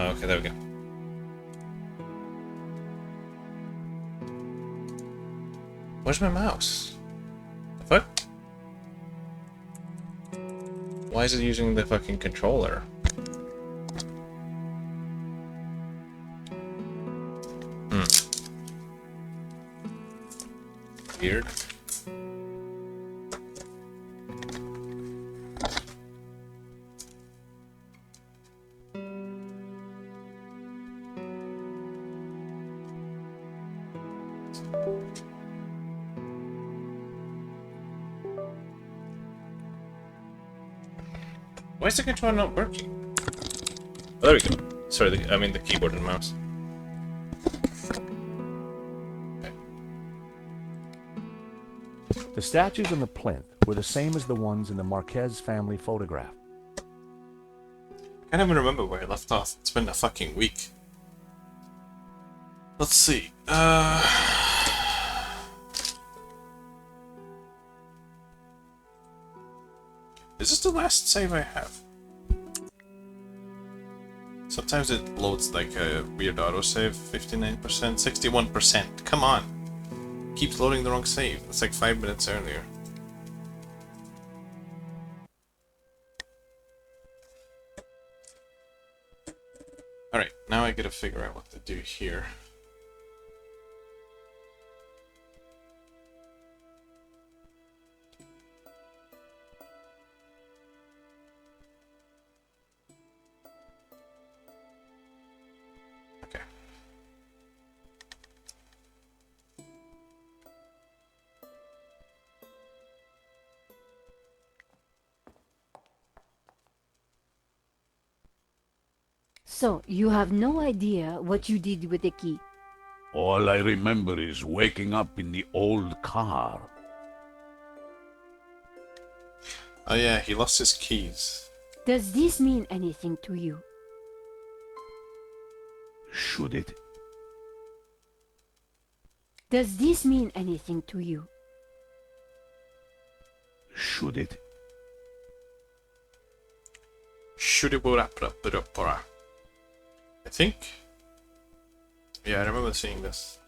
Oh, okay, there we go. Where's my mouse? The fuck? Why is it using the fucking controller? Weird. Why is the controller not working? Oh, there we go. Sorry, I mean the keyboard and mouse. The statues on the plinth were the same as the ones in the Marquez family photograph. I can't even remember where I left off. It's been a fucking week. Let's see. Is this the last save I have? Sometimes it loads like a weird autosave. 59%, 61%. Come on. Keeps loading the wrong save. It's like 5 minutes earlier. Alright, now I gotta figure out what to do here. Okay. So, you have no idea what you did with the key? All I remember is waking up in the old car. Oh yeah, he lost his keys. Does this mean anything to you? Should it? Does this mean anything to you? Should it? Shudibura. I think. Yeah, I remember seeing this.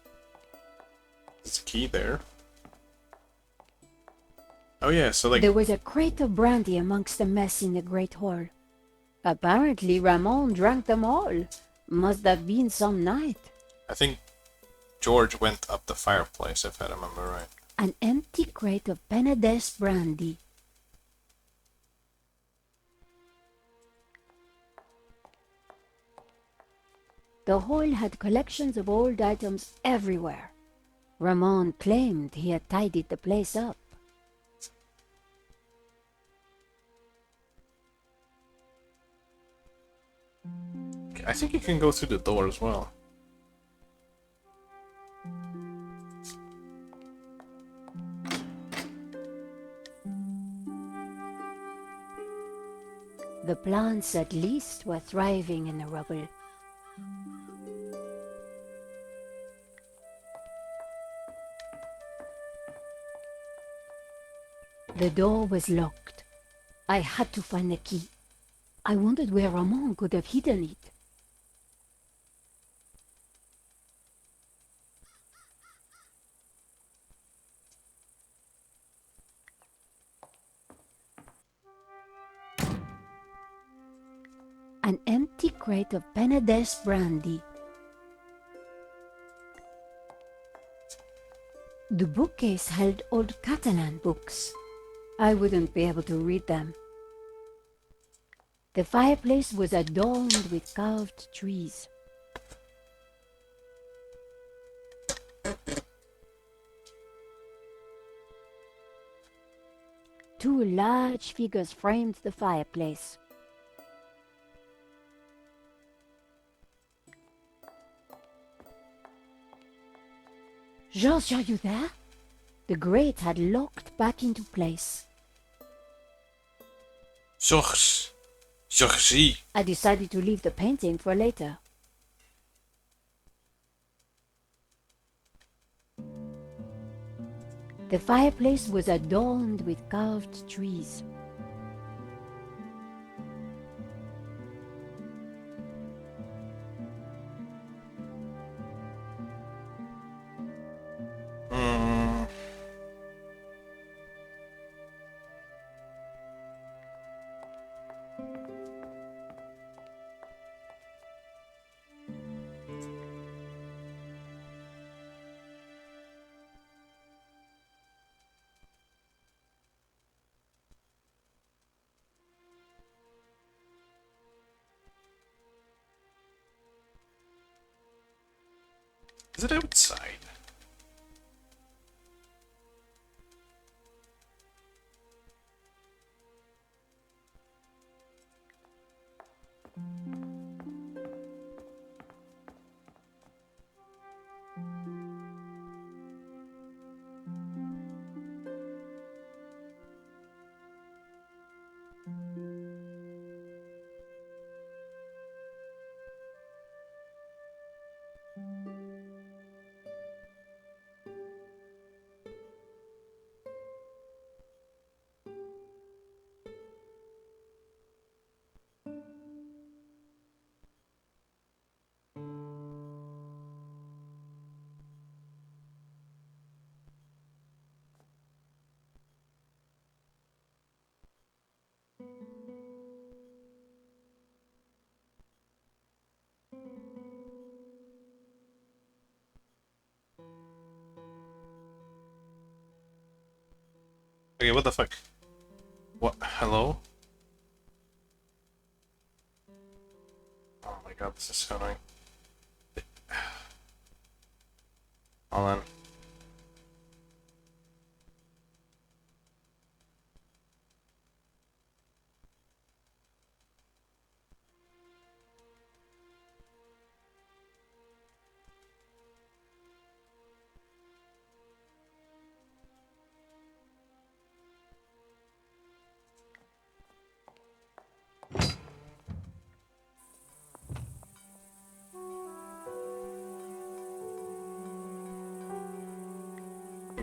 There's a key there. Oh yeah, so like... There was a crate of brandy amongst the mess in the Great Hall. Apparently, Ramon drank them all. Must have been some night. I think George went up the fireplace, if I remember right. An empty crate of Penedès brandy. The hall had collections of old items everywhere. Ramon claimed he had tidied the place up. I think you can go through the door as well. The plants at least were thriving in the rubble. The door was locked. I had to find the key. I wondered where Ramon could have hidden it. An empty crate of Penedès brandy. The bookcase held old Catalan books. I wouldn't be able to read them. The fireplace was adorned with carved trees. Two large figures framed the fireplace. George, are you there? The grate had locked back into place. Georgie. I decided to leave the painting for later. The fireplace was adorned with carved trees. Is it outside? Okay, what the fuck? What? Hello? Oh my god, this is so annoying. Hold on.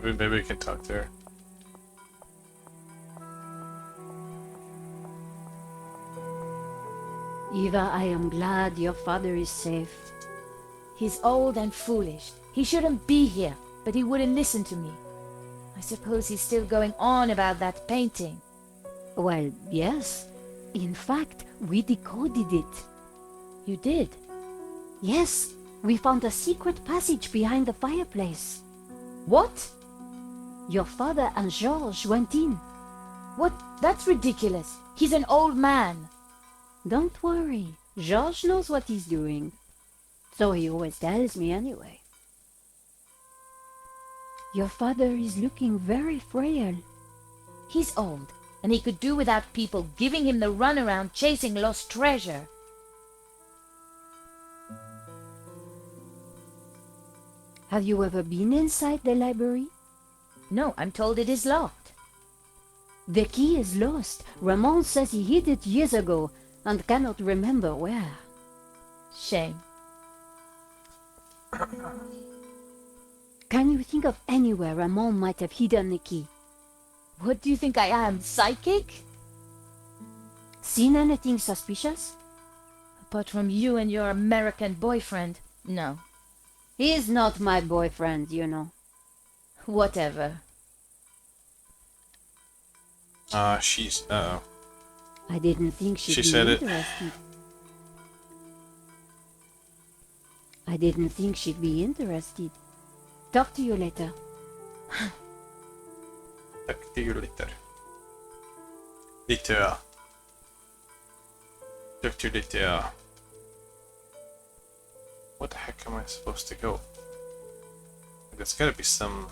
Maybe we can talk there. Eva, I am glad your father is safe. He's old and foolish. He shouldn't be here, but he wouldn't listen to me. I suppose he's still going on about that painting. Well, yes. In fact, we decoded it. You did? Yes, we found a secret passage behind the fireplace. What? Your father and Georges went in. What? That's ridiculous. He's an old man. Don't worry, Georges knows what he's doing. So he always tells me anyway. Your father is looking very frail. He's old, and he could do without people giving him the runaround chasing lost treasure. Have you ever been inside the library? No, I'm told it is locked. The key is lost. Ramon says he hid it years ago and cannot remember where. Shame. Can you think of anywhere Ramon might have hidden the key? What do you think I am, psychic? Seen anything suspicious? Apart from you and your American boyfriend, no. He's not my boyfriend, you know. Whatever. She's... Uh-oh. I didn't think she'd She be said it. interested. I didn't think she'd be interested. Talk to you later. Talk to you later. Later. Talk to you later. What the heck am I supposed to go? There's gotta be something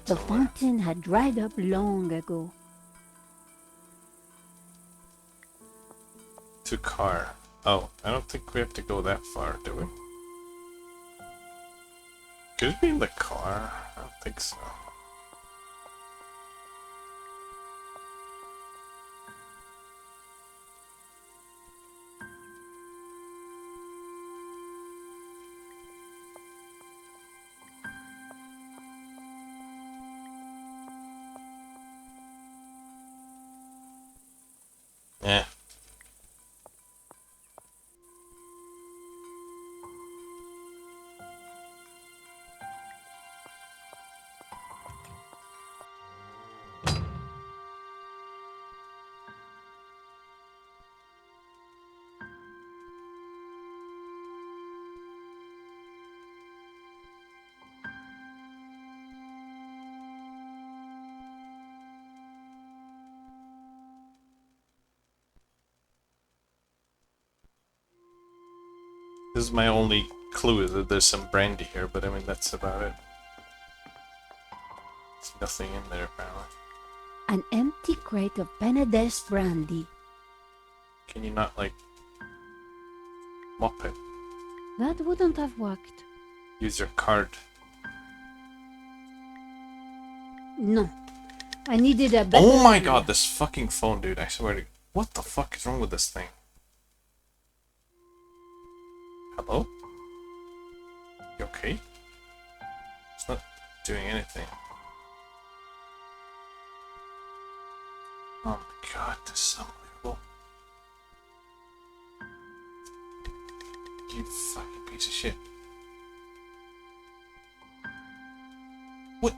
The somewhere. fountain had dried up long ago. To car. Oh, I don't think we have to go that far, do we? Could it be in the car? I don't think so. Yeah. This is my only clue that there's some brandy here, but I mean, that's about it. There's nothing in there, apparently. An empty crate of Penedès brandy. Can you not, like, mop it? That wouldn't have worked. Use your card. No. I needed a better... Oh my god, this fucking phone, dude. I swear to... What the fuck is wrong with this thing? Hello? You okay? It's not doing anything. Oh my god, this is unbelievable. You fucking piece of shit. What?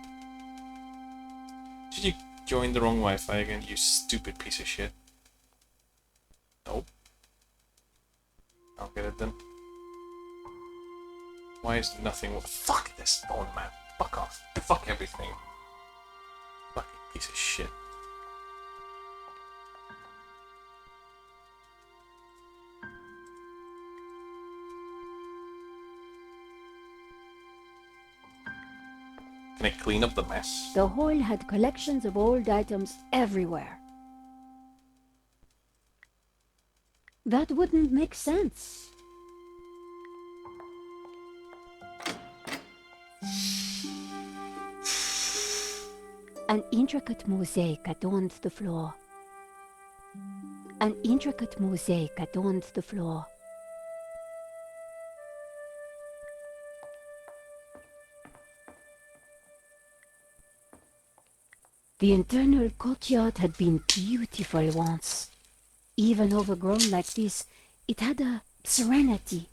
Did you join the wrong Wi-Fi again, you stupid piece of shit? Nope. I'll get it then. Why is nothing... Fuck this phone, man. Fuck off. Fuck everything. Fucking piece of shit. Can I clean up the mess? The hall had collections of old items everywhere. That wouldn't make sense. An intricate mosaic adorned the floor. An intricate mosaic adorned the floor. The internal courtyard had been beautiful once. Even overgrown like this, it had a serenity.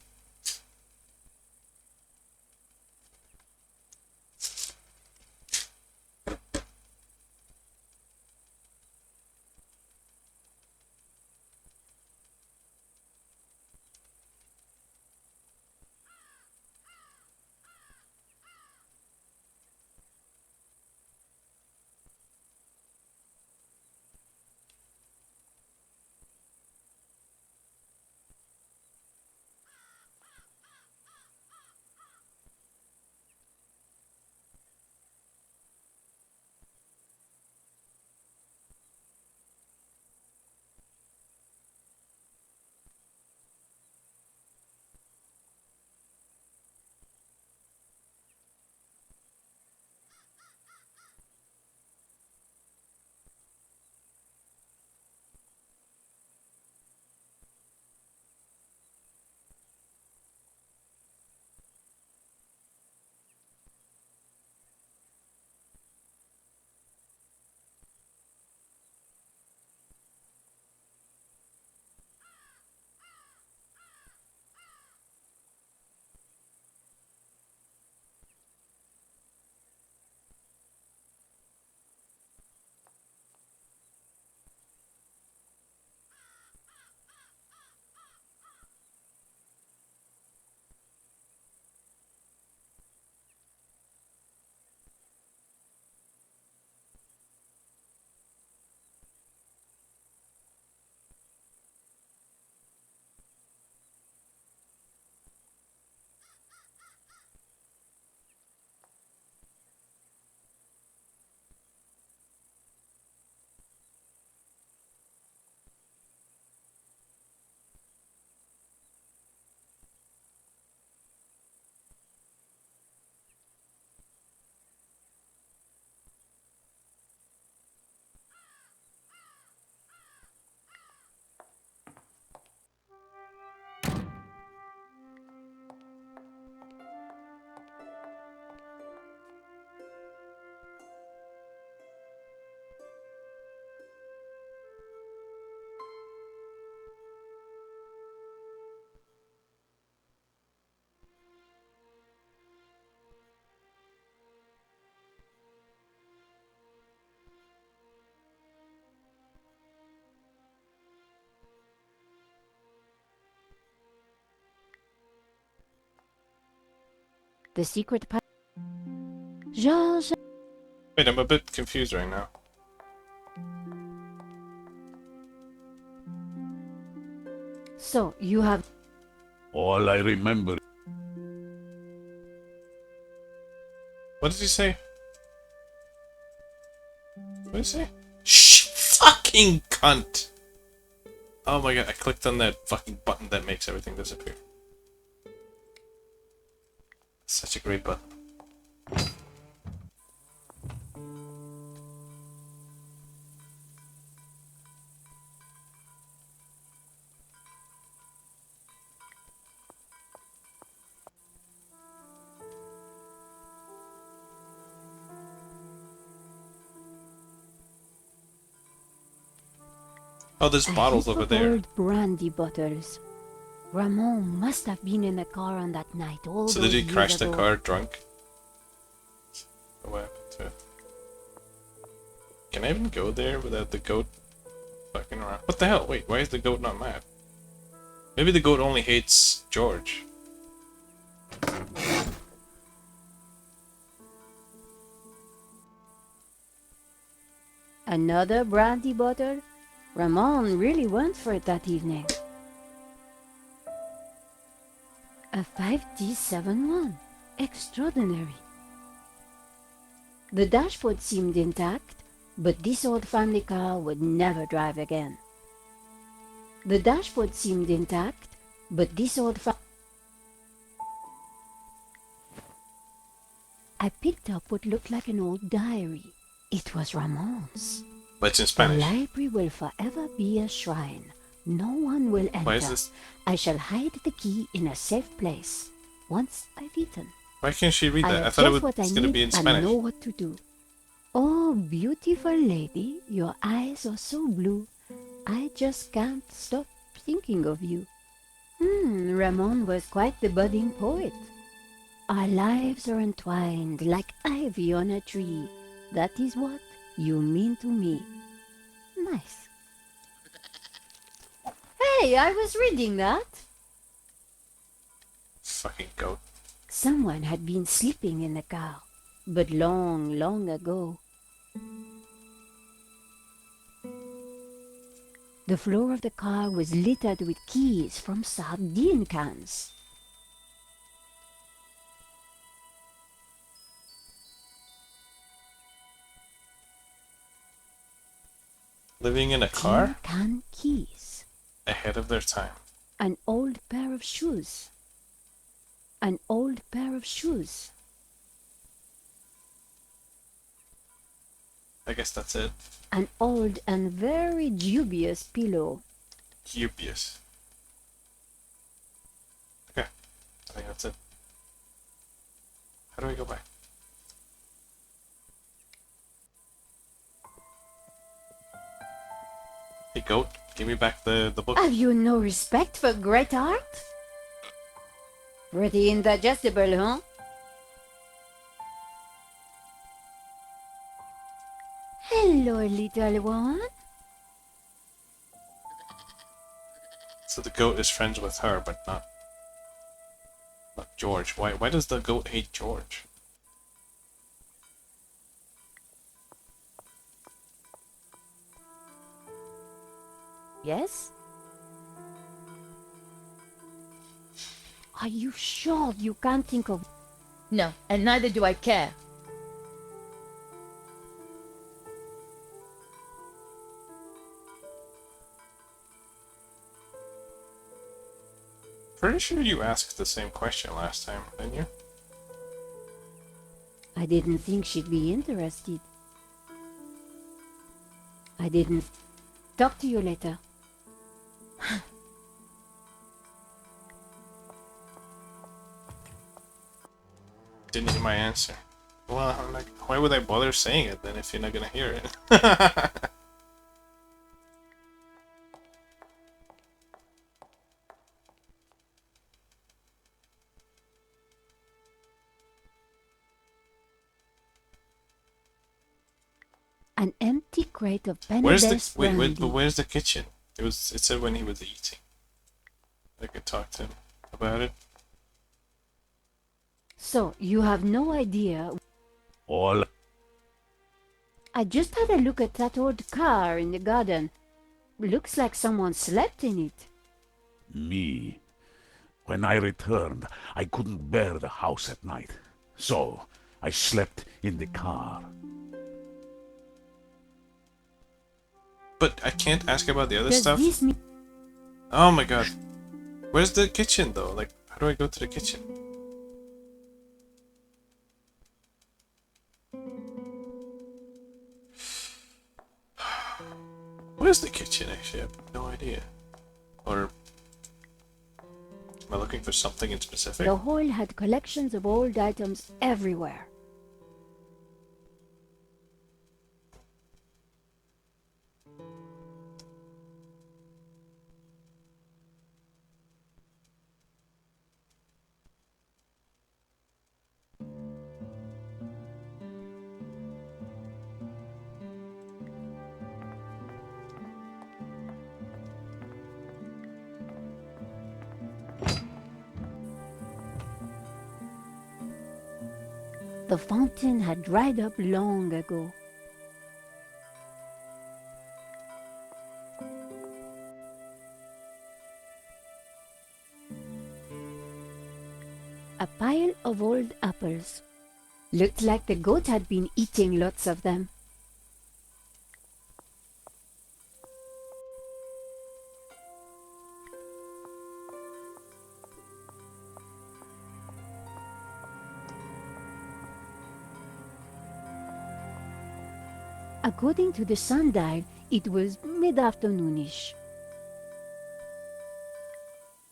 The secret pa- Georges. Wait, I'm a bit confused right now. So, you have... All I remember What did he say? What did he say? Shh! Fucking cunt! Oh my god, I clicked on that fucking button that makes everything disappear. Such a great button. Oh, there's bottles over there. Old brandy bottles. Ramon must have been in the car on that night. All So did he those crash years the ago. car drunk? What happened to it? Can I even go there without the goat fucking around? What the hell? Wait, why is the goat not mad? Maybe the goat only hates George. Another brandy bottle? Ramon really went for it that evening. A 5D71. Extraordinary. The dashboard seemed intact, but this old family car would never drive again. The dashboard seemed intact, but this old I picked up what looked like an old diary. It was Ramon's. But it's in The Spanish. library will forever be a shrine. No one will enter. Why is this? I shall hide the key in a safe place. Once I've eaten, Why can't she read I that? I have thought it just what I was gonna need be in and Spanish. know what to do. Oh, beautiful lady, your eyes are so blue. I just can't stop thinking of you. Ramon was quite the budding poet. Our lives are entwined like ivy on a tree. That is what you mean to me. Nice. Hey, I was reading that. Fucking goat. Someone had been sleeping in the car, but long, long ago. The floor of the car was littered with keys from sardine cans. Living in a Tin car? can keys. Ahead of their time. An old pair of shoes. An old pair of shoes. I guess that's it. An old and very dubious pillow. Dubious. Okay. I think that's it. How do I go back? Hey goat, give me back the book. Have you no respect for great art? Pretty indigestible, huh? Hello, little one. So the goat is friends with her, but not George. Why does the goat hate George? Yes? Are you sure you can't think of... No, and neither do I care. Pretty sure you asked the same question last time, didn't you? I didn't think she'd be interested. I didn't... Talk to you later. Didn't hear my answer. Well, I'm like, why would I bother saying it then if you're not gonna hear it? An empty crate of Where's Benedet's the wait? brandy. But where's the kitchen? It said when he was eating. I could talk to him about it. So, you have no idea... All I just had a look at that old car in the garden. Looks like someone slept in it. me. When I returned, I couldn't bear the house at night. So, I slept in the car. But I can't ask about the other Does stuff. this mean Oh my god. Where's the kitchen though? Like, how do I go to the kitchen? Where's the kitchen actually? I have no idea. Or am I looking for something in specific? the hall had collections of old items everywhere? The fountain had dried up long ago. A pile of old apples. Looked like the goat had been eating lots of them. According to the sundial, it was mid-afternoonish.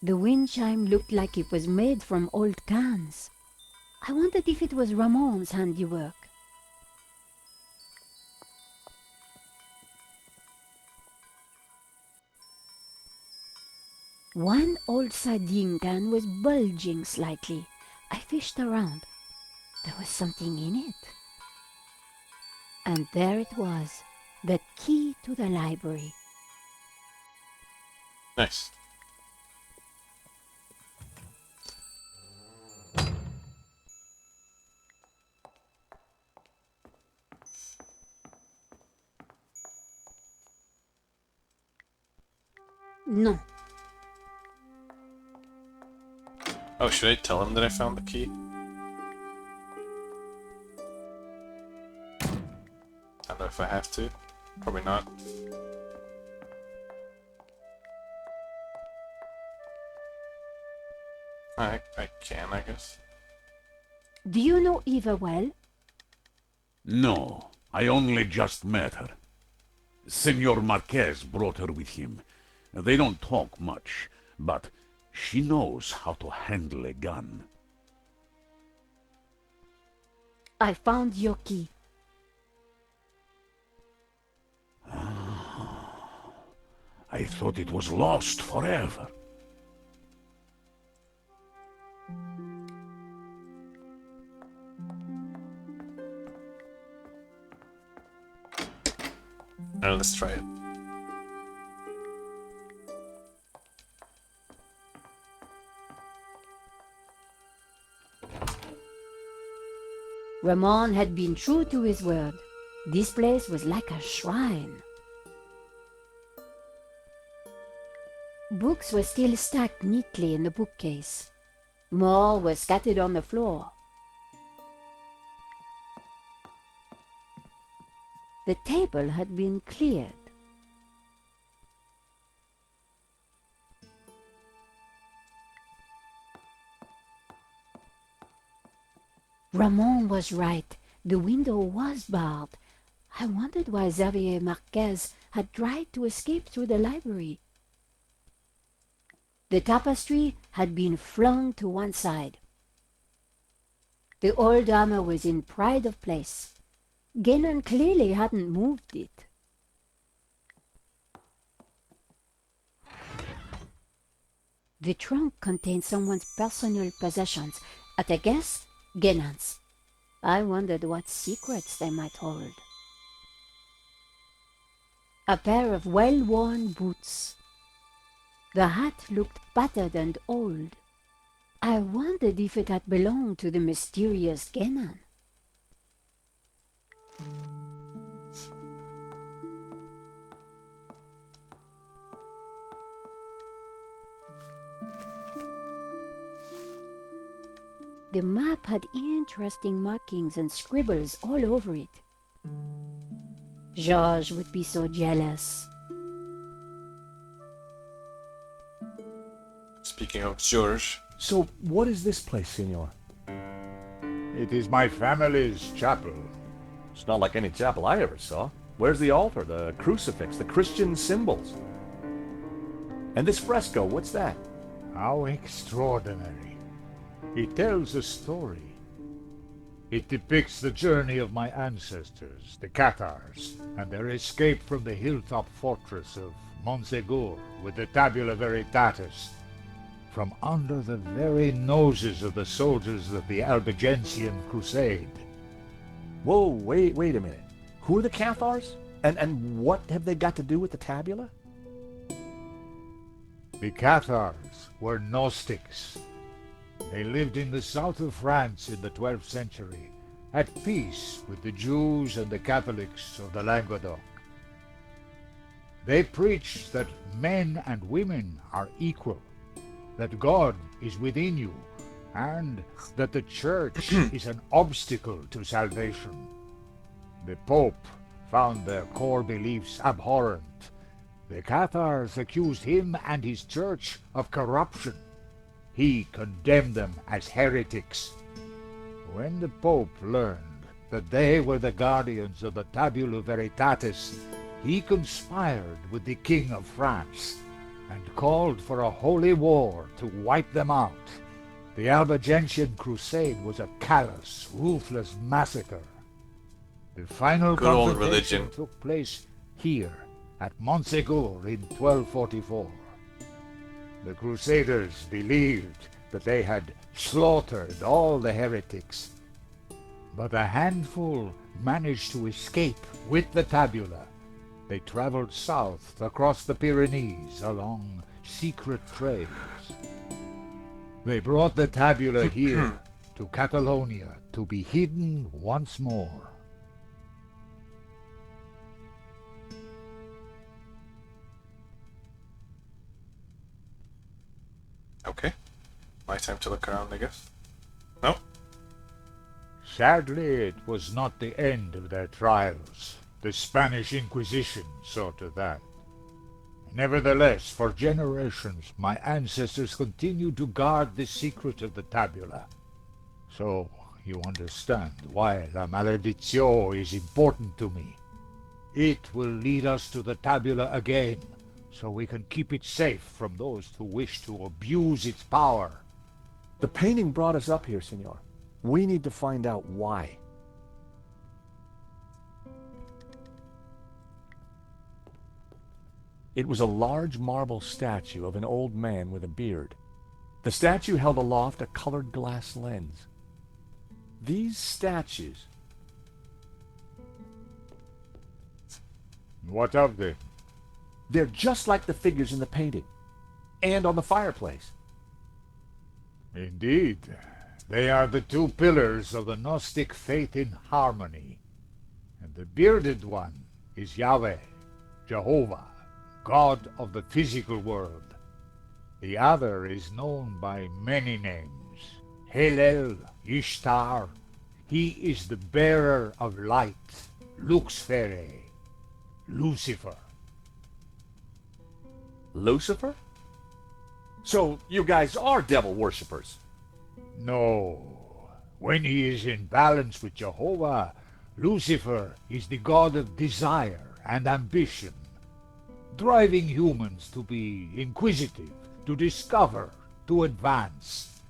The wind chime looked like it was made from old cans. I wondered if it was Ramon's handiwork. One old sardine can was bulging slightly. I fished around. There was something in it. And there it was, the key to the library. Nice. No, Oh, should I tell him that I found the key? I don't know if I have to. Probably not. I can, I guess. do you know Eva well? No, I only just met her. Senor Marquez brought her with him. They don't talk much, but she knows how to handle a gun. I found your key. I thought it was lost forever. Now let's try it. Ramon had been true to his word. This place was like a shrine. Books were still stacked neatly in the bookcase. More were scattered on the floor. The table had been cleared. Ramon was right. The window was barred. I wondered why Xavier Marquez had tried to escape through the library. The tapestry had been flung to one side. The old armor was in pride of place. Guénon clearly hadn't moved it. The trunk contained someone's personal possessions. At a guess, Guénon's. I wondered what secrets they might hold. A pair of well-worn boots. The hat looked battered and old. I wondered if it had belonged to the mysterious Guénon. The map had interesting markings and scribbles all over it. Georges would be so jealous. Speaking of George, So, what is this place, senor? It is my family's chapel. It's not like any chapel I ever saw. Where's the altar, the crucifix, the Christian symbols? And this fresco, what's that? How extraordinary. It tells a story. It depicts the journey of my ancestors, the Cathars, and their escape from the hilltop fortress of Montségur with the Tabula Veritatis, from under the very noses of the soldiers of the Albigensian Crusade. Whoa, wait a minute. Who are the Cathars? And what have they got to do with the tabula? The Cathars were Gnostics. They lived in the south of France in the 12th century, at peace with the Jews and the Catholics of the Languedoc. They preached that men and women are equal, that God is within you, and that the Church is an obstacle to salvation. The Pope found their core beliefs abhorrent. The Cathars accused him and his Church of corruption. He condemned them as heretics. When the Pope learned that they were the guardians of the Tabula Veritatis, he conspired with the King of France and called for a holy war to wipe them out. The Albigensian Crusade was a callous, ruthless massacre. The final Good old confrontation religion. took place here at Montségur in 1244. The Crusaders believed that they had slaughtered all the heretics, but a handful managed to escape with the tabula. They traveled south across the Pyrenees along secret trails. They brought the tabula here to Catalonia to be hidden once more. okay. My time to look around, I guess. No? Sadly, it was not the end of their trials. The Spanish Inquisition saw to that. Nevertheless, for generations, my ancestors continued to guard the secret of the tabula. So, you understand why La Malediccio is important to me. It will lead us to the tabula again, so we can keep it safe from those who wish to abuse its power. The painting brought us up here, senor. We need to find out why. It was a large marble statue of an old man with a beard. The statue held aloft a colored glass lens. These statues... What of them? They're just like the figures in the painting. And on the fireplace. Indeed, they are the two pillars of the Gnostic faith in harmony. And the bearded one is Yahweh, Jehovah, God of the physical world. The other is known by many names. Hillel, Ishtar. He is the bearer of light, Luxfere, Lucifer. Lucifer? So you guys are devil worshippers? No. When he is in balance with Jehovah, Lucifer is the god of desire and ambition, driving humans to be inquisitive, to discover, to advance.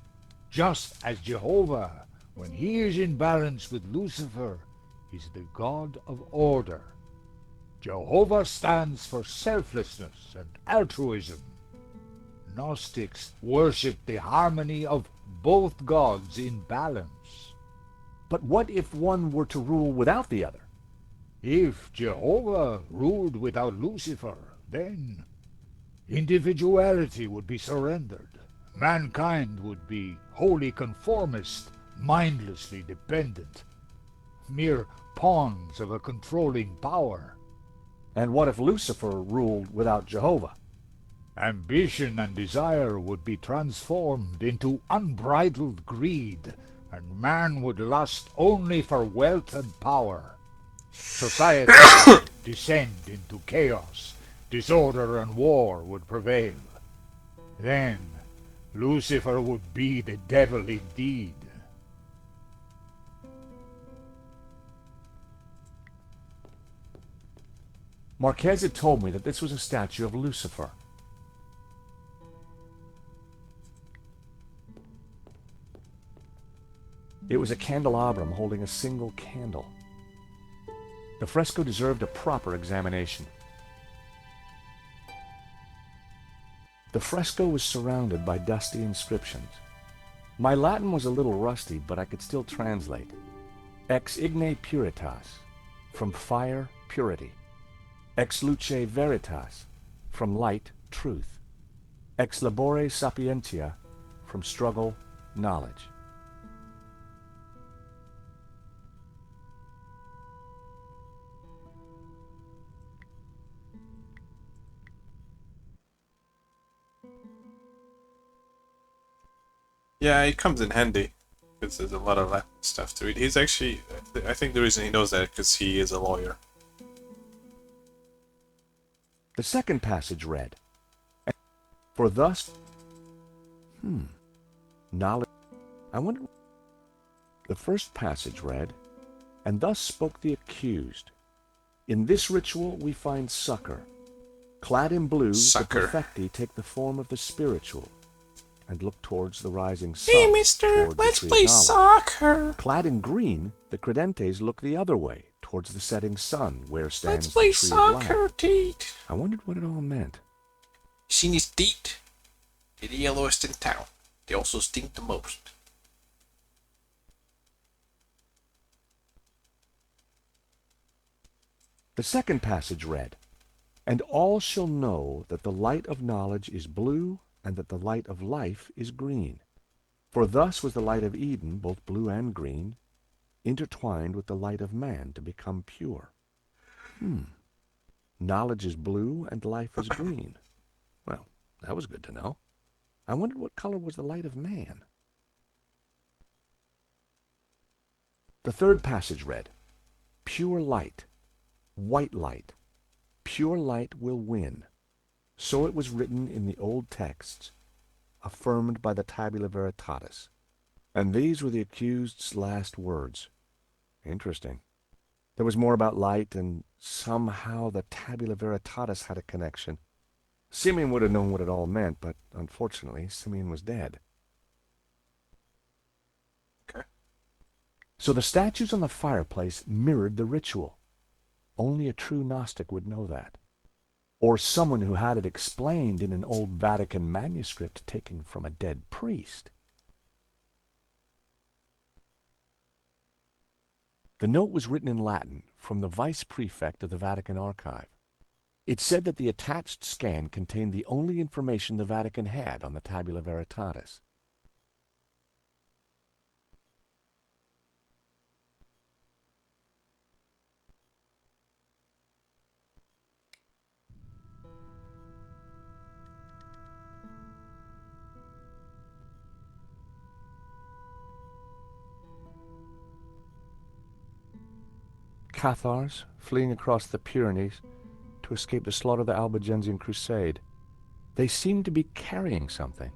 Just as Jehovah, when he is in balance with Lucifer, is the god of order. Jehovah stands for selflessness and altruism. Gnostics worship the harmony of both gods in balance. But what if one were to rule without the other? If Jehovah ruled without Lucifer, then individuality would be surrendered. Mankind would be wholly conformist, mindlessly dependent, mere pawns of a controlling power. And what if Lucifer ruled without Jehovah? Ambition and desire would be transformed into unbridled greed, and man would lust only for wealth and power. Society would descend into chaos, disorder and war would prevail. Then Lucifer would be the devil indeed. Marquez had told me that this was a statue of Lucifer. It was a candelabrum holding a single candle. The fresco deserved a proper examination. The fresco was surrounded by dusty inscriptions. My Latin was a little rusty, but I could still translate. Ex igne puritas, from fire, purity. Ex luce veritas, from light, truth. Ex labore sapientia, from struggle, knowledge. Yeah, it comes in handy because there's a lot of Latin stuff to read. He's actually, I think the reason he knows that is because he is a lawyer. The second passage read, for thus, knowledge, I wonder, the first passage read, and thus spoke the accused. In this ritual we find succor. Clad in blue, Succor. the perfecti take the form of the spiritual, and look towards the rising sun. Hey, mister, toward the let's tree of play knowledge. soccer. Clad in green, the credentes look the other way, towards the setting sun, where stands Let's play the tree of life. soccer, Teat. I wondered what it all meant. Seen his teeth? They're the yellowest in town. They also stink the most. The second passage read, and all shall know that the light of knowledge is blue, and that the light of life is green. For thus was the light of Eden, both blue and green, intertwined with the light of man to become pure. Knowledge is blue and life is green. Well, that was good to know. I wondered what color was the light of man. The third passage read, pure light, white light, pure light will win. So it was written in the old texts, affirmed by the Tabula Veritatis. And these were the accused's last words. Interesting. There was more about light, and somehow the Tabula Veritatis had a connection. Simeon would have known what it all meant, but unfortunately, Simeon was dead. Okay. So the statues on the fireplace mirrored the ritual. Only a true Gnostic would know that. Or someone who had it explained in an old Vatican manuscript taken from a dead priest. The note was written in Latin from the vice prefect of the Vatican archive. It said that the attached scan contained the only information the Vatican had on the Tabula Veritatis. Cathars, fleeing across the Pyrenees to escape the slaughter of the Albigensian Crusade. They seemed to be carrying something.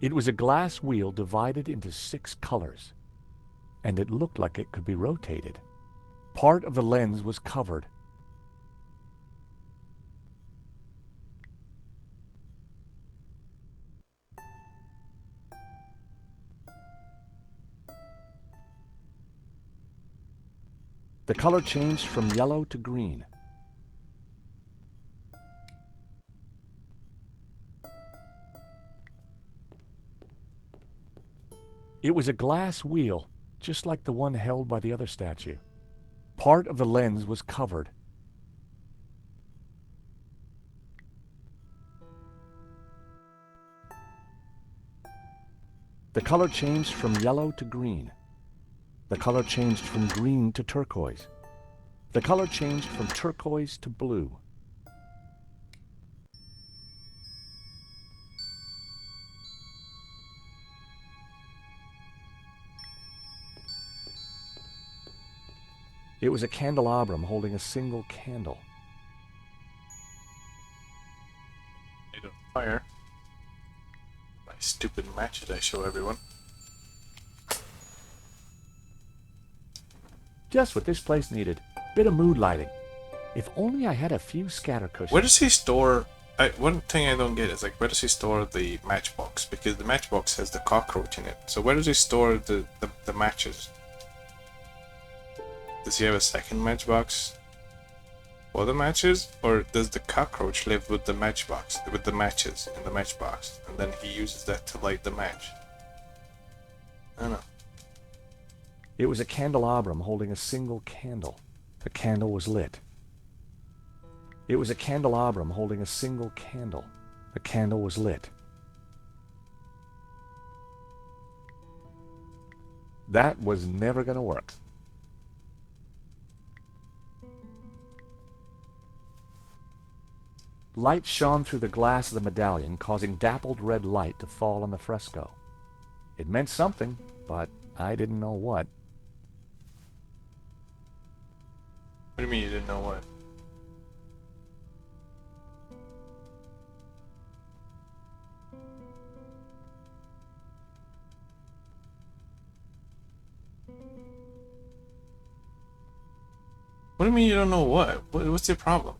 It was a glass wheel divided into 6 colors, and it looked like it could be rotated. Part of the lens was covered. The color changed from yellow to green. It was a glass wheel just like the one held by the other statue. Part of the lens was covered. The color changed from yellow to green. The color changed from green to turquoise. The color changed from turquoise to blue. It was a candelabrum holding a single candle. Made of fire. My stupid matches I show everyone. Just what this place needed. Bit of mood lighting. If only I had a few scatter cushions. Where does he store... one thing I don't get is, like, where does he store the matchbox? Because the matchbox has the cockroach in it. So where does he store the matches? Does he have a second matchbox for the matches? Or does the cockroach live with the matchbox, with the matches in the matchbox? And then he uses that to light the match? I don't know. It was a candelabrum holding a single candle. The candle was lit. It was a candelabrum holding a single candle. The candle was lit. That was never going to work. Light shone through the glass of the medallion, causing dappled red light to fall on the fresco. It meant something, but I didn't know what. What do you mean you didn't know what? What do you mean you don't know what? What's your problem?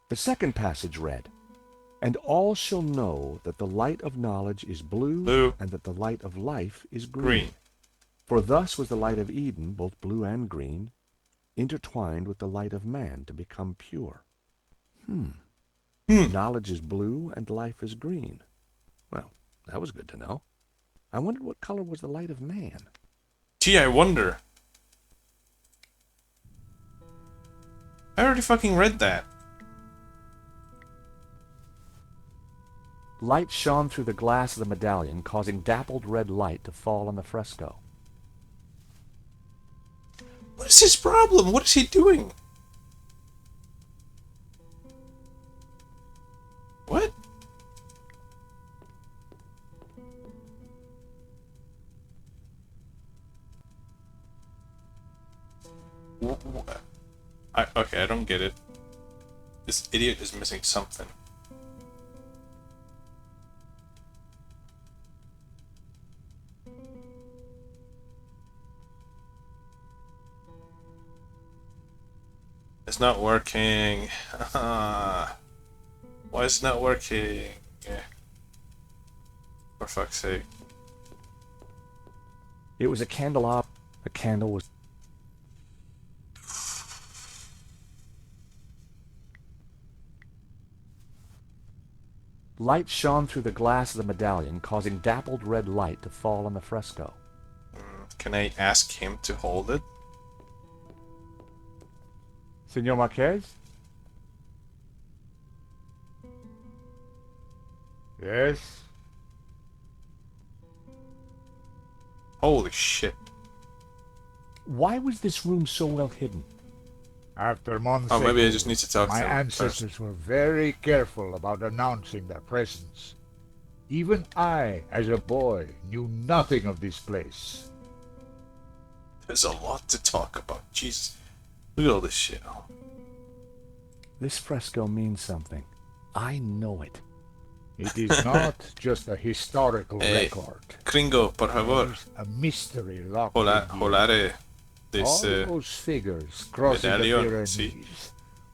The second passage read, "And all shall know that the light of knowledge is blue, and that the light of life is green. For thus was the light of Eden, both blue and green, intertwined with the light of man to become pure." Knowledge is blue and life is green. Well, that was good to know. I wondered what color was the light of man. Gee, I wonder. I already fucking read that. Light shone through the glass of the medallion, causing dappled red light to fall on the fresco. What is his problem? What is he doing? What? Okay, I don't get it. This idiot is missing something. It's not working. Why is it not working? For fuck's sake. It was a candelabrum. The candle was... Light shone through the glass of the medallion, causing dappled red light to fall on the fresco. Can I ask him to hold it? Senor Marquez? Yes? Holy shit. Why was this room so well hidden? After months Oh, maybe I ago, just need to talk to my him ancestors first. were very careful about announcing their presence. Even I, as a boy, knew nothing of this place. There's a lot to talk about. Jesus. Look at all this shit. Oh. This fresco means something. I know it. It is not just a historical Hey, record. Gringo, por favor. There's a mystery locked Holare. This, all those figures crossing the medallion, Pyrenees. see.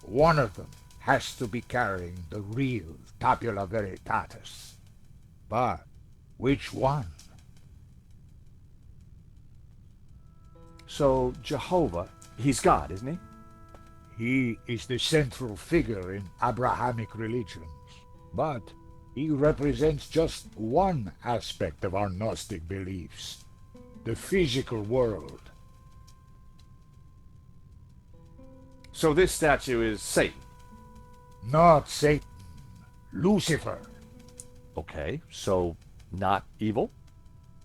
One of them has to be carrying the real Tabula Veritatis. But which one? So, Jehovah, he's God, isn't he? He is the central figure in Abrahamic religions. But He represents just one aspect of our Gnostic beliefs, the physical world. So this statue is Satan. Not Satan, Lucifer. Okay, so not evil?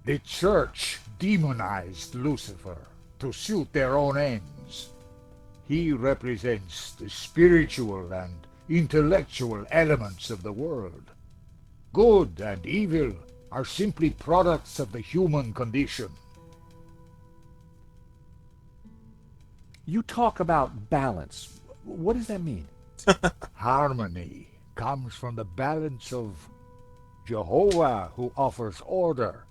The church demonized Lucifer to suit their own ends. He represents the spiritual and intellectual elements of the world. Good and evil are simply products of the human condition. You talk about balance. What does that mean? Harmony comes from the balance of Jehovah, who offers order,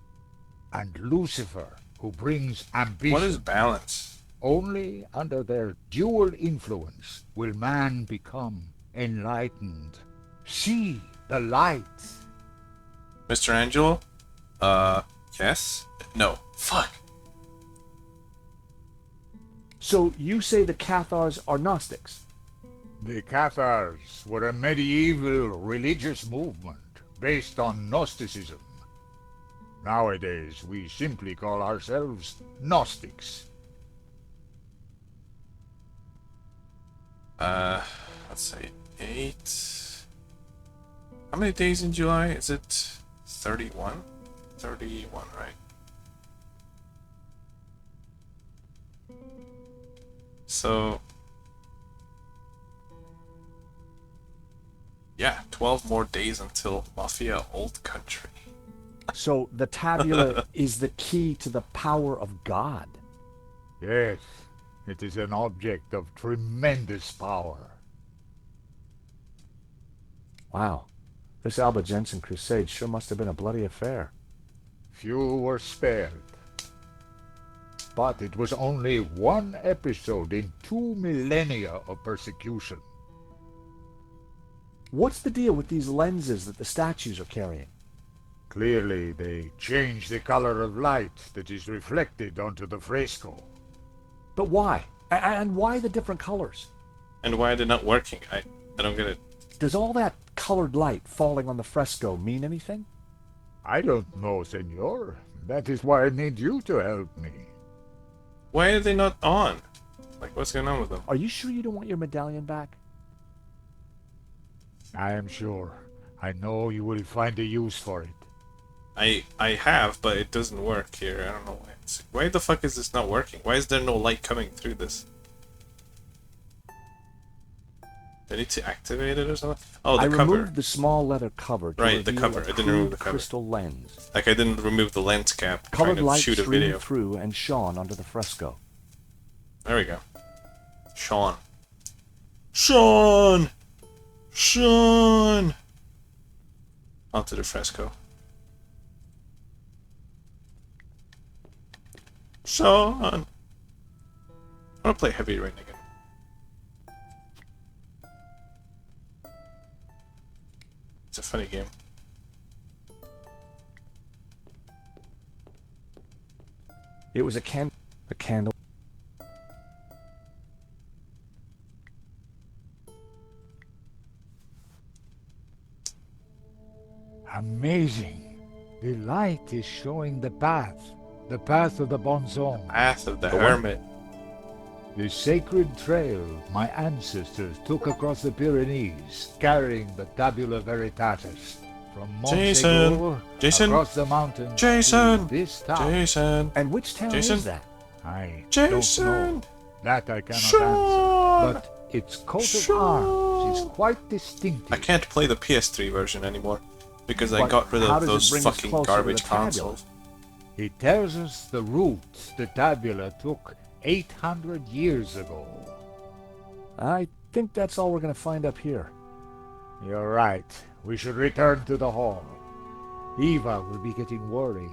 and Lucifer, who brings ambition. What is balance? Only under their dual influence will man become enlightened. See the light. Mr. Angelo? Yes? No. Fuck. So you say the Cathars are Gnostics? The Cathars were a medieval religious movement based on Gnosticism. Nowadays, we simply call ourselves Gnostics. Let's say 8. How many days in July? Is it 31? 31, right? So, yeah, 12 more days until Mafia Old Country. So the tabula is the key to the power of God. Yes, it is an object of tremendous power. Wow. This Alba Jensen crusade sure must have been a bloody affair. Few were spared. But it was only one episode in 2 millennia of persecution. What's the deal with these lenses that the statues are carrying? Clearly, they change the color of light that is reflected onto the fresco. But why? And why the different colors? And why are they not working? I don't get it. Does all that colored light falling on the fresco mean anything? I don't know, senor. That is why I need you to help me. Why are they not on? Like, what's going on with them? Are you sure you don't want your medallion back? I am sure. I know you will find a use for it. I have, but it doesn't work here. I don't know why. Why the fuck is this not working? Why is there no light coming through this? Do I need to activate it or something? Oh, the I cover. removed the small leather cover to Right, the reveal cover. a I didn't remove the crude cover. crystal lens. Like I didn't remove the lens cap. Colored Trying to light shoot a streamed video. through and shone onto the fresco. There we go. Sean. Sean! Sean! Onto the fresco. Sean! I want to play Heavy Rain again. It's a funny game. It was a candle. Amazing. The light is showing the path of the Bonzon. Path of the The what? Hermit. The sacred trail my ancestors took across the Pyrenees, carrying the Tabula Veritatis from Jason! Montsegur Jason! across the mountains Jason! to this town. Jason! And which town Jason? is that? I Jason! don't know. That I cannot Sean! answer. But its coat Sean! of arms is quite distinctive. I can't play the PS3 version anymore because I But got rid how of does it those bring us fucking closer to garbage the tabula? consoles. It tells us the route the Tabula took 800 years ago. I think that's all we're going to find up here. You're right. We should return to the hall. Eva will be getting worried.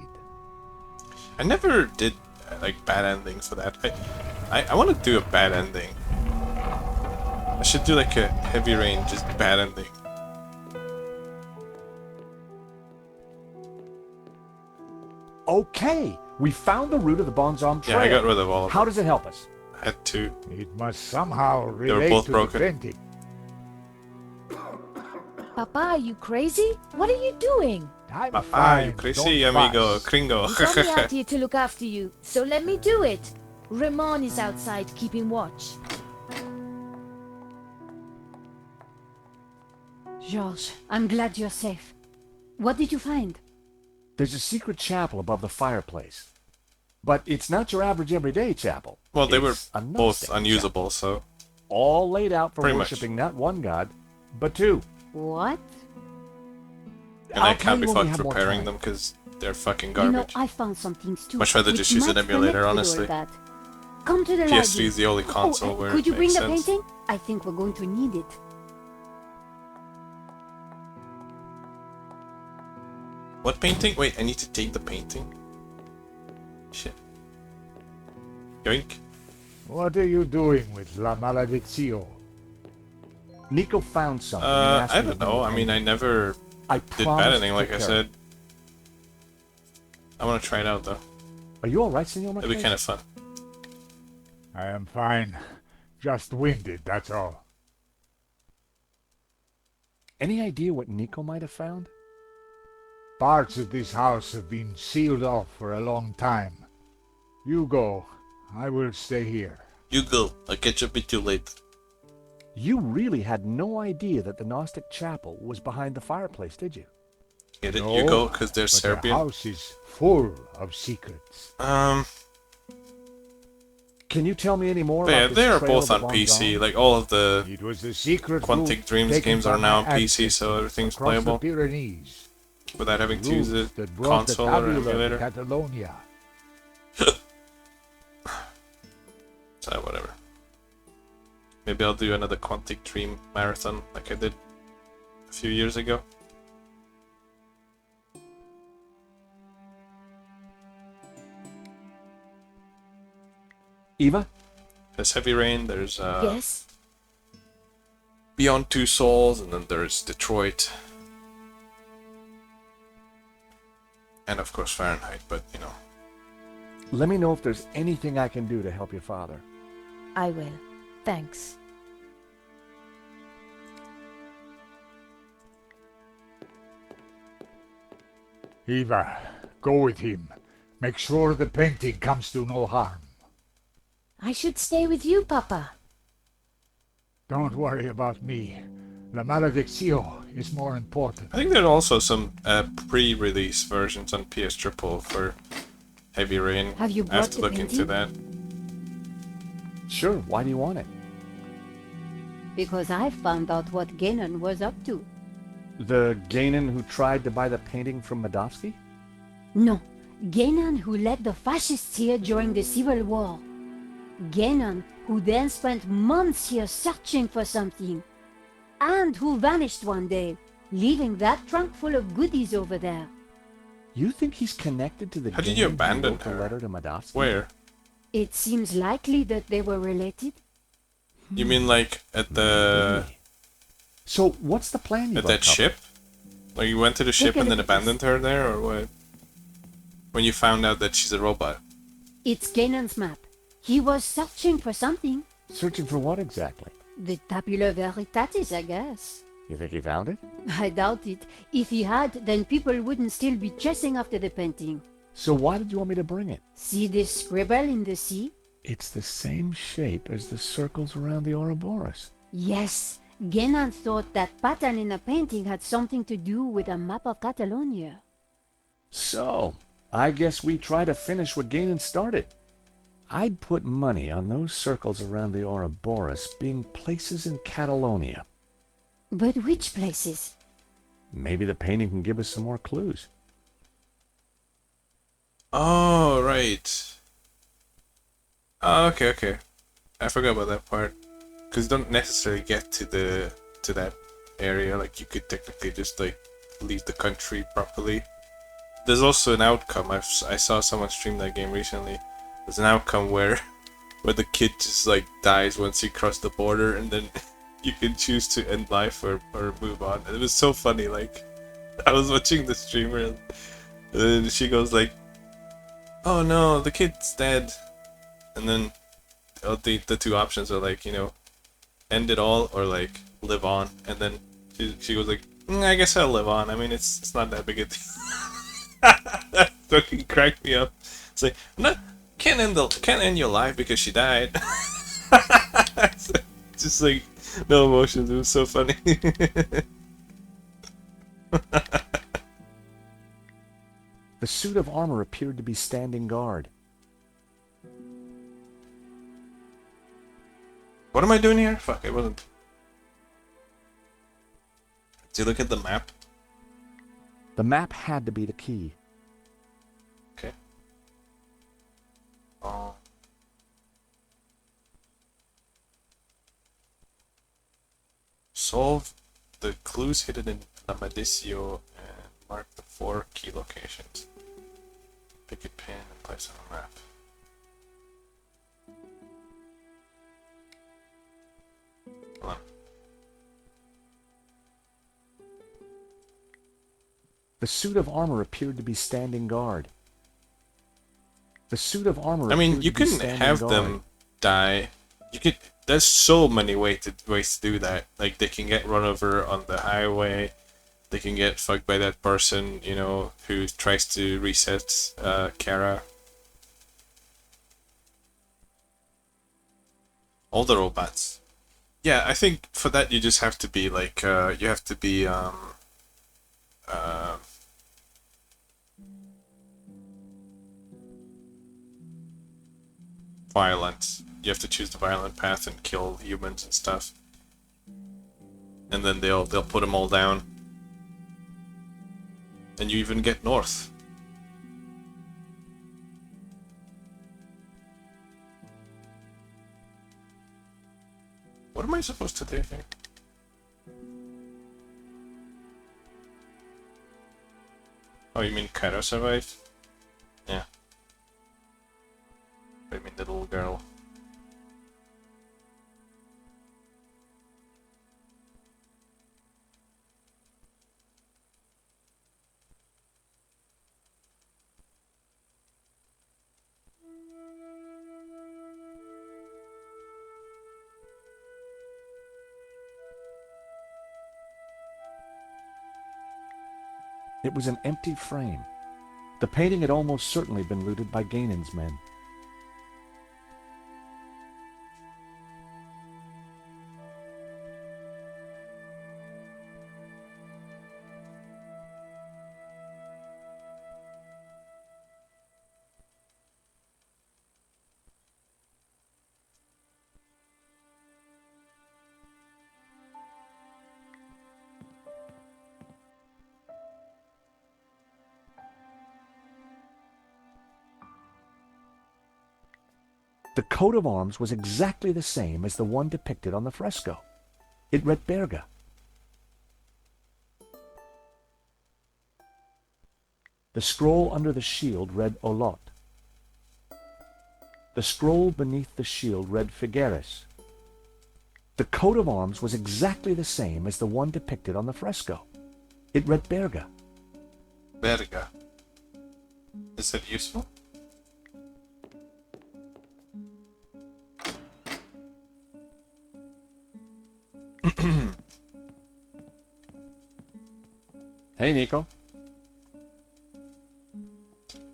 I never did like bad endings for that. I want to do a bad ending. I should do like a Heavy Rain, just bad ending. Okay, we found the route of the Bonzom Trail. Yeah, I got rid of all of How them. does it help us? I had to. It must somehow were relate both to broken. the painting. Papa, are you crazy? What are you doing? I'm Ah, fine. you crazy don't amigo, fuss. gringo. You got me out here to look after you, so let me do it. Ramon is outside keeping watch. Georges, I'm glad you're safe. What did you find? There's a secret chapel above the fireplace. But it's not your average everyday chapel. Well, they were It's a both Gnostic unusable, so chapel, all laid out for Pretty much. worshipping not one god, but two. What? and I I'll tell can't be you when we fucked have more repairing time. them because they're fucking You know, garbage. I found some things too. Much rather which just use an might emulator, connect with all honestly. that. Come to the PS3 library. is the only console where could it you bring makes the sense. painting? I think we're going to need it. What painting? Wait, I need to take the painting? Shit. Yoink. What are you doing with La Malediccio? Nico found something. and asked I me to don't bring know. it I mean, I home. never I did promised bad anything, to like take I care of said. I want to try it out, though. it. Are you all right, Senor It'll be Marquez? kind of fun. I am fine. Just winded, that's all. Any idea what Nico might have found? Parts of this house have been sealed off for a long time. You go. I will stay here. You go. I'll catch up with you late. You really had no idea that the Gnostic chapel was behind the fireplace, did you? Get it? No, You go, because they're But the Serbian. house is full of secrets. Can you tell me any more Yeah, about this they are trail both of on the PC. Von Like, all of the It was the secret Quantic route Dreams taken games are from now my on PC, ancestors so everything's across playable the Pyrenees. without having to use Route the that brought console the or tabula to emulator. Catalonia. So, whatever. Maybe I'll do another Quantic Dream marathon like I did a few years ago. Eva? There's Heavy Rain, there's Yes? Beyond Two Souls, and then there's Detroit. And of course Fahrenheit, but you know. Let me know if there's anything I can do to help your father. I will. Thanks. Eva, go with him. Make sure the painting comes to no harm. I should stay with you, Papa. Don't worry about me. La Malediccio is more important. I think there are also some pre-release versions on PS Triple for Heavy Rain. Have you I have brought to the look into painting? that. Sure, why do you want it? Because I found out what Ganon was up to. The Ganon who tried to buy the painting from Medovsky? No, Ganon who led the fascists here during the Civil War. Ganon who then spent months here searching for something. And who vanished one day, leaving that trunk full of goodies over there. You think he's connected to the How Ganon did you who abandon wrote the her? letter to Medovsky? Where? It seems likely that they were related. You mean like at the So what's the plan you at got that covered? ship? Like you went to the ship a and then look at this. abandoned her there, or what? When you found out that she's a robot. It's Ganon's map. He was searching for something. Searching for what exactly? The Tabula Veritatis, I guess. You think he found it? I doubt it. If he had, then people wouldn't still be chasing after the painting. So why did you want me to bring it? See this scribble in the sea? It's the same shape as the circles around the Ouroboros. Yes, Ganon thought that pattern in the painting had something to do with a map of Catalonia. So, I guess we try to finish what Ganon started. I'd put money on those circles around the Ouroboros being places in Catalonia. But which places? Maybe the painting can give us some more clues. Oh, right. Oh, okay. I forgot about that part. Because you don't necessarily get to that area. Like, you could technically just, like, leave the country properly. There's also an outcome. I saw someone stream that game recently. There's an outcome where the kid just, like, dies once you cross the border, and then you can choose to end life or move on. And it was so funny, like, I was watching the streamer, and then she goes, like, oh no, the kid's dead. And then the two options are like, you know, end it all or like live on. And then she goes like, I guess I'll live on. I mean, it's not that big a deal. That fucking cracked me up. It's like, no, can't end your life because she died. Just like no emotions. It was so funny. The suit of armor appeared to be standing guard. What am I doing here? Fuck, it wasn't. Do you look at the map? The map had to be the key. Okay. Solve the clues hidden in Lamadisio and mark the 4 key locations. Pick a pin and place on a map. Hold on. The suit of armor appeared to be standing guard. The suit of armor. I mean, appeared you to be can standing have guard. them die. You could. There's so many ways to do that. Like they can get run over on the highway. They can get fucked by that person, you know, who tries to reset Kara. All the robots. Yeah, I think for that you just have to be like you have to be violent. You have to choose the violent path and kill humans and stuff. And then they'll put them all down. And you even get north. What am I supposed to do here? Oh, you mean Kara survived? Yeah. I mean the little girl. It was an empty frame. The painting had almost certainly been looted by Ganon's men. The coat of arms was exactly the same as the one depicted on the fresco. It read Berga. The scroll under the shield read Olot. The scroll beneath the shield read Figueres. The coat of arms was exactly the same as the one depicted on the fresco. It read Berga. Berga. Is it useful? Hey, Nico.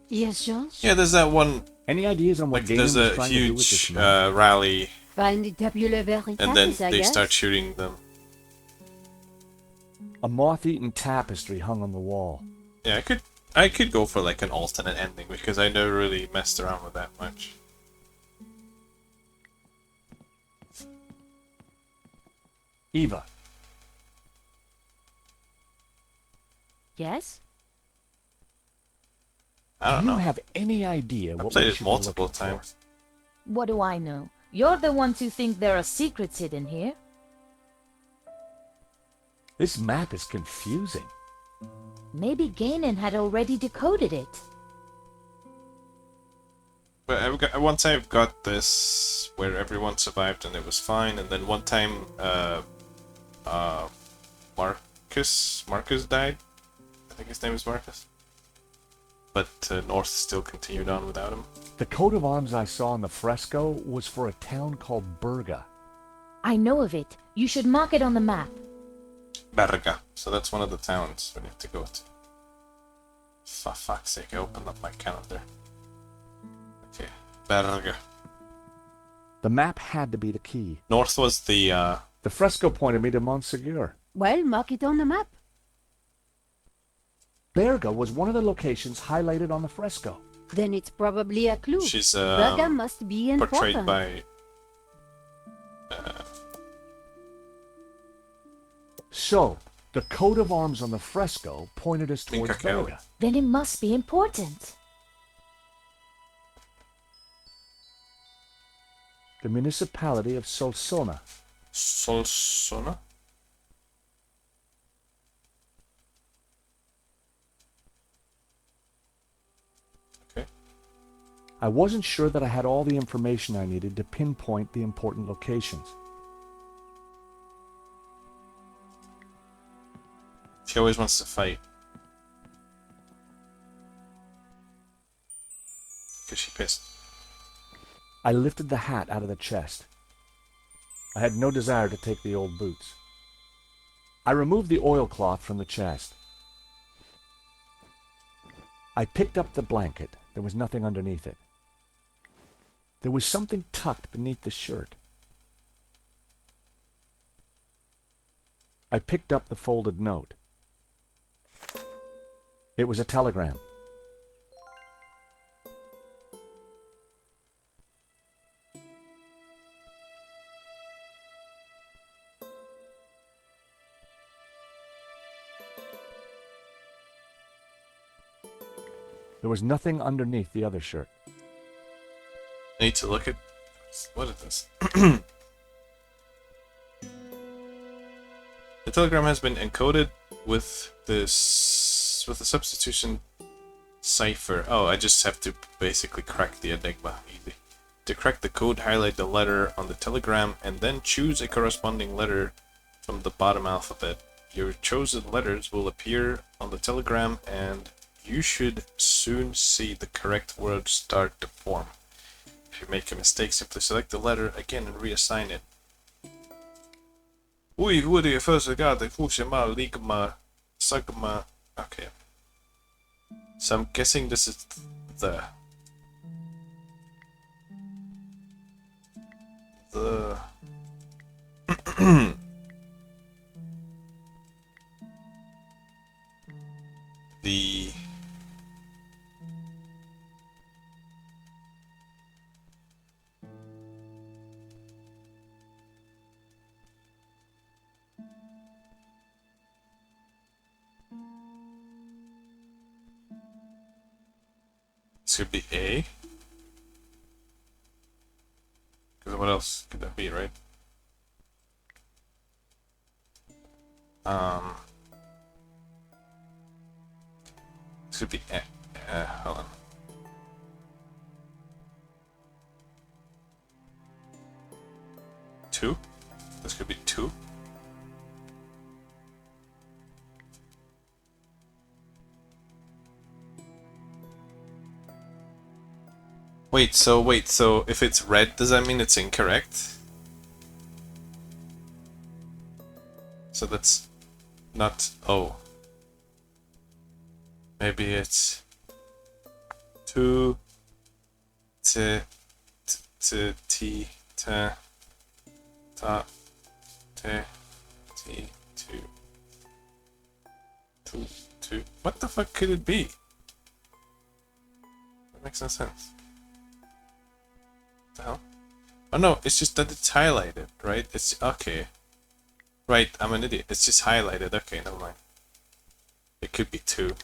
Yes, George? Yeah, there's that one. Any ideas on what Like, Ganon there's was a trying to do with this huge map? rally, Find the Tabula Veritatis, and then I they guess. start shooting them. A moth-eaten tapestry hung on the wall. Yeah, I could go for like an alternate ending because I never really messed around with that much. Eva, Yes? I don't do you know. have any idea I what played we it should be multiple looking for? times. What do I know? You're the ones who think there are secrets hidden here. This map is confusing. Maybe Ganon had already decoded it. But once I've got this where everyone survived and it was fine, and then one time Marcus died. I think his name is Marcus. But North still continued on without him. The coat of arms I saw in the fresco was for a town called Berga. I know of it. You should mark it on the map. Berga. So that's one of the towns we need to go to. For fuck's sake, I opened up my calendar. Okay, Berga. The map had to be the key. North was the, The fresco pointed me to Montsegur. Well, mark it on the map. Berga was one of the locations highlighted on the fresco. Then it's probably a clue. she's, Berga must be portrayed important. by... So, the coat of arms on the fresco pointed us towards Inca Kelly. Berga. Then it must be important. The municipality of Solsona. Solsona? Okay. I wasn't sure that I had all the information I needed to pinpoint the important locations. She always wants to fight. Because she pissed. I lifted the hat out of the chest. I had no desire to take the old boots. I removed the oilcloth from the chest. I picked up the blanket. There was nothing underneath it. There was something tucked beneath the shirt. I picked up the folded note. It was a telegram. There was nothing underneath the other shirt. I need to look at... What is this? The telegram has been encoded with this... with the substitution cipher. Oh, I just have to basically crack the enigma. Easy. To crack the code, highlight the letter on the telegram and then choose a corresponding letter from the bottom alphabet. Your chosen letters will appear on the telegram and you should soon see the correct word start to form. If you make a mistake, simply select the letter again and reassign it. Ui, Woody, first got the Fushima, Ligma, Sagma. Okay. So I'm guessing this is the the this could be A. Because what else could that be, right? This could be A. Hold on. Two? This could be two. Wait, so if it's red, does that mean it's incorrect? So that's not O. Maybe it's two, t, t, t, ta, ta, t, t, two, two, two. What the fuck could it be? That makes no sense. What the hell? Oh no, it's just that it's highlighted, right? It's okay. Right, I'm an idiot. It's just highlighted. Okay, never mind. It could be two.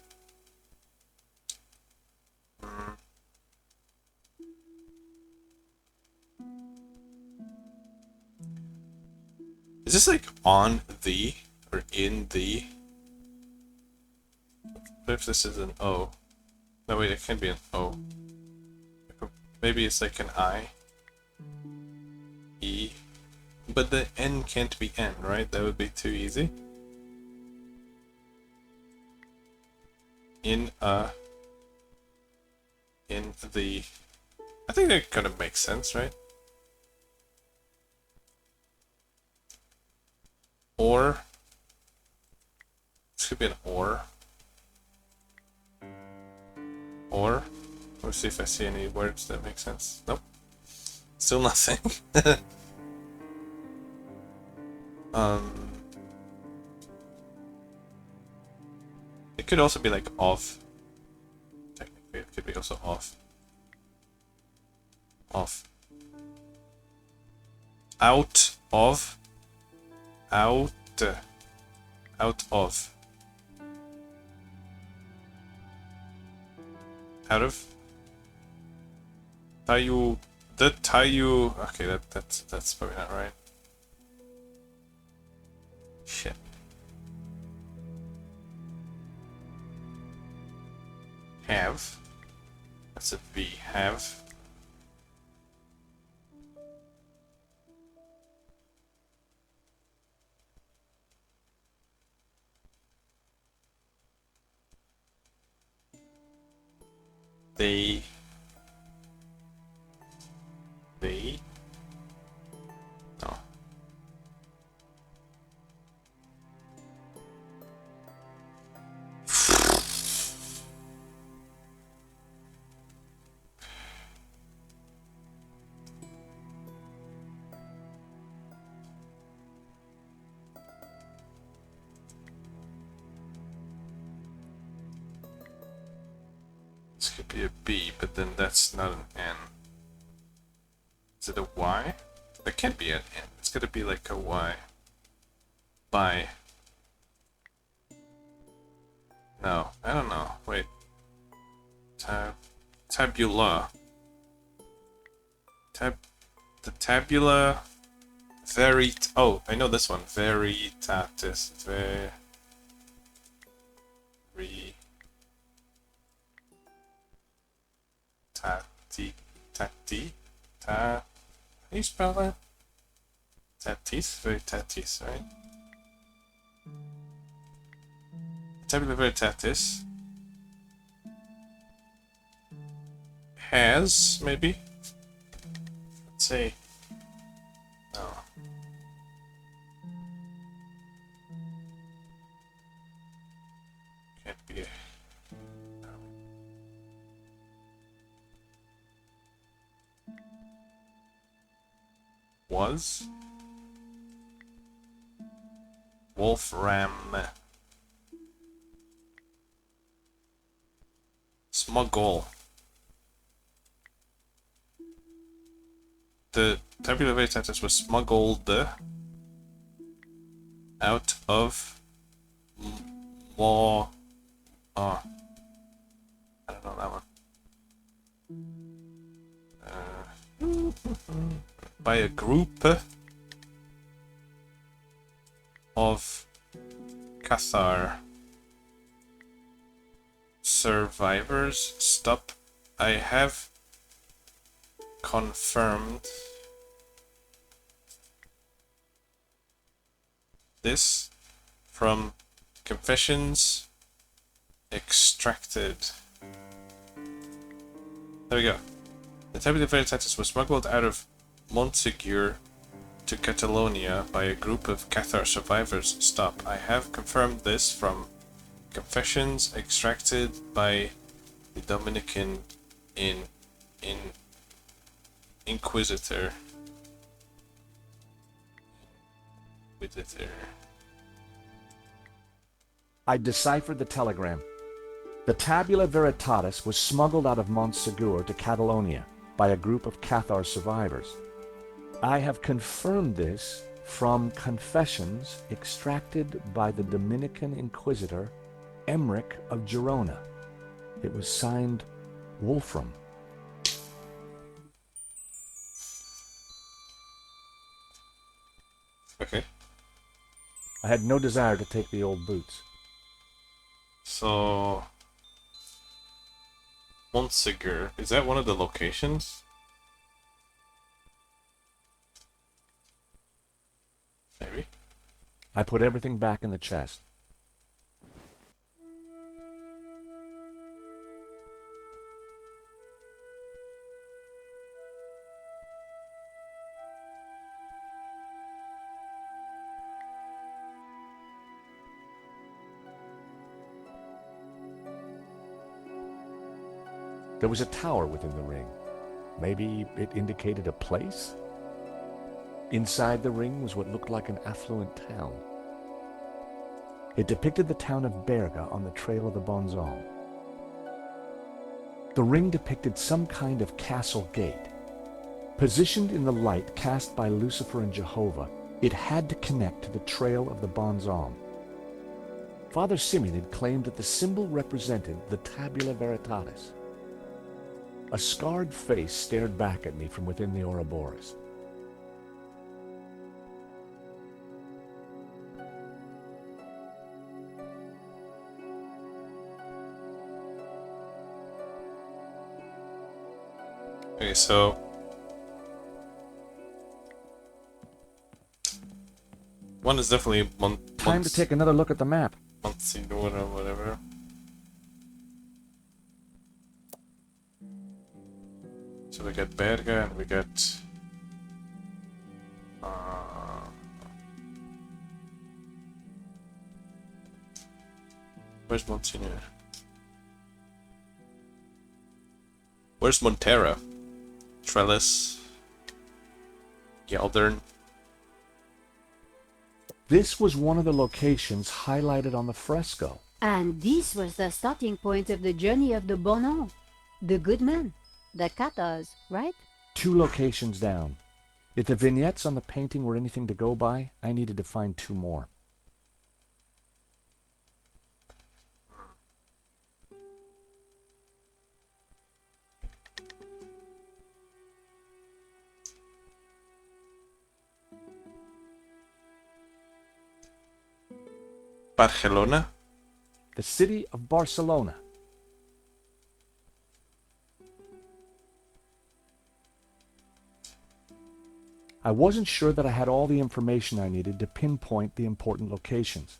Is this like on the or in the? What if this is an O? No wait, it can't be an O. Maybe it's like an I. E. But the N can't be N, right? That would be too easy. In the... I think that kind of makes sense, right? Or This could be an or. Or, let's see if I see any words that make sense. Nope. Still nothing. It could also be like off. Technically, it could be also off. Off. Out of. Out. Out of. Out of. Tayu. The Tayu. Okay, that's probably not right. Shit. Have. That's a V. Have. They. No. This could be a B, but then that's not an N. Is it a Y? That can't be an N. It's gotta be like a Y. By. No, I don't know. Wait. Tabula. The tabula. Oh, I know this one. Veritatis. How do you spell that? Tatis? Veritatis, right? Tabula Veritatis has, maybe? Let's see. No. Can't be. Was Wolfram smuggle the Tabula Veritatis was smuggled out of more I don't know that one. By a group of Cathar survivors. Stop. I have confirmed this from confessions extracted. There we go. The Tabula Veritatis was smuggled out of Montsegur to Catalonia by a group of Cathar survivors. Stop. I have confirmed this from confessions extracted by the Dominican Inquisitor. I deciphered the telegram. The Tabula Veritatis was smuggled out of Montsegur to Catalonia by a group of Cathar survivors. I have confirmed this from confessions extracted by the Dominican Inquisitor Emmerich of Girona. It was signed Wolfram. Okay. I had no desire to take the old boots. So Montsegur, is that one of the locations? Maybe. I put everything back in the chest. There was a tower within the ring. Maybe it indicated a place? Inside the ring was what looked like an affluent town. It depicted the town of Berga on the trail of the Bonzon. The ring depicted some kind of castle gate. Positioned in the light cast by Lucifer and Jehovah, it had to connect to the trail of the Bonzon. Father Simeon claimed that the symbol represented the Tabula Veritatis. A scarred face stared back at me from within the Ouroboros. Okay, so one is definitely Time to take another look at the map. Monsignor or whatever. So we got Berga and we got where's Monsignor? Where's Montera? Trellis, Geldern. This was one of the locations highlighted on the fresco. And this was the starting point of the journey of the Bonan, the good man, the Cathars, right? 2 locations down. If the vignettes on the painting were anything to go by, I needed to find 2 more. Barcelona? The city of Barcelona. I wasn't sure that I had all the information I needed to pinpoint the important locations.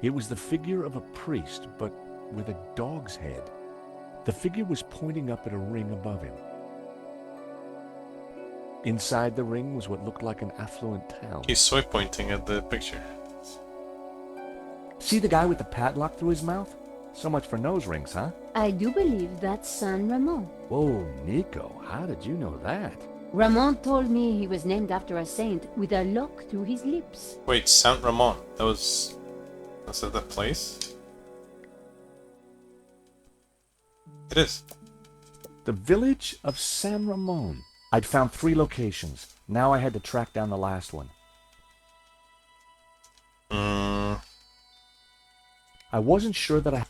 It was the figure of a priest, but with a dog's head. The figure was pointing up at a ring above him. Inside the ring was what looked like an affluent town. He's soy pointing at the picture. See the guy with the padlock through his mouth? So much for nose rings, huh? I do believe that's San Ramon. Whoa, Nico, how did you know that? Ramon told me he was named after a saint with a lock through his lips. Wait, Saint Ramon. Was that the place? It is. The village of San Ramon. I'd found 3 locations. Now I had to track down the last one. I wasn't sure that I...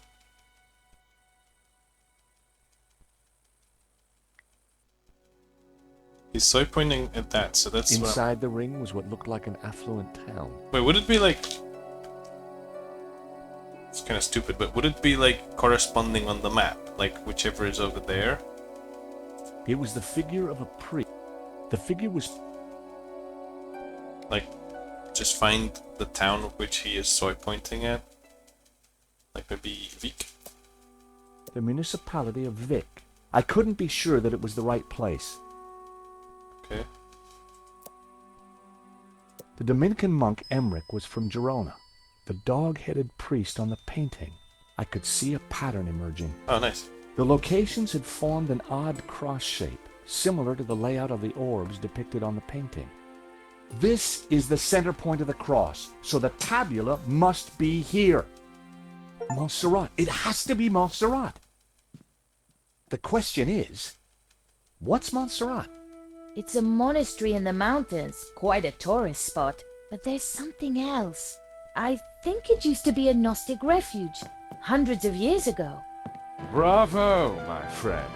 He's soy pointing at that, so that's Inside the ring was what looked like an affluent town. Wait, would it be like... It's kind of stupid, but would it be like corresponding on the map? Like whichever is over there? It was the figure of a priest. The figure was... Like, just find the town which he is soy pointing at? Like maybe Vik? The municipality of Vic. I couldn't be sure that it was the right place. Okay. The Dominican monk Emmerich was from Girona. The dog-headed priest on the painting. I could see a pattern emerging. Oh, nice. The locations had formed an odd cross shape, similar to the layout of the orbs depicted on the painting. This is the center point of the cross, so the tabula must be here. Montserrat. It has to be Montserrat. The question is, what's Montserrat? It's a monastery in the mountains, quite a tourist spot. But there's something else. I think it used to be a Gnostic refuge, hundreds of years ago. Bravo, my friend.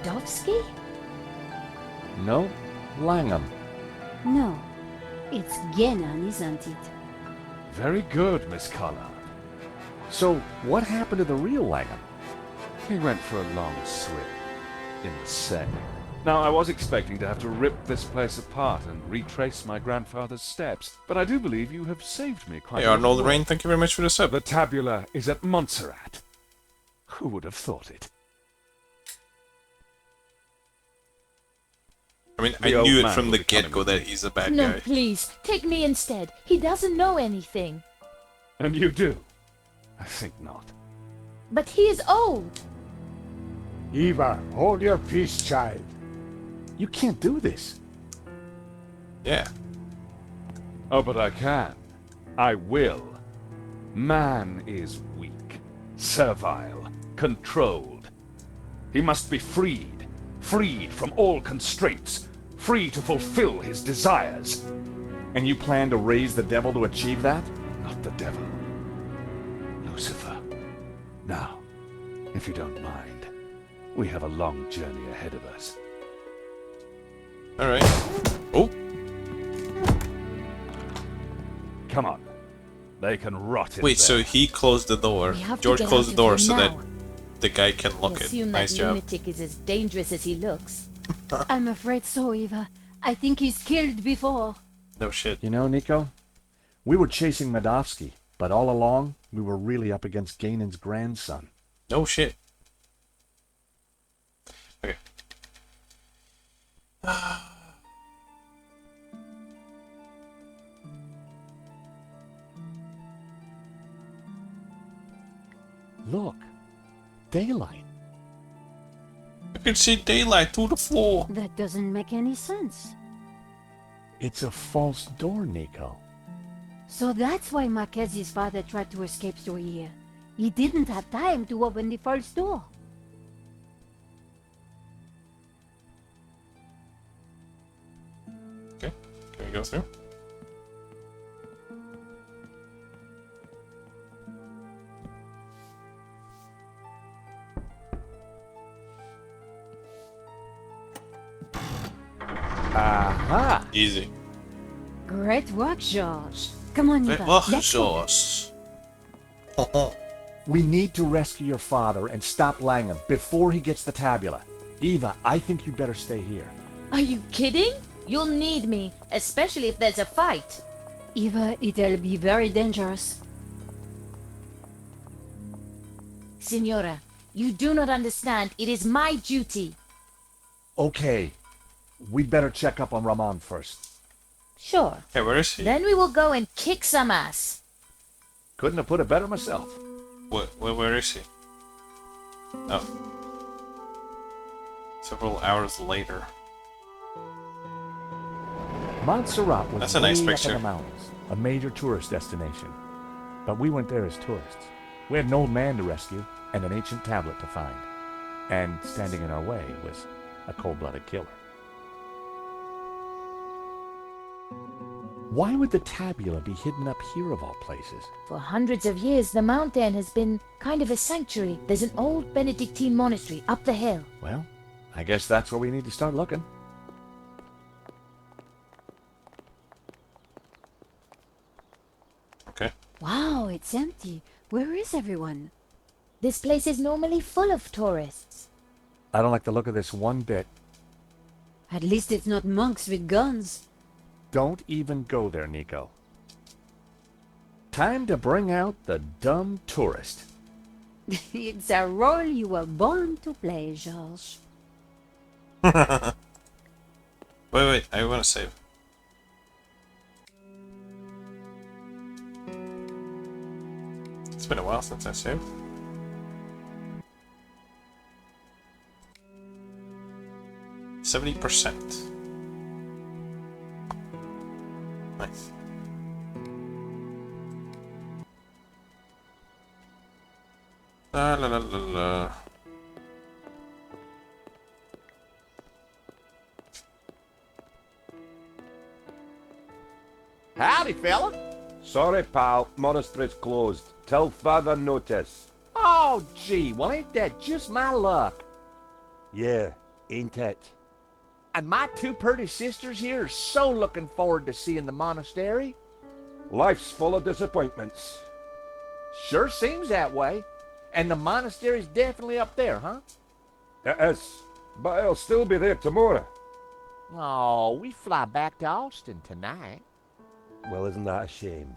Dovsky? No, Langham. No, it's Genan, isn't it? Very good, Miss Collard. So, what happened to the real Langham? He went for a long swim in the Seine. Now, I was expecting to have to rip this place apart and retrace my grandfather's steps, but I do believe you have saved me quite Hey, a lot of Arnold work. Rain, thank you very much for the sub. The tabula is at Montserrat. Who would have thought it? I mean, The I old knew it man from will the be coming get-go with that me. he's a bad No, guy. please, take me instead. He doesn't know anything. And you do? I think not. But he is old. Eva, hold your peace, child. You can't do this. Yeah. Oh, but I can. I will. Man is weak, servile, controlled. He must be freed, freed from all constraints, free to fulfill his desires. And you plan to raise the devil to achieve that? Not the devil. Lucifer. Now, if you don't mind, we have a long journey ahead of us. Alright. Oh, Come on. They can rot in wait, there. so he closed the door. We have to George get closed out the of door here so that now. the guy can I lock it. assume Nice that job. lunatic is as dangerous as he looks. I'm afraid so, Eva. I think he's killed before. No shit. You know, Nico, we were chasing Medovsky, but all along, we were really up against Ganon's grandson. No shit. Okay. Look, daylight. You can see daylight through the floor. That doesn't make any sense. It's a false door, Nico. So that's why Marquez's father tried to escape through here. He didn't have time to open the false door. Okay, can we go through? Aha! Easy. Great work, George. Come on, Eva. Oh, Let's go. sauce. We need to rescue your father and stop Langham before he gets the tabula. Eva, I think you better stay here. Are you kidding? You'll need me, especially if there's a fight. Eva, it'll be very dangerous. Signora, you do not understand. It is my duty. Okay, we'd better check up on Ramon first. Sure. Hey, where is he? Then we will go and kick some ass. Couldn't have put it better myself. Where is he? Oh. Several hours later. Montserrat was That's a nice way up picture. in the mountains, a major tourist destination. But we went there as tourists. We had an old man to rescue and an ancient tablet to find. And standing in our way was a cold-blooded killer. Why would the tabula be hidden up here of all places? For hundreds of years, the mountain has been kind of a sanctuary. There's an old Benedictine monastery up the hill. Well, I guess that's where we need to start looking. Okay. Wow, it's empty. Where is everyone? This place is normally full of tourists. I don't like the look of this one bit. At least it's not monks with guns. Don't even go there, Nico. Time to bring out the dumb tourist. It's a role you were born to play, George. Wait, I want to save. It's been a while since I saved. %70. Nice. La la la la la. Howdy, fella. Sorry, pal. Monastery's closed. Till further notice. Oh, gee, well, ain't that just my luck? Yeah, ain't it? And my two pretty sisters here are so looking forward to seeing the monastery. Life's full of disappointments. Sure seems that way. And the monastery's definitely up there, huh? It is. but I'll still be there tomorrow. Oh, we fly back to Austin tonight. Well, isn't that a shame?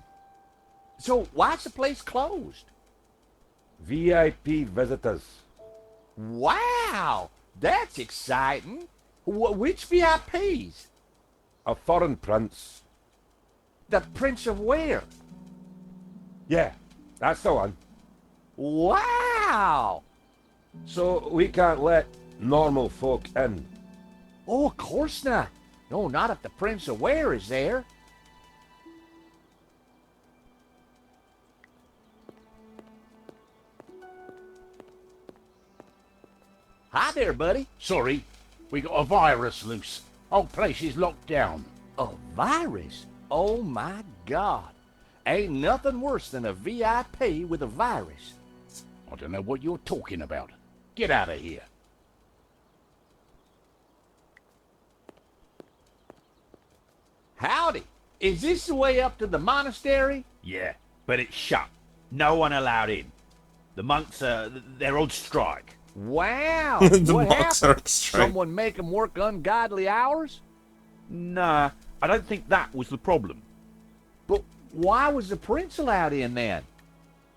So why's the place closed? VIP visitors. Wow, that's exciting. Which VIPs? A foreign prince. The Prince of where? Yeah, that's the one. Wow. So we can't let normal folk in. Oh, of course not. No, not if the Prince of where is there. Hi there, buddy. Sorry, we got a virus loose. Whole place is locked down. A virus? Oh my God. Ain't nothing worse than a VIP with a virus. I don't know what you're talking about. Get out of here. Howdy. Is this the way up to the monastery? Yeah, but it's shut. No one allowed in. The monks they're on strike. Wow. The What monks are happened? on strike. Someone make 'em work ungodly hours? Nah, I don't think that was the problem. But why was the prince allowed in then?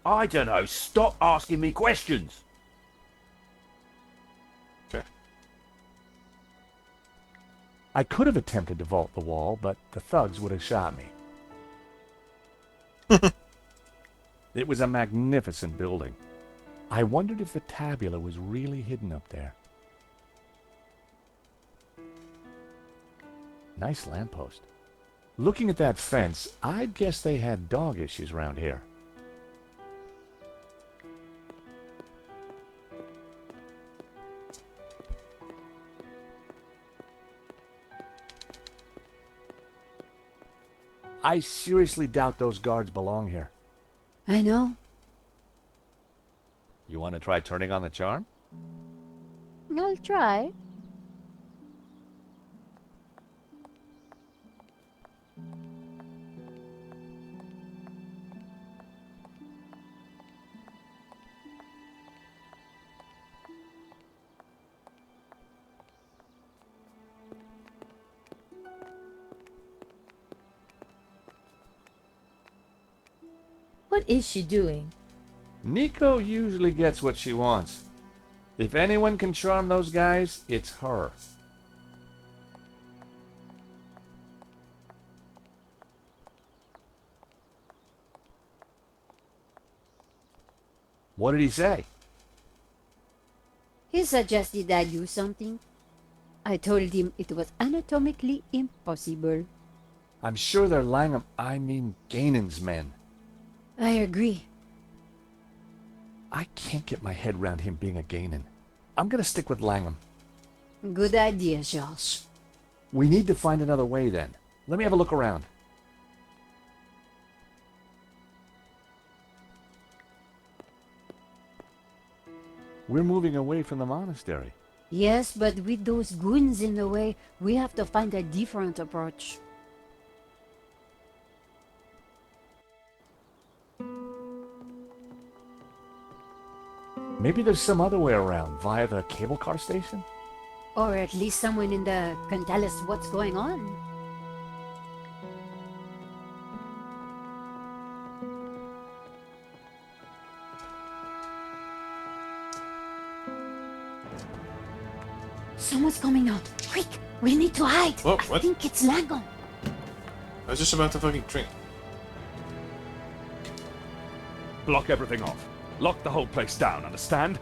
I don't know. Stop asking me questions. Okay. I could have attempted to vault the wall, but the thugs would have shot me. It was a magnificent building. I wondered if the tabula was really hidden up there. Nice lamppost. Looking at that fence, I'd guess they had dog issues around here. I seriously doubt those guards belong here. I know. You want to try turning on the charm? I'll try. What is she doing? Nico usually gets what she wants. If anyone can charm those guys, it's her. What did he say? He suggested I do something. I told him it was anatomically impossible. I'm sure they're Langham, Ganon's men. I agree. I can't get my head around him being a Ganon. I'm gonna stick with Langham. Good idea, George. We need to find another way then. Let me have a look around. We're moving away from the monastery. Yes, but with those goons in the way, we have to find a different approach. Maybe there's some other way around, via the cable car station? Or at least someone in the can tell us what's going on. Someone's coming out. Quick, we need to hide. Whoa, I what? think it's Langham. I was just about to fucking drink. Block everything off. Lock the whole place down, understand?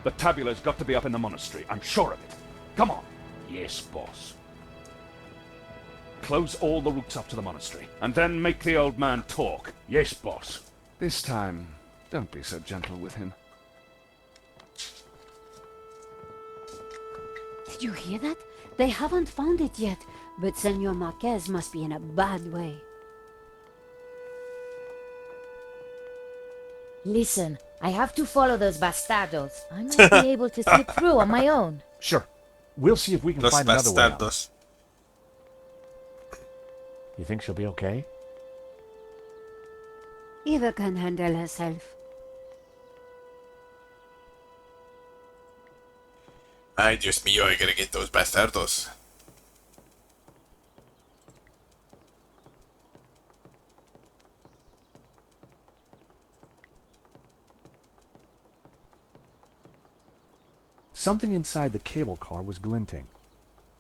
The tabula's got to be up in the monastery. I'm sure of it. Come on. Yes, boss. Close all the routes up to the monastery, and then make the old man talk. Yes, boss. This time, don't be so gentle with him. Did you hear that? They haven't found it yet, but Senor Marquez must be in a bad way. Listen, I have to follow those bastardos. I might be able to slip through on my own. Sure. We'll see if we can Los find another way out. bastardos. You think she'll be okay? Eva can handle herself. Ay, Dios mío, I gotta get those bastardos. Something inside the cable car was glinting.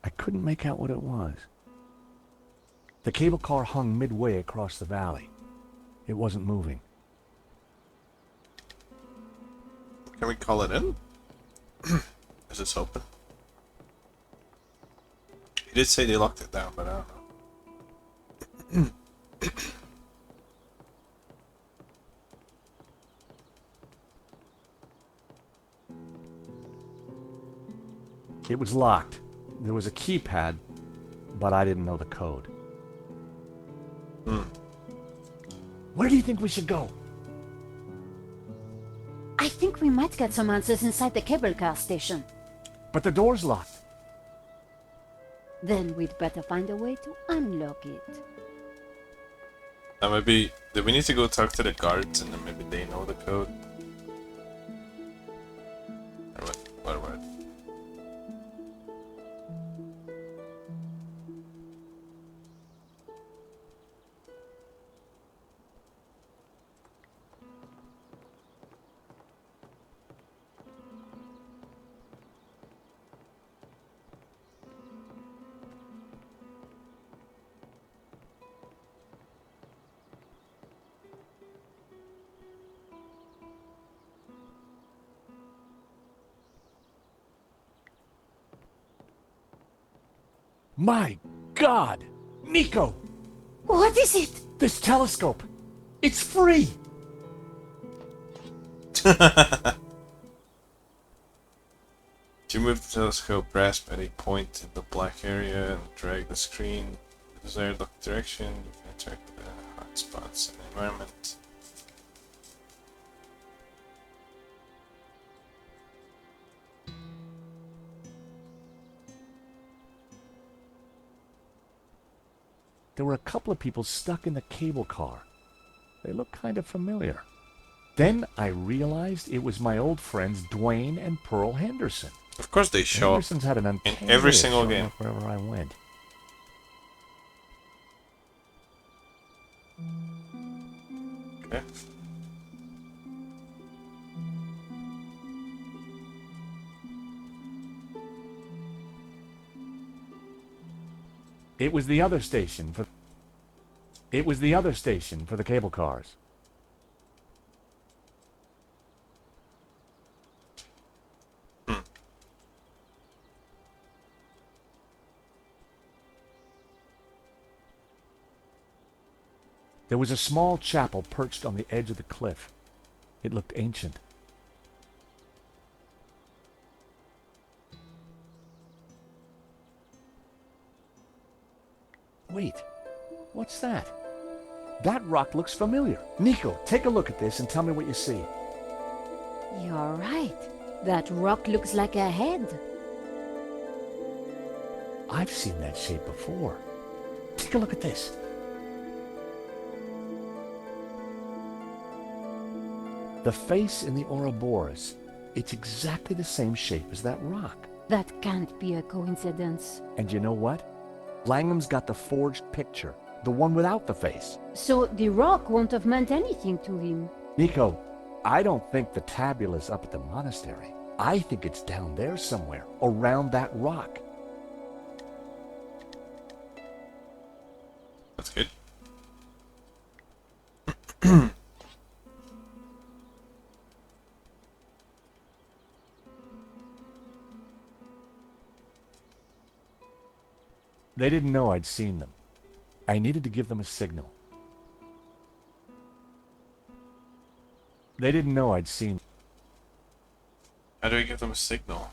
I couldn't make out what it was. The cable car hung midway across the valley. It wasn't moving. Can we call it in? Is this open? He did say they locked it down, but I don't know. It was locked. There was a keypad, but I didn't know the code. Where do you think we should go? I think we might get some answers inside the cable car station. But the door's locked. Then we'd better find a way to unlock it. Maybe... Do we need to go talk to the guards and then maybe they know the code? Or what? My God! Nico! What is it? This telescope! It's free! To move the telescope, press by the point in the black area and drag the screen in the desired direction. You can check the hotspots in the environment. There were a couple of people stuck in the cable car. They looked kind of familiar. Then I realized it was my old friends Dwayne and Pearl Henderson. Of course they show up Henderson's had an uncanny in every way of single showing game. up wherever I went. Okay. It was the other station for... It was the other station for the cable cars. There was a small chapel perched on the edge of the cliff. It looked ancient. Wait, what's that? That rock looks familiar. Nico, take a look at this and tell me what you see. You're right. That rock looks like a head. I've seen that shape before. Take a look at this. The face in the Ouroboros, it's exactly the same shape as that rock. That can't be a coincidence. And you know what? Langham's got the forged picture, the one without the face. So the rock won't have meant anything to him. Nico, I don't think the tabula's up at the monastery. I think it's down there somewhere, around that rock. That's good. They didn't know I'd seen them. I needed to give them a signal. They didn't know I'd seen... How do we give them a signal?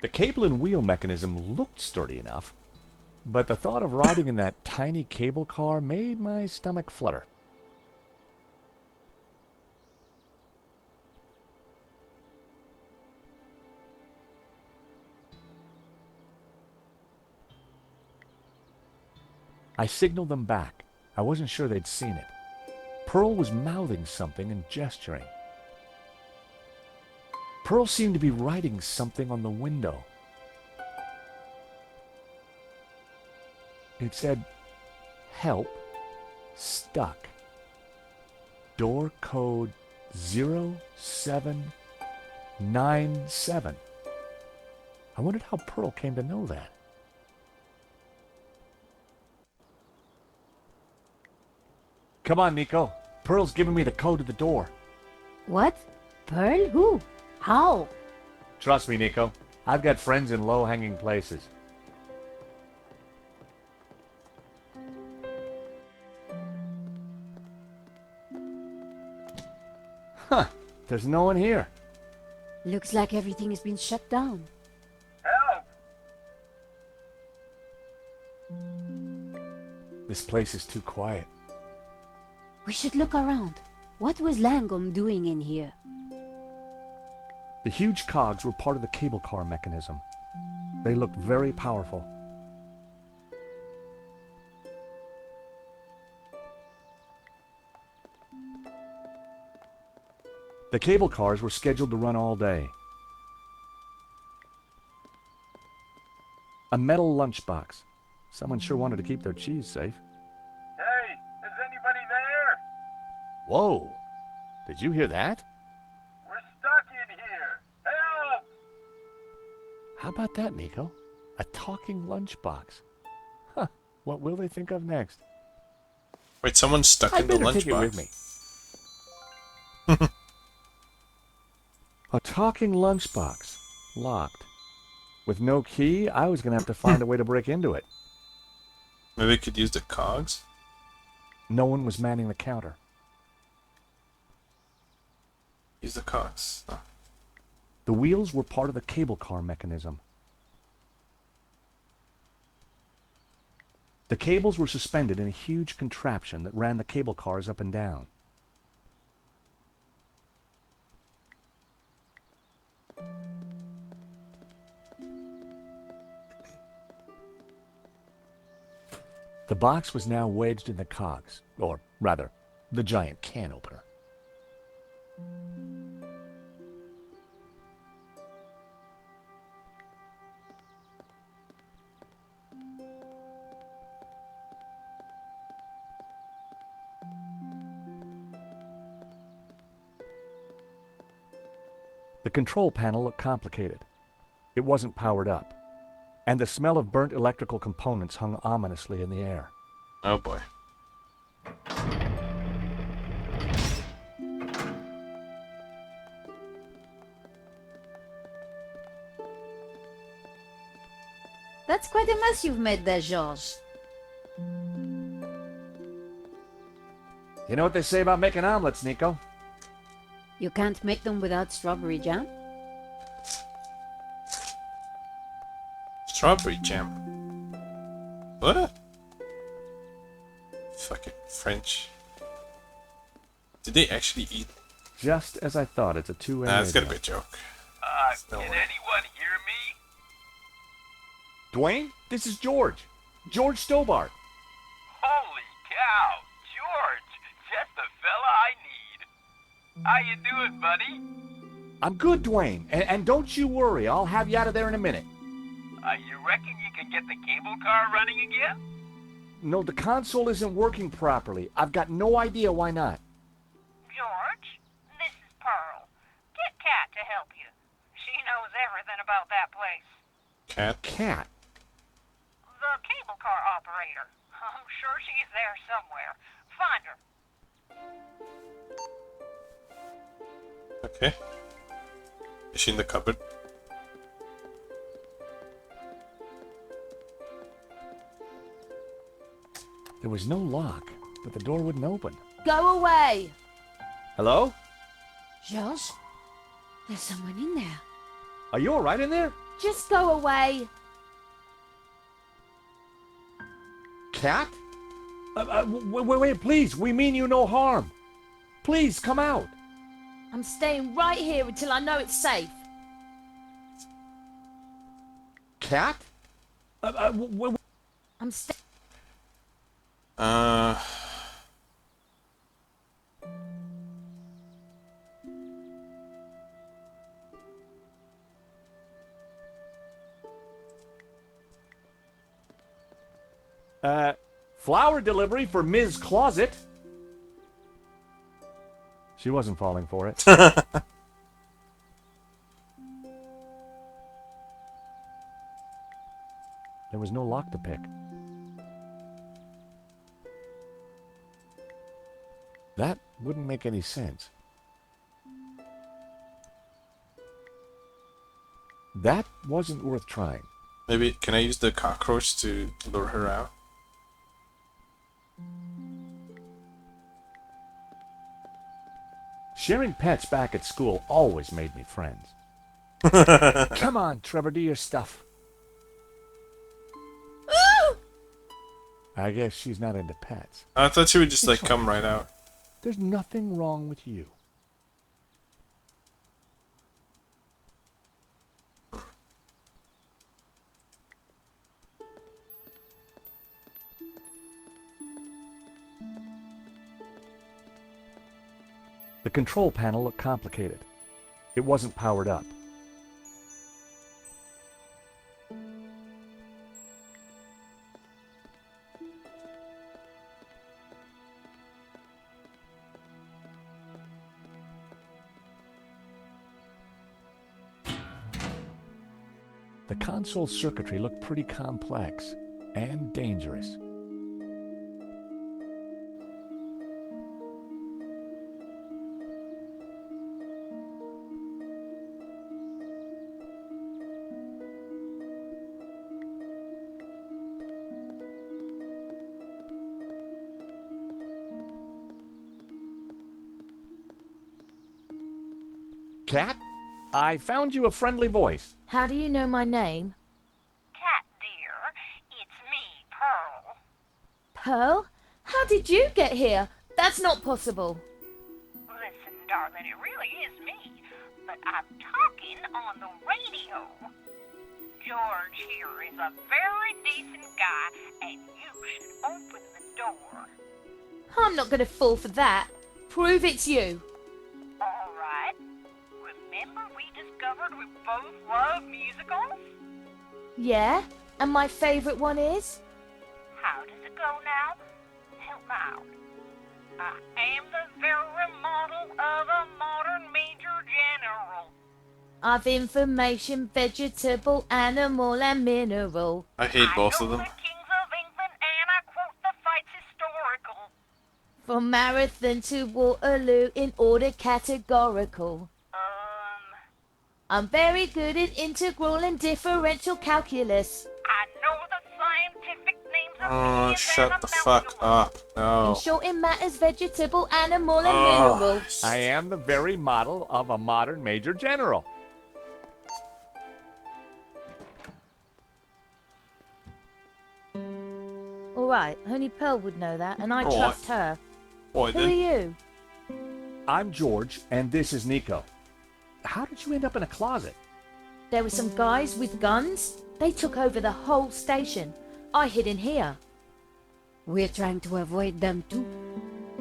The cable and wheel mechanism looked sturdy enough, but the thought of riding in that tiny cable car made my stomach flutter. I signaled them back. I wasn't sure they'd seen it. Pearl was mouthing something and gesturing. Pearl seemed to be writing something on the window. It said, "Help, stuck. Door code 0797. I wondered how Pearl came to know that. Come on, Nico. Pearl's giving me the code to the door. What? Pearl? Who? How? Trust me, Nico. I've got friends in low-hanging places. Huh. There's no one here. Looks like everything has been shut down. Help! This place is too quiet. We should look around. What was Langholm doing in here? The huge cogs were part of the cable car mechanism. They looked very powerful. The cable cars were scheduled to run all day. A metal lunchbox. Someone sure wanted to keep their cheese safe. Hey, is anybody there? Whoa! Did you hear that? We're stuck in here. Help! How about that, Nico? A talking lunchbox. Huh. What will they think of next? Wait, someone's stuck I in the better take it lunchbox. with me. A talking lunchbox. Locked. With no key, I was going to have to find a way to break into it. Maybe we could use the cogs? No one was manning the counter. Use the cogs. Oh. The wheels were part of the cable car mechanism. The cables were suspended in a huge contraption that ran the cable cars up and down. The box was now wedged in the cogs, or rather, the giant can opener. The control panel looked complicated. It wasn't powered up, and the smell of burnt electrical components hung ominously in the air. Oh boy. That's quite a mess you've made there, Georges. You know what they say about making omelets, Nico? You can't make them without strawberry jam? Strawberry jam. What? Fucking French. Did they actually eat? Just as I thought, it's a two-way Nah, it's radio. gotta be a joke. No Can way. anyone hear me? Dwayne, this is George. George Stobart. Holy cow, George, just the fella I need. How you doing, buddy? I'm good, Dwayne. And don't you worry, I'll have you out of there in a minute. You reckon you can get the cable car running again? No, the console isn't working properly. I've got no idea why not. George, this is Pearl. Get Kat to help you. She knows everything about that place. Cat. Cat. The cable car operator. I'm sure she's there somewhere. Find her. Okay. Is she in the cupboard? There was no lock, but the door wouldn't open. Go away! Hello? Georges? There's someone in there. Are you all right in there? Just go away! Cat? Wait, please. We mean you no harm. Please, come out. I'm staying right here until I know it's safe. Cat? I'm staying. Flower delivery for Ms. Closet. She wasn't falling for it. There was no lock to pick. That wouldn't make any sense. That wasn't worth trying. Maybe, can I use the cockroach to lure her out? Sharing pets back at school always made me friends. Come on, Trevor, do your stuff. I guess she's not into pets. I thought she would just like come right out. There's nothing wrong with you. The control panel looked complicated. It wasn't powered up. The console circuitry looked pretty complex and dangerous. Cat, I found you a friendly voice. How do you know my name? Cat dear, it's me, Pearl. Pearl? How did you get here? That's not possible. Listen, darling, it really is me, but I'm talking on the radio. George here is a very decent guy, and you should open the door. I'm not going to fall for that. Prove it's you. All right. Remember we discovered we both love musicals? Yeah? And my favourite one is? How does it go now? Help me out. I am the very model of a modern major general. Of information, vegetable, animal, and mineral. I hate both of them. The kings of England, and I quote the fights historical. From Marathon to Waterloo in order categorical. I'm very good at integral and differential calculus. I know the scientific names of Oh, these shut and the fuck up. In No. short, it matters vegetable, animal, and mineral. I am the very model of a modern major general. Alright, only Pearl would know that, and I Alright. trust her. Boy, Who are you? I'm George, and this is Nico. How did you end up in a closet? There were some guys with guns. They took over the whole station. I hid in here. We're trying to avoid them too.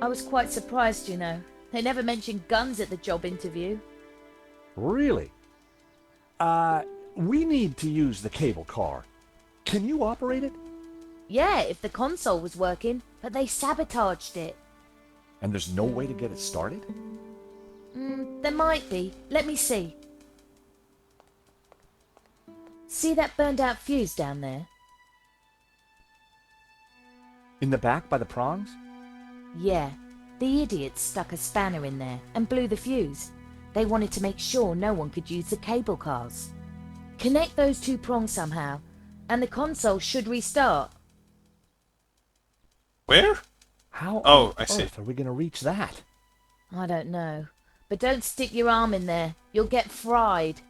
I was quite surprised, you know. They never mentioned guns at the job interview. Really? We need to use the cable car. Can you operate it? Yeah, if the console was working, but they sabotaged it. And there's no way to get it started? There might be. Let me see. See that burned out fuse down there? In the back by the prongs? Yeah. The idiots stuck a spanner in there and blew the fuse. They wanted to make sure no one could use the cable cars. Connect those two prongs somehow, and the console should restart. Where? How Oh, on I see. earth are we going to reach that? I don't know. But don't stick your arm in there. You'll get fried.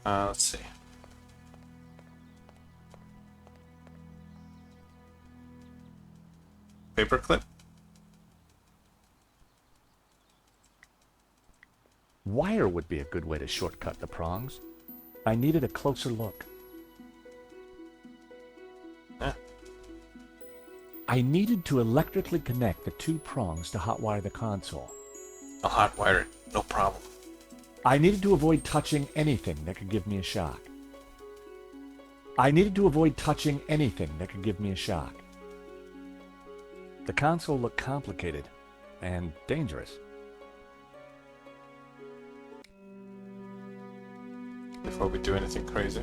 Let's see. Paperclip? Wire would be a good way to shortcut the prongs. I needed a closer look. Eh. I needed to electrically connect the 2 prongs to hotwire the console. I'll hotwire it, no problem. I needed to avoid touching anything that could give me a shock. I needed to avoid touching anything that could give me a shock. The console looked complicated and dangerous. Before we do anything crazy.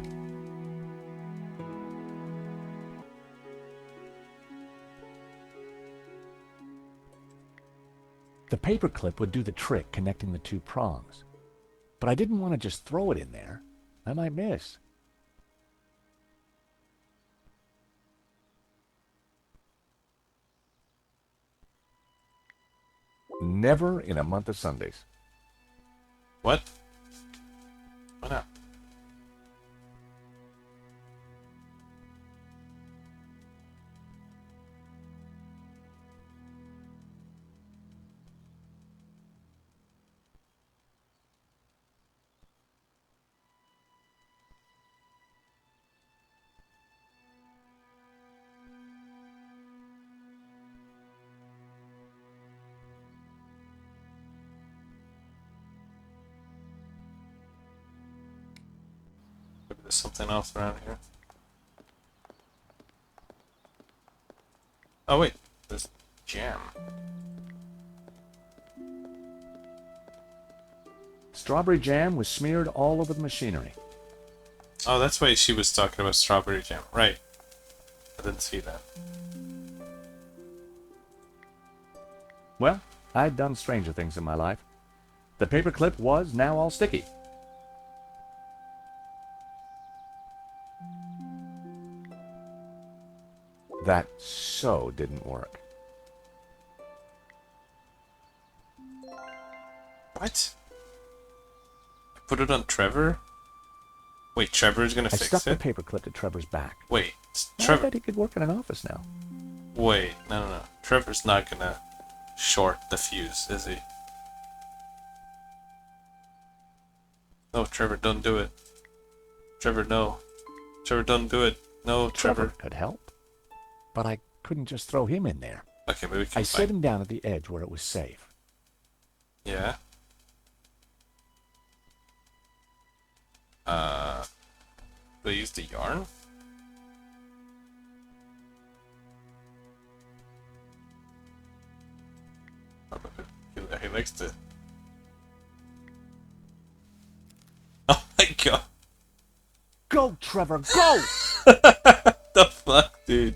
The paperclip would do the trick connecting the 2 prongs. But I didn't want to just throw it in there. I might miss. Never in a month of Sundays. What? Why not? Maybe there's something else around here. Oh wait, there's jam. Strawberry jam was smeared all over the machinery. Oh, that's why she was talking about strawberry jam. Right. I didn't see that. Well, I'd done stranger things in my life. The paperclip was now all sticky. That so didn't work. What? I put it on Trevor? Wait, Trevor's gonna I fix stuck it? the paperclip to Trevor's back. Wait, I Trevor. bet he could work in an office now. Wait, no. Trevor's not gonna short the fuse, is he? No, Trevor, don't do it. Trevor, no. Trevor, don't do it. No, Trevor. Could help. But I couldn't just throw him in there. Okay, maybe we can I set him down at the edge where it was safe. Yeah. Do I use the yarn? Oh, he likes to. Oh my god! Go, Trevor, go! The fuck, dude?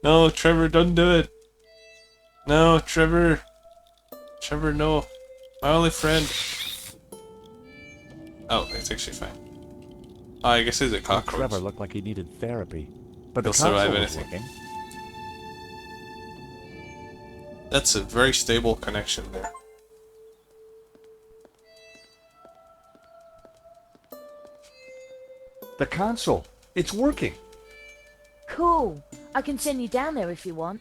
No, Trevor, don't do it. No, Trevor. Trevor, no. My only friend. Oh, it's actually fine. Oh, I guess he's a cockroach. Trevor looked like he needed therapy, but the He'll survive console was anything. working. That's a very stable connection there. The console, it's working. Cool. I can send you down there if you want.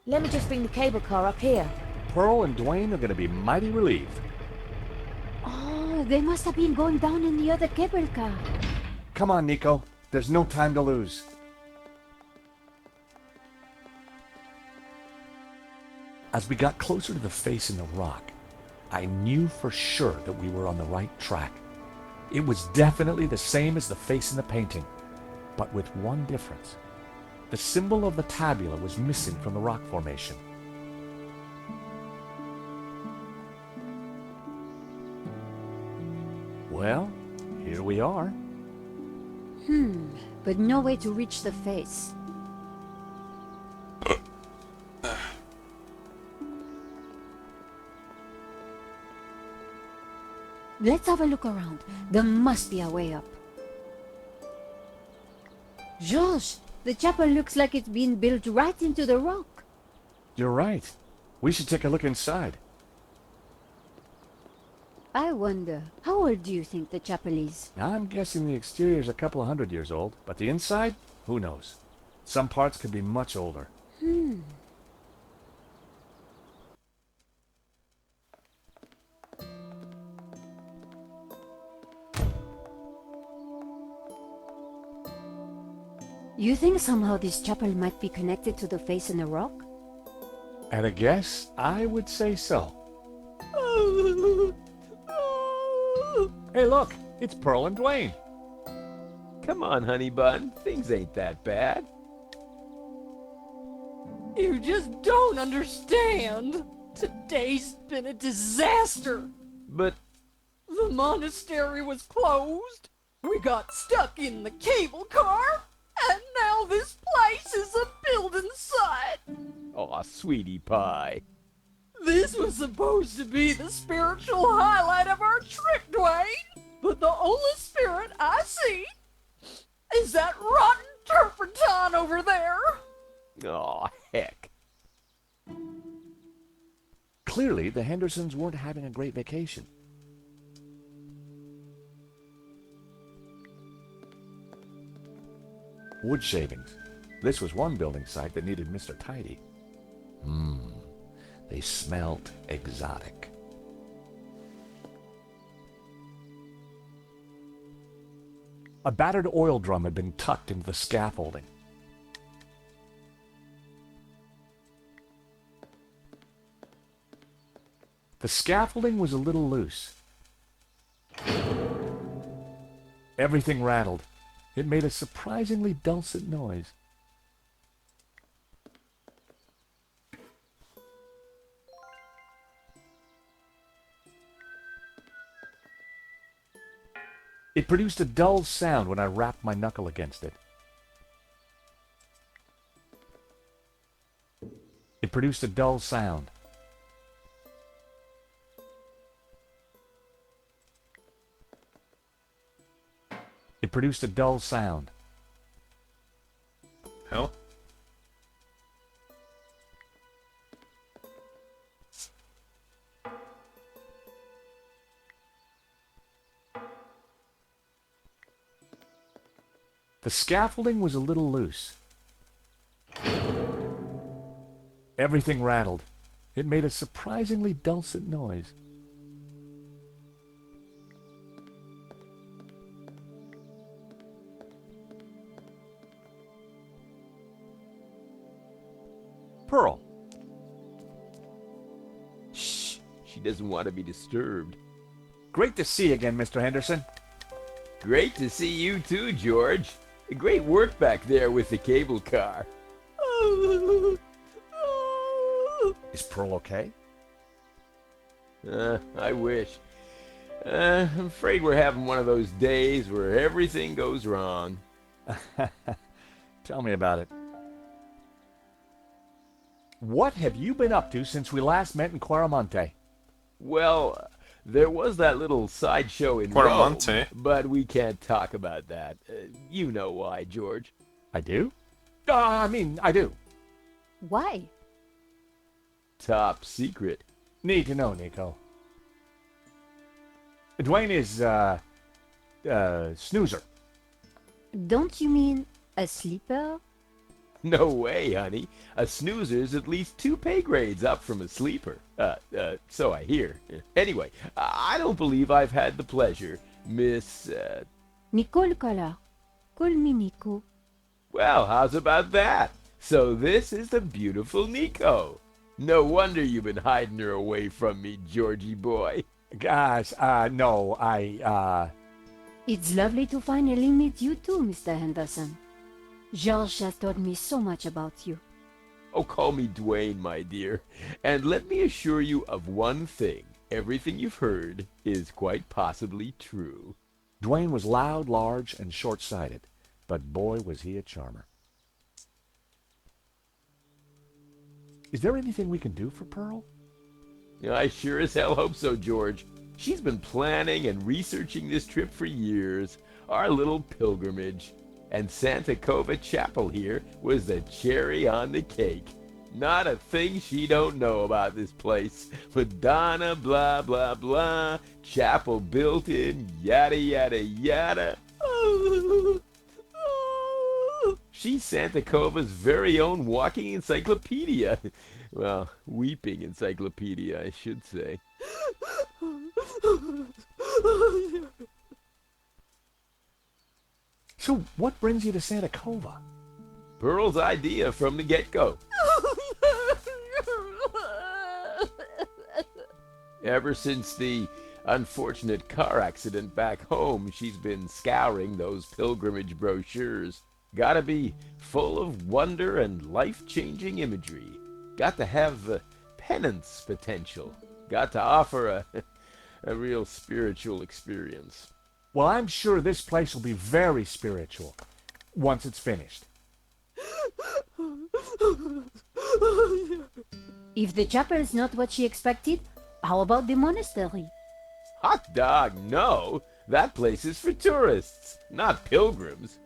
Let me just bring the cable car up here. Pearl and Dwayne are going to be mighty relieved. Oh, they must have been going down in the other cable car. Come on, Nico. There's no time to lose. As we got closer to the face in the rock, I knew for sure that we were on the right track. It was definitely the same as the face in the painting, but with one difference. The symbol of the tabula was missing from the rock formation. Well, here we are. But no way to reach the face. Let's have a look around. There must be a way up. George, the chapel looks like it's been built right into the rock. You're right. We should take a look inside. I wonder, how old do you think the chapel is? I'm guessing the exterior's a couple of 100 years old, but the inside? Who knows? Some parts could be much older. You think somehow this chapel might be connected to the face in the rock? At a guess, I would say so. Hey, look! It's Pearl and Dwayne. Come on, honey bun. Things ain't that bad. You just don't understand. Today's been a disaster. But The monastery was closed. We got stuck in the cable car. And now this place is a building site. aw, sweetie pie. This was supposed to be the spiritual highlight of our trip, Dwayne. But the only spirit I see is that rotten turpentine over there. Aw, heck. Clearly, the Hendersons weren't having a great vacation. Wood shavings. This was one building site that needed Mr. Tidy. They smelled exotic. A battered oil drum had been tucked into the scaffolding. The scaffolding was a little loose. Everything rattled. It made a surprisingly dulcet noise. It produced a dull sound when I rapped my knuckle against it. It produced a dull sound. It produced a dull sound. Hell? The scaffolding was a little loose. Everything rattled. It made a surprisingly dulcet noise. Pearl. Shh. She doesn't want to be disturbed. Great to see you again, Mr. Henderson. Great to see you too, George. Great work back there with the cable car. Is Pearl okay? I wish. I'm afraid we're having one of those days where everything goes wrong. Tell me about it. What have you been up to since we last met in Quaramonte? Well, there was that little sideshow in Quaramonte? Rome, but we can't talk about that. You know why, George. I do? I do. Why? Top secret. Need to know, Nico. Dwayne is, snoozer. Don't you mean a sleeper? No way, honey. A snoozer's at least 2 pay grades up from a sleeper. So I hear. Anyway, I don't believe I've had the pleasure, Miss, Nicole Collar. Call me Nico. Well, how's about that? So this is the beautiful Nico. No wonder you've been hiding her away from me, Georgie boy. Guys, no, It's lovely to finally meet you too, Mr. Henderson. George has told me so much about you. Oh, call me Dwayne, my dear. And let me assure you of one thing. Everything you've heard is quite possibly true. Dwayne was loud, large, and short-sighted, but boy was he a charmer. Is there anything we can do for Pearl? I sure as hell hope so, George. She's been planning and researching this trip for years. Our little pilgrimage. And Santa Cova Chapel here was the cherry on the cake. Not a thing she don't know about this place. Madonna, blah, blah, blah. Chapel built in, yada, yada, yada. She's Santa Cova's very own walking encyclopedia. Well, weeping encyclopedia, I should say. So what brings you to Santa Cova? Pearl's idea from the get-go. Ever since the unfortunate car accident back home, she's been scouring those pilgrimage brochures. Gotta be full of wonder and life-changing imagery. Got to have penance potential. Got to offer a real spiritual experience. Well, I'm sure this place will be very spiritual once it's finished. If the chapel is not what she expected, how about the monastery? Hot dog, no. That place is for tourists, not pilgrims.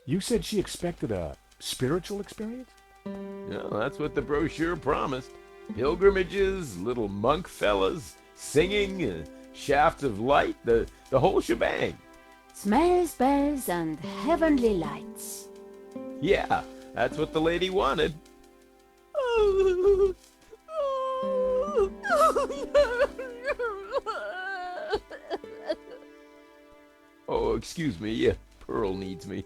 You said she expected a spiritual experience? No, that's what the brochure promised. Pilgrimages, little monk fellas, singing, shaft of light, the whole shebang. Smells, bells, and heavenly lights. Yeah, that's what the lady wanted. Oh, excuse me. Pearl needs me.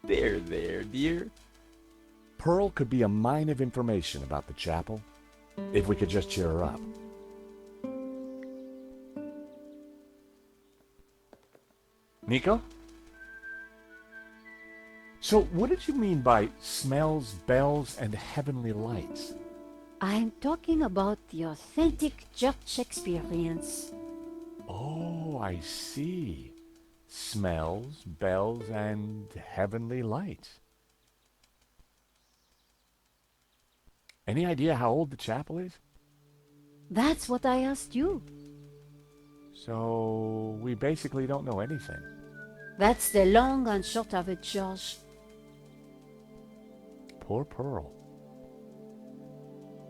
There, dear. Pearl could be a mine of information about the chapel if we could just cheer her up. Nico? So what did you mean by smells, bells, and heavenly lights? I'm talking about the authentic church experience. Oh, I see. Smells, bells, and heavenly lights. Any idea how old the chapel is? That's what I asked you. So we basically don't know anything. That's the long and short of it, George. Poor Pearl.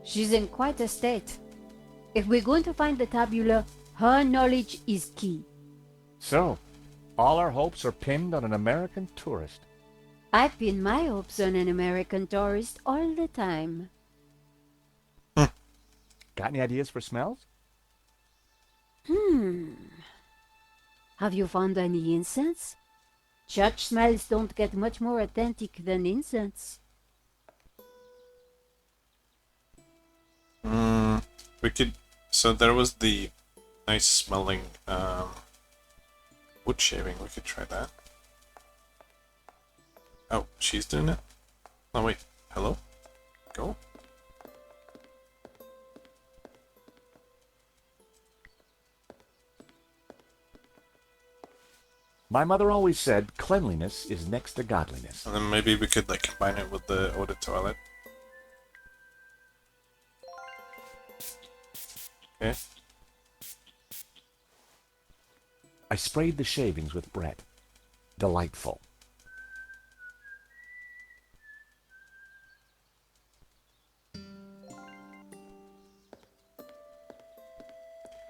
She's in quite a state. If we're going to find the tabula, her knowledge is key. So, all our hopes are pinned on an American tourist. I pin my hopes on an American tourist all the time. Got any ideas for smells? Have you found any incense? Church smells don't get much more authentic than incense. We could. So there was the nice smelling wood shaving. We could try that. Oh, she's doing it? Oh, wait. Hello? Go. My mother always said cleanliness is next to godliness. And then maybe we could like combine it with the eau de toilette. Okay. I sprayed the shavings with Brett. Delightful.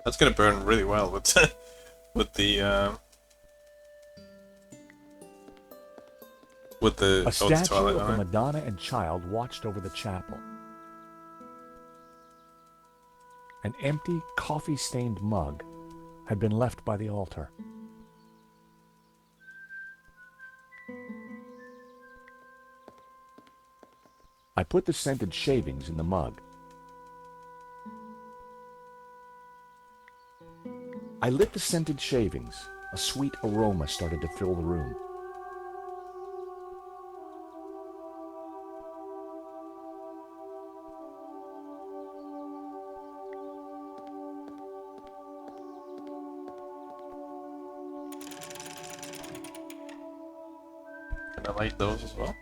That's gonna burn really well with with the A eau de statue toilette of the on it. Madonna and Child watched over the chapel. An empty, coffee-stained mug had been left by the altar. I put the scented shavings in the mug. I lit the scented shavings. A sweet aroma started to fill the room. Can I light those as well?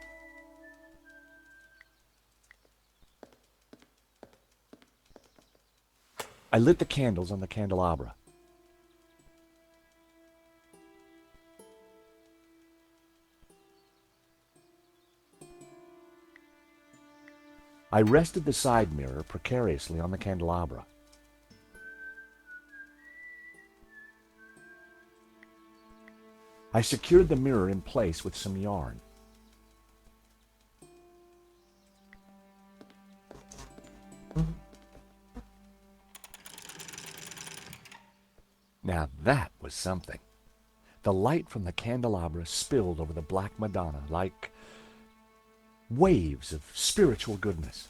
I lit the candles on the candelabra. I rested the side mirror precariously on the candelabra. I secured the mirror in place with some yarn. Now that was something. The light from the candelabra spilled over the Black Madonna like waves of spiritual goodness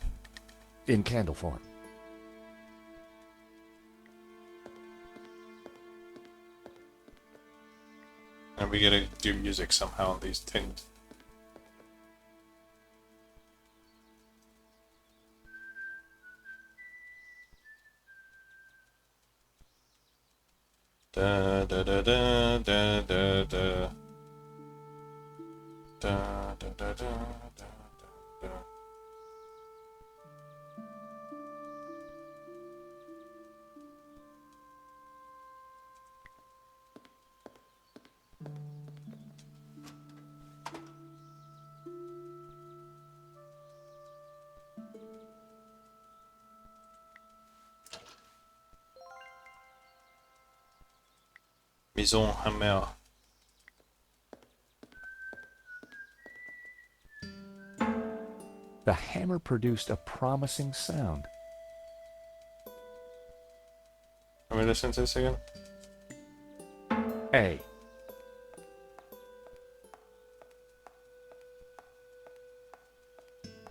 in candle form. And we gotta do music somehow on these tins. Da da da da da da da. Da da da da da da. Maison Hammer. The hammer produced a promising sound. Let me listen to this again. A.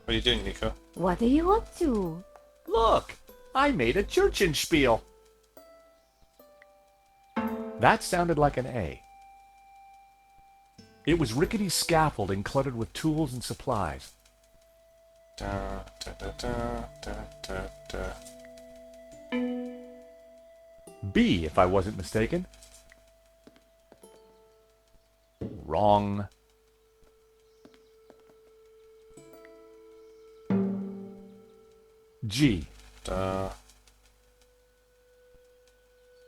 What are you doing, Nico? What are you up to? Look, I made a Churchenspiel. That sounded like an A. It was rickety scaffolding cluttered with tools and supplies. Da, da, da, da, da, da, da. B, if I wasn't mistaken. Wrong. G. Da.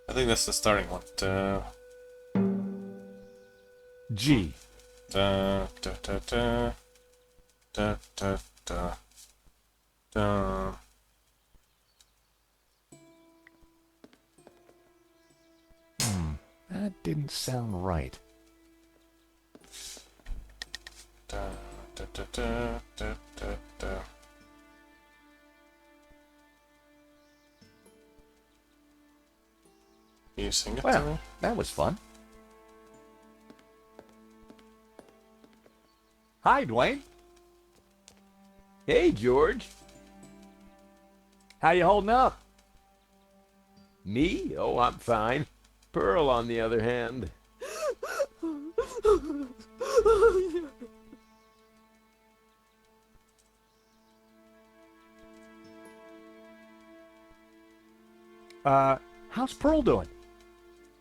I think that's the starting one. Da, G. da, da, da, da, da, da, da, da. That didn't sound right. Da, da, da, da, da, da, da. Can you sing it to me? Well, that was fun. Hi, Dwayne. Hey, George. How you holding up? Me? Oh, I'm fine. Pearl, on the other hand. How's Pearl doing?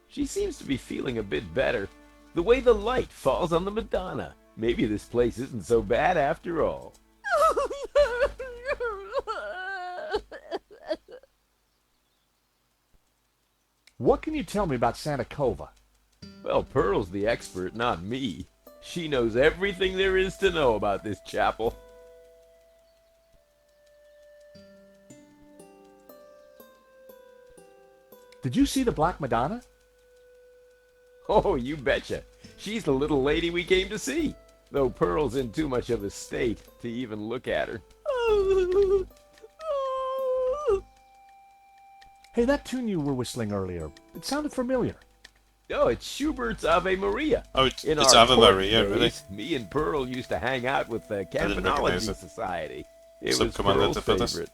She seems to be feeling a bit better. The way the light falls on the Madonna. Maybe this place isn't so bad after all. What can you tell me about Santa Cova? Well, Pearl's the expert, not me. She knows everything there is to know about this chapel. Did you see the Black Madonna? Oh, you betcha. She's the little lady we came to see. Though Pearl's in too much of a state to even look at her. Hey, that tune you were whistling earlier, it sounded familiar. Oh, it's Schubert's Ave Maria. Oh, it's In Ave our court Maria, days, really? Me and Pearl used to hang out with the didn't recognize Campanology it. Society. It So was come on, Pearl's let's put this. favorite.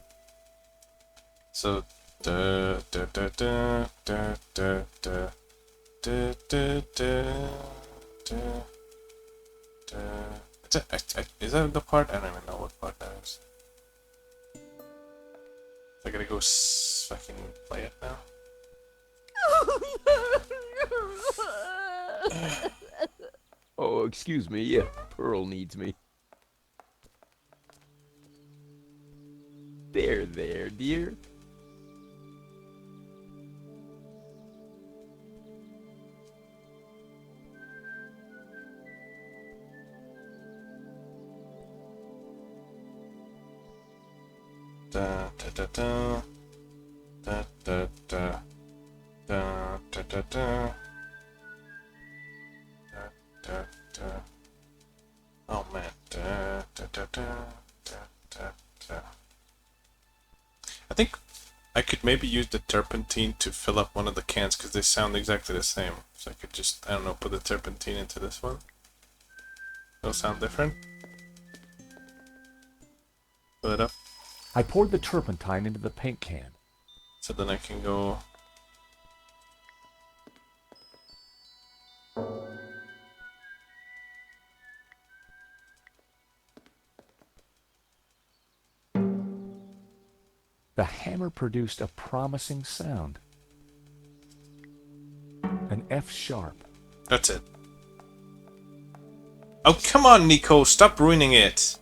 So da da da da da da da da da da da da. Is that the part? I don't even know what part that is. I gotta go fucking play it now. Oh, excuse me. Yeah, Pearl needs me. There, dear. Da da da da da da da da da da da da da. Oh man, da da da da da da da. I think I could maybe use the turpentine to fill up one of the cans because they sound exactly the same. So I could just, I don't know, put the turpentine into this one. It'll sound different. Fill it up. I poured the turpentine into the paint can. So then I can go... The hammer produced a promising sound. An F sharp. That's it. Oh, come on, Nico! Stop ruining it!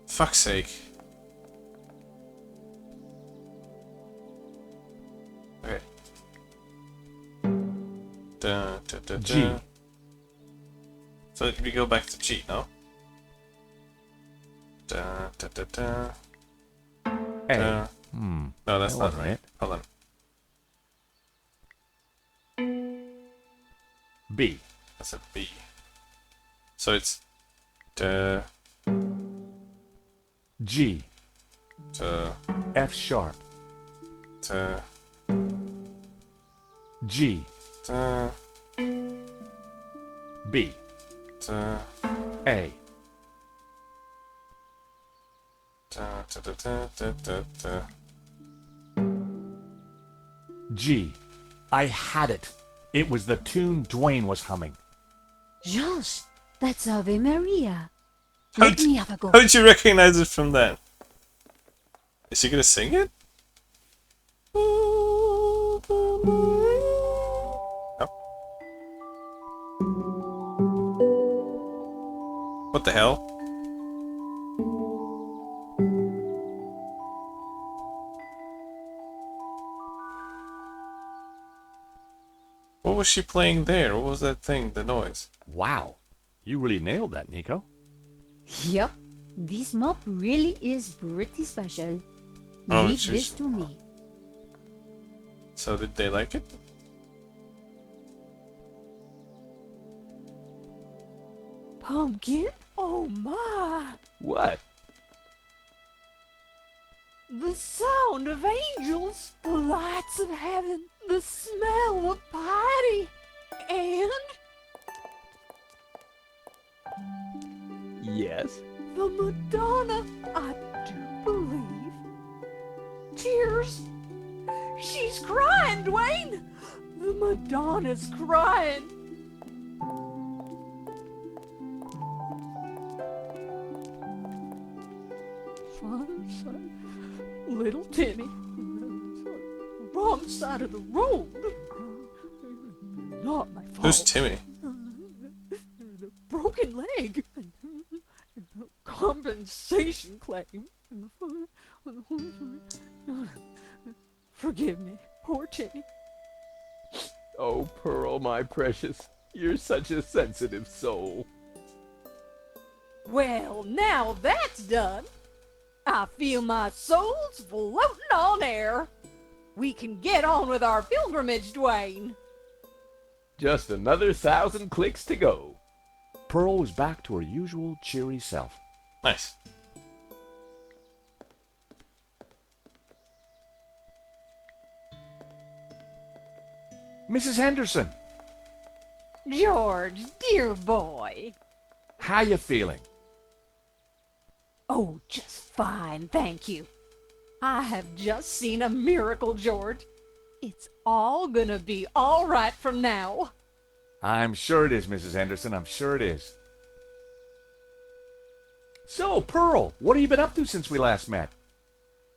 Fuck's sake. Okay. Da, da, da, G. da. So we go back to G, no? Da, da, da, da. A. No, that's that not wasn't right. it. Hold on. B. That's a B. So it's da, G. da, F sharp. da, G. da, B. da, A. da, da, da, da, da, da. G. I had it. It was the tune Dwayne was humming. George, that's Ave Maria. How Let me have a go. How did you recognize it from that? Is he gonna sing it? No. What the hell? What was she playing there? What was that thing? The noise? Wow. You really nailed that, Nico. Yep, this mop really is pretty special. Oh, Leave it's this just- to me. So did they like it? Pumpkin? Oh my! What? The sound of angels, the lights of heaven, the smell of piety, and Yes. the Madonna, I do believe. Tears. She's crying, Dwayne. The Madonna's crying. Little Timmy. Wrong side of the road. Not my fault. Who's Timmy? Broken leg. Compensation claim. Forgive me, poor Timmy. Oh, Pearl, my precious. You're such a sensitive soul. Well, now that's done. I feel my soul's floating on air. We can get on with our pilgrimage, Dwayne. Just another 1,000 clicks to go. Pearl was back to her usual cheery self. Nice. Mrs. Henderson, George, dear boy. how you feeling? Oh, just fine, thank you. I have just seen a miracle, George. It's all gonna be all right from now. I'm sure it is, Mrs. Henderson. I'm sure it is. So, Pearl, what have you been up to since we last met?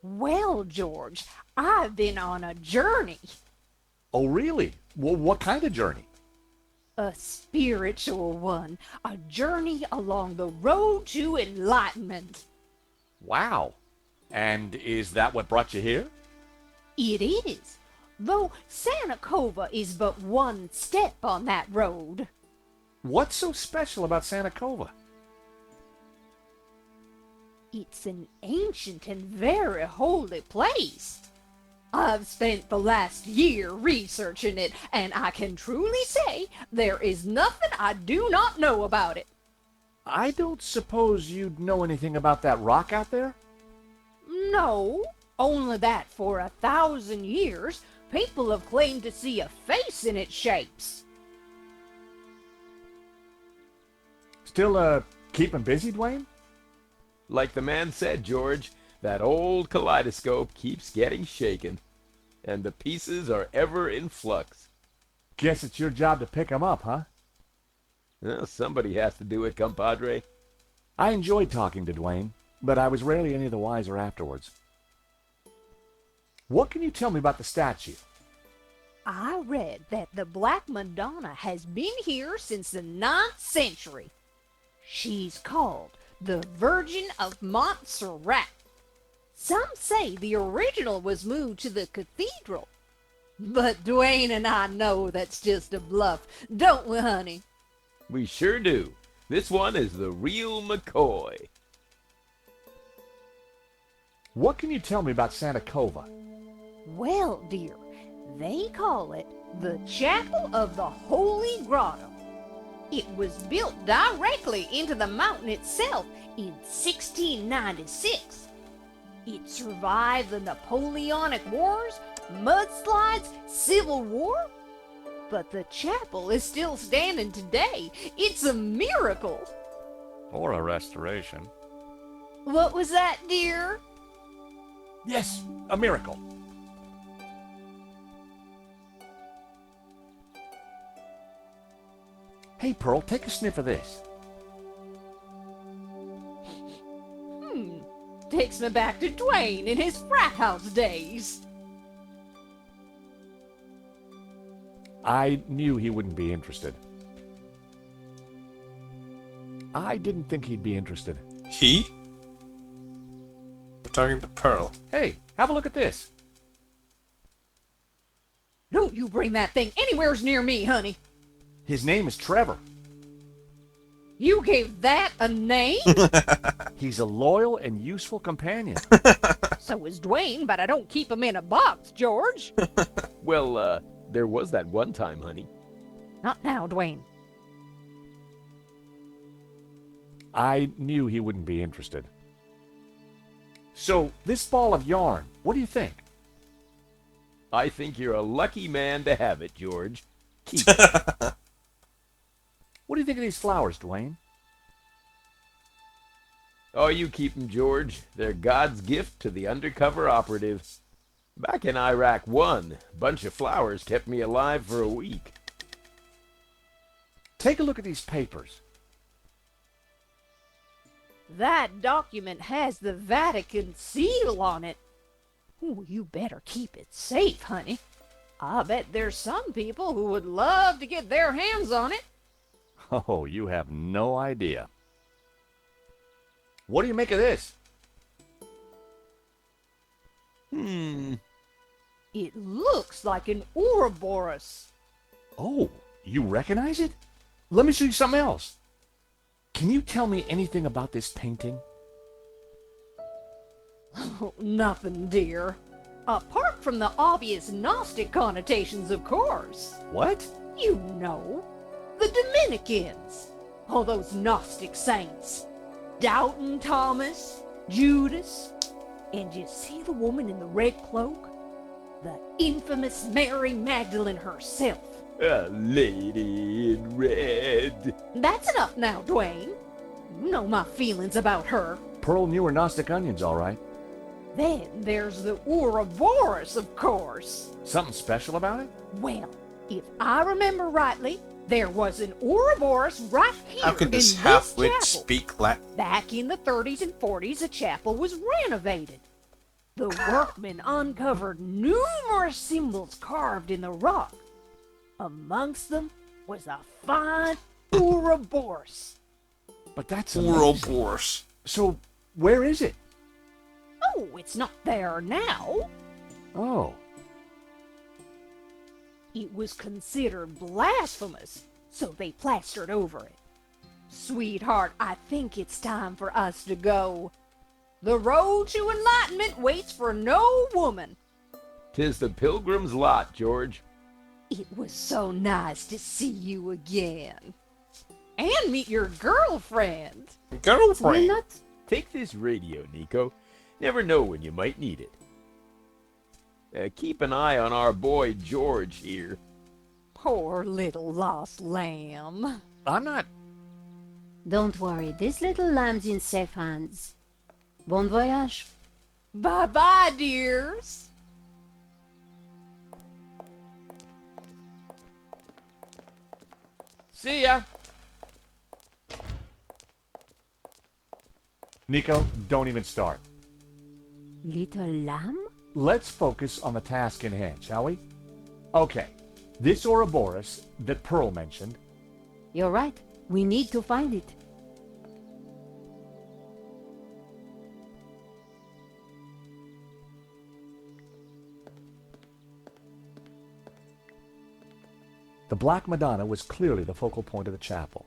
Well, George, I've been on a journey. Oh, really? Well, what kind of journey? A spiritual one. A journey along the road to enlightenment. Wow. And is that what brought you here? It is. Though Santa Cova is but one step on that road. What's so special about Santa Cova? It's an ancient and very holy place. I've spent the last year researching it, and I can truly say there is nothing I do not know about it. I don't suppose you'd know anything about that rock out there? No, only that for 1,000 years, people have claimed to see a face in its shapes. Still, keeping busy, Dwayne? Like the man said, George, that old kaleidoscope keeps getting shaken, and the pieces are ever in flux. Guess it's your job to pick 'em up, huh? Well, somebody has to do it, compadre. I enjoyed talking to Dwayne, but I was rarely any the wiser afterwards. What can you tell me about the statue? I read that the Black Madonna has been here since the 9th century. She's called the Virgin of Montserrat. Some say the original was moved to the cathedral. But Dwayne and I know that's just a bluff, don't we, honey? We sure do. This one is the real McCoy. What can you tell me about Santa Cova? Well, dear, they call it the Chapel of the Holy Grotto. It was built directly into the mountain itself in 1696. It survived the Napoleonic Wars, mudslides, Civil War. But the chapel is still standing today. It's a miracle. Or a restoration. What was that, dear? Yes, a miracle. Hey, Pearl, take a sniff of this. Takes me back to Dwayne in his frat house days. I knew he wouldn't be interested. I didn't think he'd be interested. He? We're talking to Pearl. Hey, have a look at this. Don't you bring that thing anywhere near me, honey. His name is Trevor. You gave that a name? He's a loyal and useful companion. So is Dwayne, but I don't keep him in a box, George. Well, there was that one time, honey. Not now, Dwayne. I knew he wouldn't be interested. So, this ball of yarn, what do you think? I think you're a lucky man to have it, George. Keep it. What do you think of these flowers, Dwayne? Oh, you keep 'em, George. They're God's gift to the undercover operative. Back in Iraq 1, a bunch of flowers kept me alive for a week. Take a look at these papers. That document has the Vatican seal on it. Ooh, you better keep it safe, honey. I bet there's some people who would love to get their hands on it. Oh, you have no idea. What do you make of this? It looks like an Ouroboros. Oh, you recognize it? Let me show you something else. Can you tell me anything about this painting? Oh, nothing, dear. Apart from the obvious Gnostic connotations, of course. What? You know, the Dominicans. All those Gnostic saints. Doubting Thomas, Judas, and you see the woman in the red cloak? The infamous Mary Magdalene herself. A lady in red. That's enough now, Dwayne. You know my feelings about her. Pearl knew her Gnostic onions, all right. Then there's the Ouroboros, of course. Something special about it? Well, if I remember rightly, there was an Ouroboros right here How can in this this half-wit chapel. speak Latin? Back in the 30s and 40s, the chapel was renovated. The workmen uncovered numerous symbols carved in the rock. Amongst them was a fine Ouroboros. But that's Ouroboros. So, where is it? Oh, it's not there now. Oh. It was considered blasphemous, so they plastered over it. Sweetheart, I think it's time for us to go. The road to enlightenment waits for no woman. 'Tis the pilgrim's lot, George. It was so nice to see you again. And meet your girlfriend. Girlfriend? We're not... Take this radio, Nico. Never know when you might need it. Keep an eye on our boy George here. Poor little lost lamb. I'm not... Don't worry, this little lamb's in safe hands. Bon voyage. Bye-bye, dears. See ya. Nico, don't even start. Little lamb? Let's focus on the task in hand, shall we? Okay, this Ouroboros that Pearl mentioned. You're right. We need to find it. The Black Madonna was clearly the focal point of the chapel.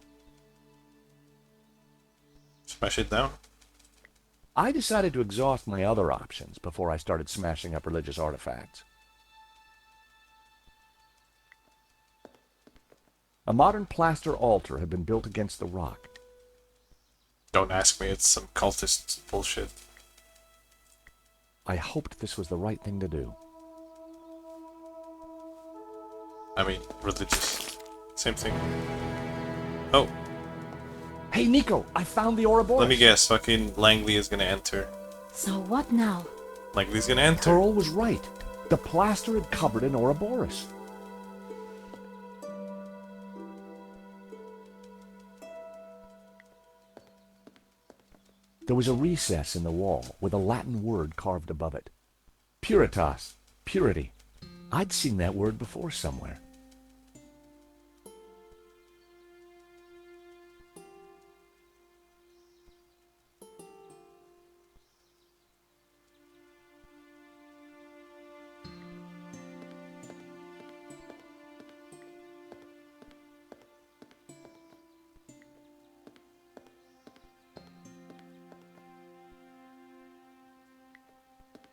Smash it down. I decided to exhaust my other options before I started smashing up religious artifacts. A modern plaster altar had been built against the rock. Don't ask me, it's some cultist bullshit. I hoped this was the right thing to do. I mean, religious. Same thing. Oh, Hey, Nico, I found the Ouroboros. let me guess, fucking Langley is gonna enter. So what now? Langley's gonna enter. Pearl was right. The plaster had covered an Ouroboros. There was a recess in the wall with a Latin word carved above it. Puritas, purity. I'd seen that word before somewhere.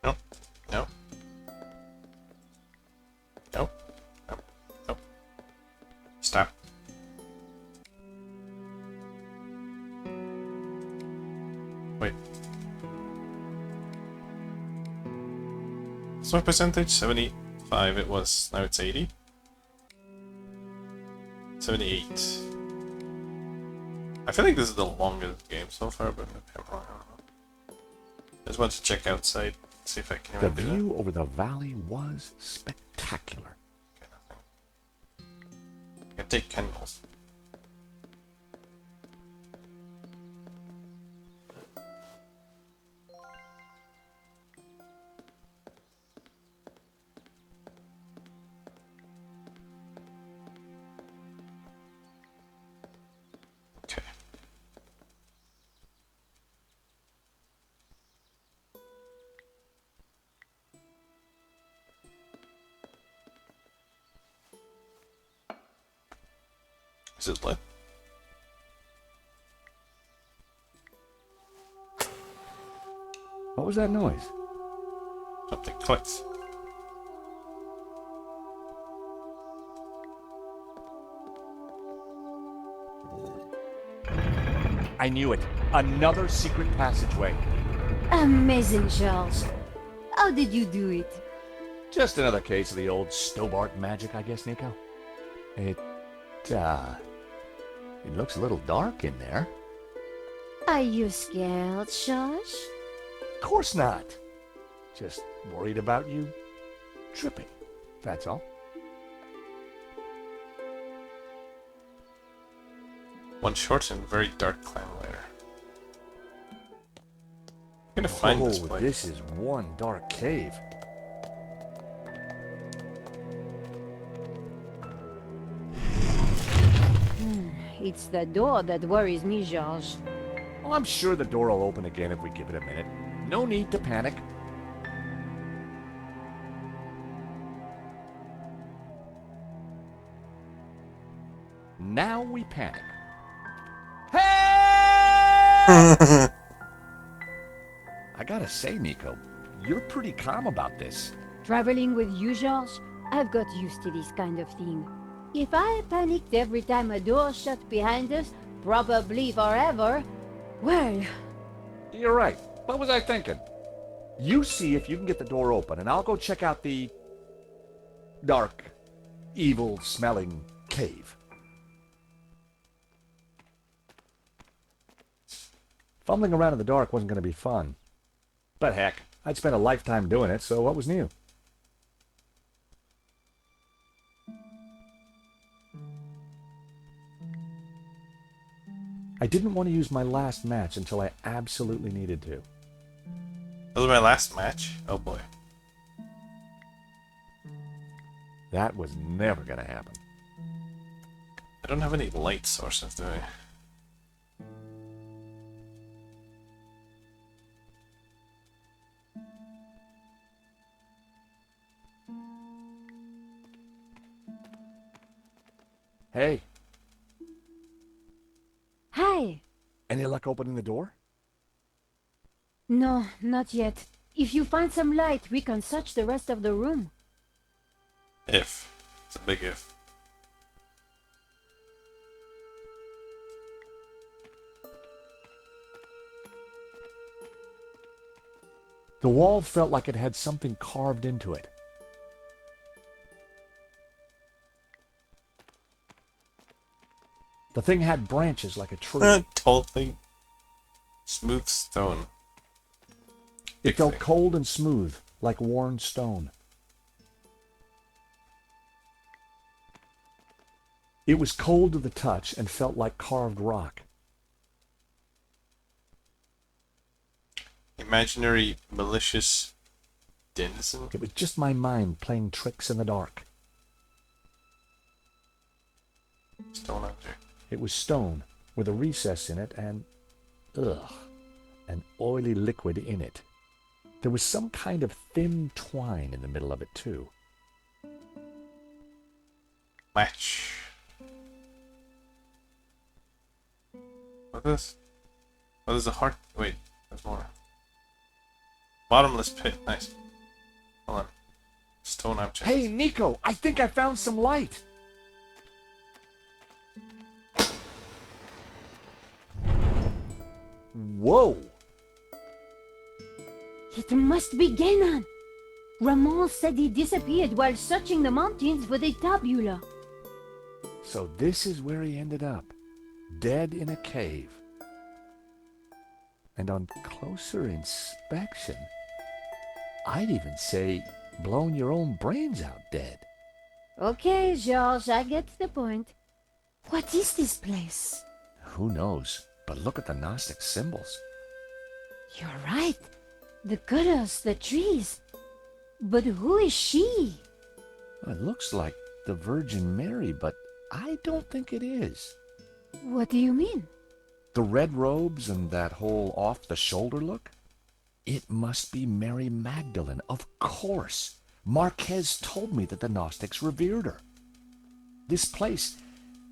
No. No. No. No. No. Stop. Wait. What's my percentage? 75 it was. Now it's 80? 78. I feel like this is the longest game so far, but maybe I'm wrong. I don't know. I just want to check outside, see if I can The even do that. view over the valley was spectacular. I can take candles. Okay. Is it lit? What was that noise? Something clicks. I knew it. Another secret passageway. Amazing, Charles. How did you do it? Just another case of the old Stobart magic, I guess, Nico. It looks a little dark in there. Are you scared, Charles? Of course not. Just worried about you tripping. That's all. One short and very dark clan later. I'm gonna find this place. This is one dark cave. It's the door that worries me, Georges. Well, I'm sure the door will open again if we give it a minute. No need to panic. Now we panic. I gotta say, Nico, you're pretty calm about this. Traveling with you, Georges, I've got used to this kind of thing. If I panicked every time a door shut behind us, probably forever, well... You're right. What was I thinking? You see if you can get the door open, and I'll go check out the dark, evil-smelling cave. Fumbling around in the dark wasn't going to be fun. But heck, I'd spent a lifetime doing it, so what was new? I didn't want to use my last match until I absolutely needed to. That was my last match? Oh boy. That was never going to happen. I don't have any light sources, do I? Hey, Hi. any luck opening the door? No, not yet. If you find some light, we can search the rest of the room. If. It's a big if. The wall felt like it had something carved into it. The thing had branches like a tree. Totally smooth stone. It felt cold and smooth, like worn stone. It was cold to the touch and felt like carved rock. Imaginary malicious denizen? It was just my mind playing tricks in the dark. Stone object. It was stone, with a recess in it and, an oily liquid in it. There was some kind of thin twine in the middle of it, too. Match. What is this? Oh, there's a heart. Wait, there's more. Bottomless pit. Nice. Hold on. Stone object. Hey, Nico, I think I found some light. Whoa! It must be Genan. Ramon said he disappeared while searching the mountains for the tabula. So this is where he ended up, dead in a cave. And on closer inspection, I'd even say blown your own brains out dead. Okay, George, I get the point. What is this place? Who knows? But look at the Gnostic symbols. You're right. The colors, the trees. But who is she? It looks like the Virgin Mary, but I don't think it is. What do you mean? The red robes and that whole off-the-shoulder look? It must be Mary Magdalene, of course. Marquez told me that the Gnostics revered her. This place,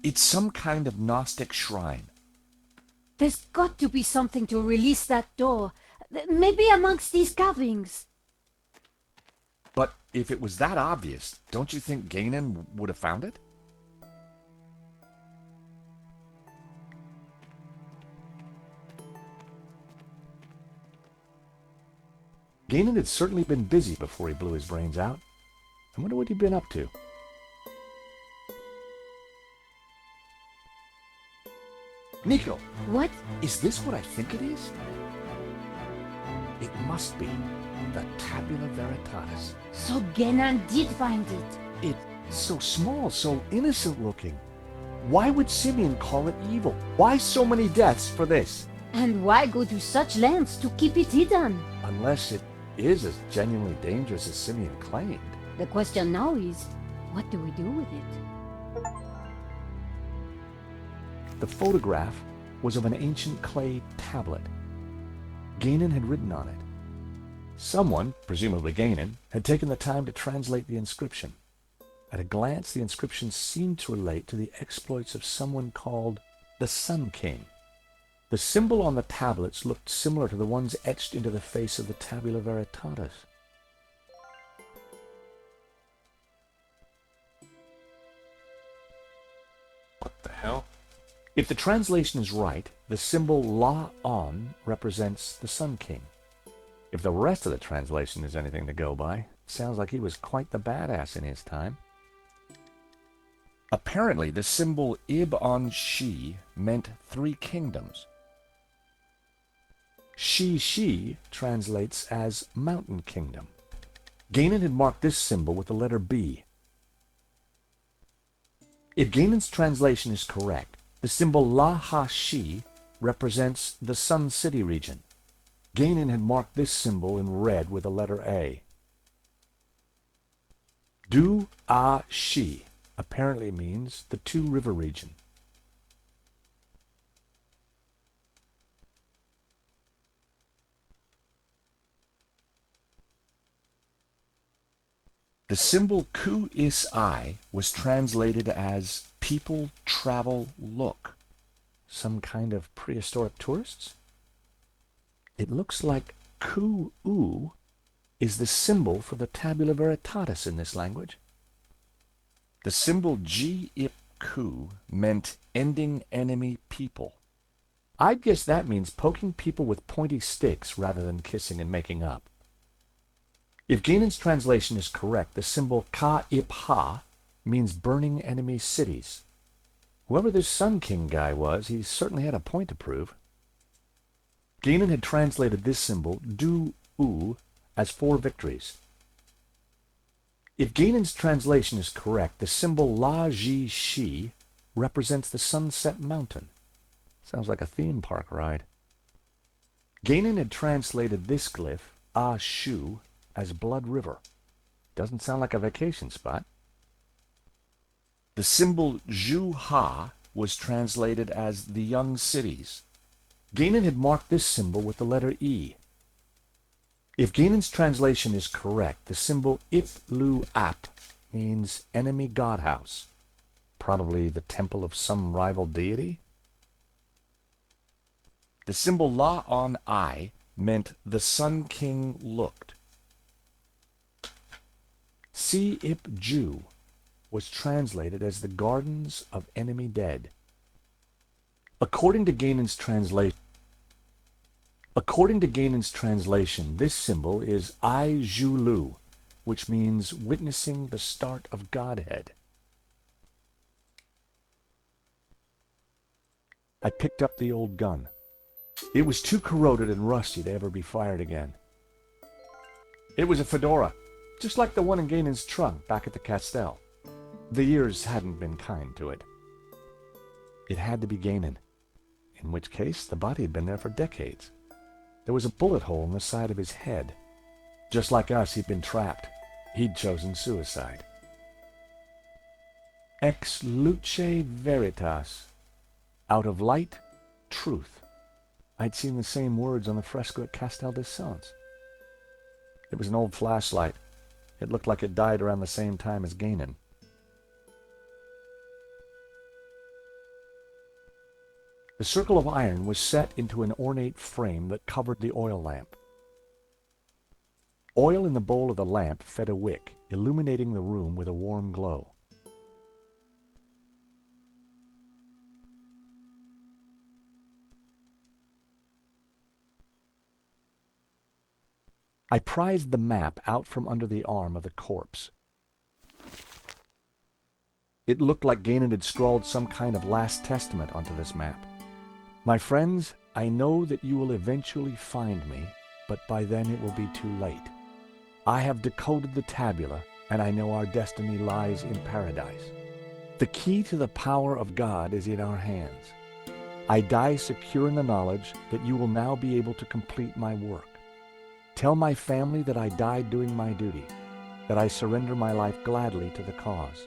it's some kind of Gnostic shrine. There's got to be something to release that door. Maybe amongst these carvings. But if it was that obvious, don't you think Genan would have found it? Genan had certainly been busy before he blew his brains out. I wonder what he'd been up to. Nico! What? Is this what I think it is? It must be the Tabula Veritatis. So Genan did find it. It's so small, so innocent looking. Why would Simeon call it evil? Why so many deaths for this? And why go to such lengths to keep it hidden? Unless it is as genuinely dangerous as Simeon claimed. The question now is, what do we do with it? The photograph was of an ancient clay tablet. Genan had written on it. Someone, presumably Genan, had taken the time to translate the inscription. At a glance, the inscription seemed to relate to the exploits of someone called the Sun King. The symbol on the tablets looked similar to the ones etched into the face of the Tabula Veritatis. What the hell? If the translation is right, the symbol La-On represents the Sun King. If the rest of the translation is anything to go by, it sounds like he was quite the badass in his time. Apparently, the symbol Ib-On-Shi meant 3 kingdoms. Shi translates as Mountain Kingdom. Gainan had marked this symbol with the letter B. If Gainan's translation is correct, the symbol La-Ha-Shi represents the Sun City region. Gainan had marked this symbol in red with the letter A. Du-A-Shi apparently means the Two River region. The symbol Ku-Is-I was translated as people, travel, look. Some kind of prehistoric tourists? It looks like Ku-U is the symbol for the tabula veritatis in this language. The symbol G-Ip-Ku meant ending enemy people. I'd guess that means poking people with pointy sticks rather than kissing and making up. If Gainan's translation is correct, the symbol Ka-Ip-Ha means burning enemy cities. Whoever this Sun King guy was, he certainly had a point to prove. Gainan had translated this symbol, Du-U, as 4 victories. If Gainan's translation is correct, the symbol La-Ji-Shi represents the Sunset Mountain. Sounds like a theme park ride. Gainan had translated this glyph, Ah-Shu, as Blood River. Doesn't sound like a vacation spot. The symbol Zhu-Ha was translated as the Young Cities. Gainan had marked this symbol with the letter E. If Gainan's translation is correct, the symbol Ip-Lu-Ap means enemy god house. Probably the temple of some rival deity. The symbol La-On-I meant the Sun King looked. Si-Ip-Ju was translated as the Gardens of Enemy Dead. According to Gainan's translation, this symbol is I-Ju-Lu, which means witnessing the start of Godhead. I picked up the old gun. It was too corroded and rusty to ever be fired again. It was a Fedora, just like the one in Gainan's trunk back at the Castell. The years hadn't been kind to it. It had to be Gainan, in which case the body had been there for decades. There was a bullet hole in the side of his head. Just like us, he'd been trapped. He'd chosen suicide. Ex luce veritas. Out of light, truth. I'd seen the same words on the fresco at Castel des Sants. It was an old flashlight. It looked like it died around the same time as Gainan. The circle of iron was set into an ornate frame that covered the oil lamp. Oil in the bowl of the lamp fed a wick, illuminating the room with a warm glow. I prized the map out from under the arm of the corpse. It looked like Gainan had scrawled some kind of last testament onto this map. My friends, I know that you will eventually find me, but by then it will be too late. I have decoded the tabula, and I know our destiny lies in paradise. The key to the power of God is in our hands. I die secure in the knowledge that you will now be able to complete my work. Tell my family that I died doing my duty, that I surrender my life gladly to the cause.